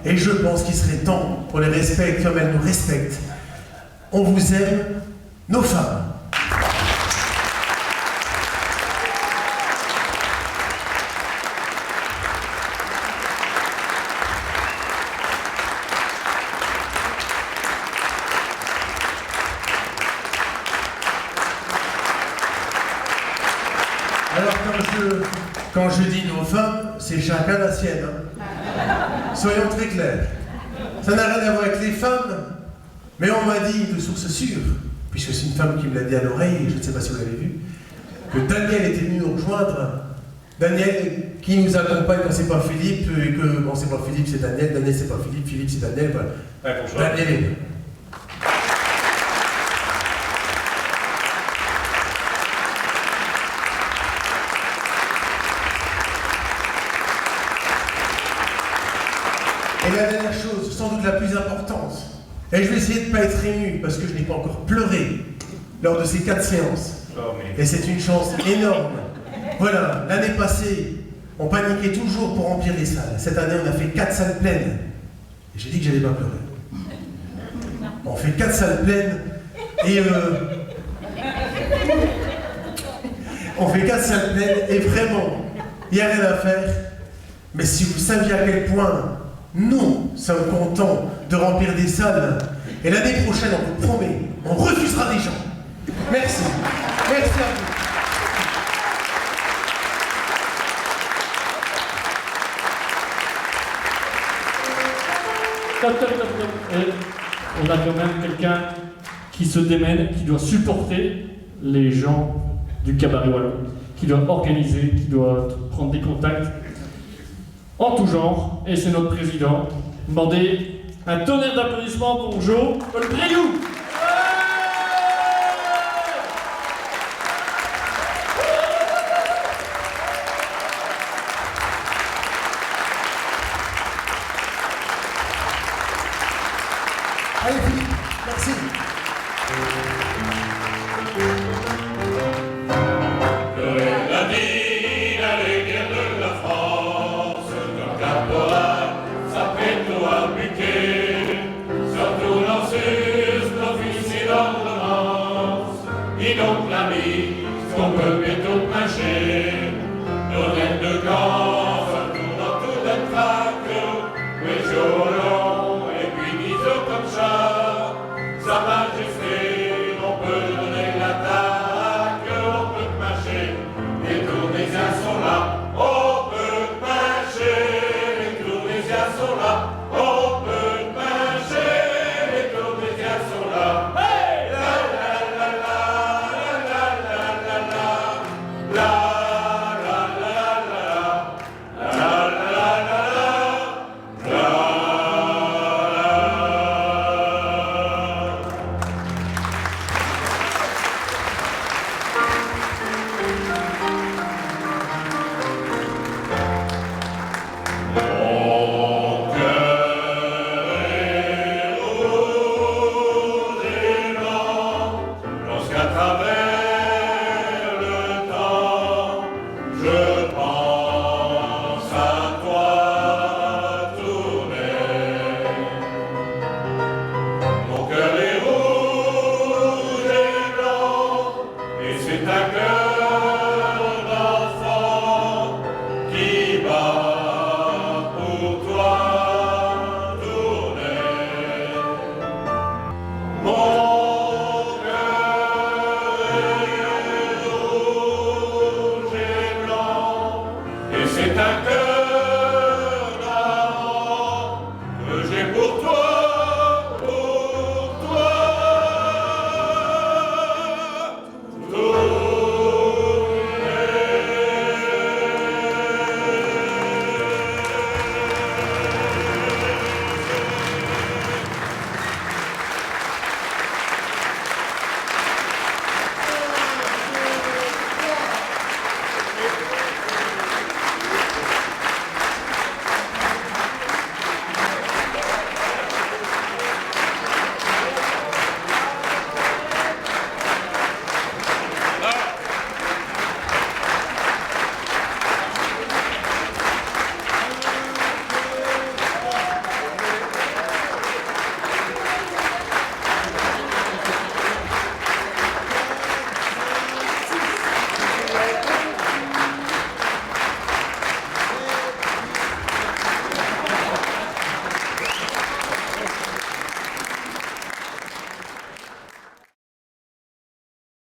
Et je pense qu'il serait temps qu'on les respecte comme elles nous respectent. On vous aime, nos femmes. Alors quand je dis nos femmes, c'est chacun la sienne. Hein. Soyons très clairs. Ça n'a rien à voir avec les femmes, mais on m'a dit de source sûre, puisque c'est une femme qui me l'a dit à l'oreille, je ne sais pas si vous l'avez vu, que Daniel était venu nous rejoindre. Daniel qui nous accompagne quand c'est pas Philippe, et que quand c'est pas Philippe c'est Daniel, Daniel c'est pas Philippe, Philippe c'est Daniel, voilà. Ouais, bonsoir. Daniel est là. Et la dernière chose, sans doute la plus importante, et je vais essayer de ne pas être ému parce que je n'ai pas encore pleuré lors de ces 4 séances. Et c'est une chance énorme. Voilà, l'année passée, on paniquait toujours pour remplir les salles. Cette année, on a fait 4 salles pleines. Et j'ai dit que j'allais pas pleurer. On fait 4 salles pleines et on fait 4 salles pleines et vraiment, il n'y a rien à faire. Mais si vous saviez à quel point nous sommes contents de remplir des salles, et l'année prochaine, on vous promet, on refusera des gens. Merci. Merci à vous. Top, top, top, top. Et on a quand même quelqu'un qui se démène, qui doit supporter les gens du cabaret wallon, qui doit organiser, qui doit prendre des contacts en tout genre, et c'est notre président. Demandez un tonnerre d'applaudissements pour Jo Olbriou. Allez Philippe, merci. La vie, la guerre de la France, comme caporal, s'apprête-nous à piquer, surtout dans sus, l'officier d'ordonnance, dis donc l'ami, qu'on peut bientôt pincher, nos aides de camp, surtout dans tout le trac, mais Jolon, et puis Guizot comme ça, Sa Majesté, on peut donner l'attaque, on peut marcher, les Tournaisiens sont là, on peut marcher, les Tournaisiens sont là, on peut marcher, les Tournaisiens sont là. Hey! La la la la la la la la la lorsqu'à travers le temps, je pense à toi tourner. Mon cœur est rouge et blanc, et c'est un cœur d'enfant qui bat pour toi tourner. Mon et c'est un cœur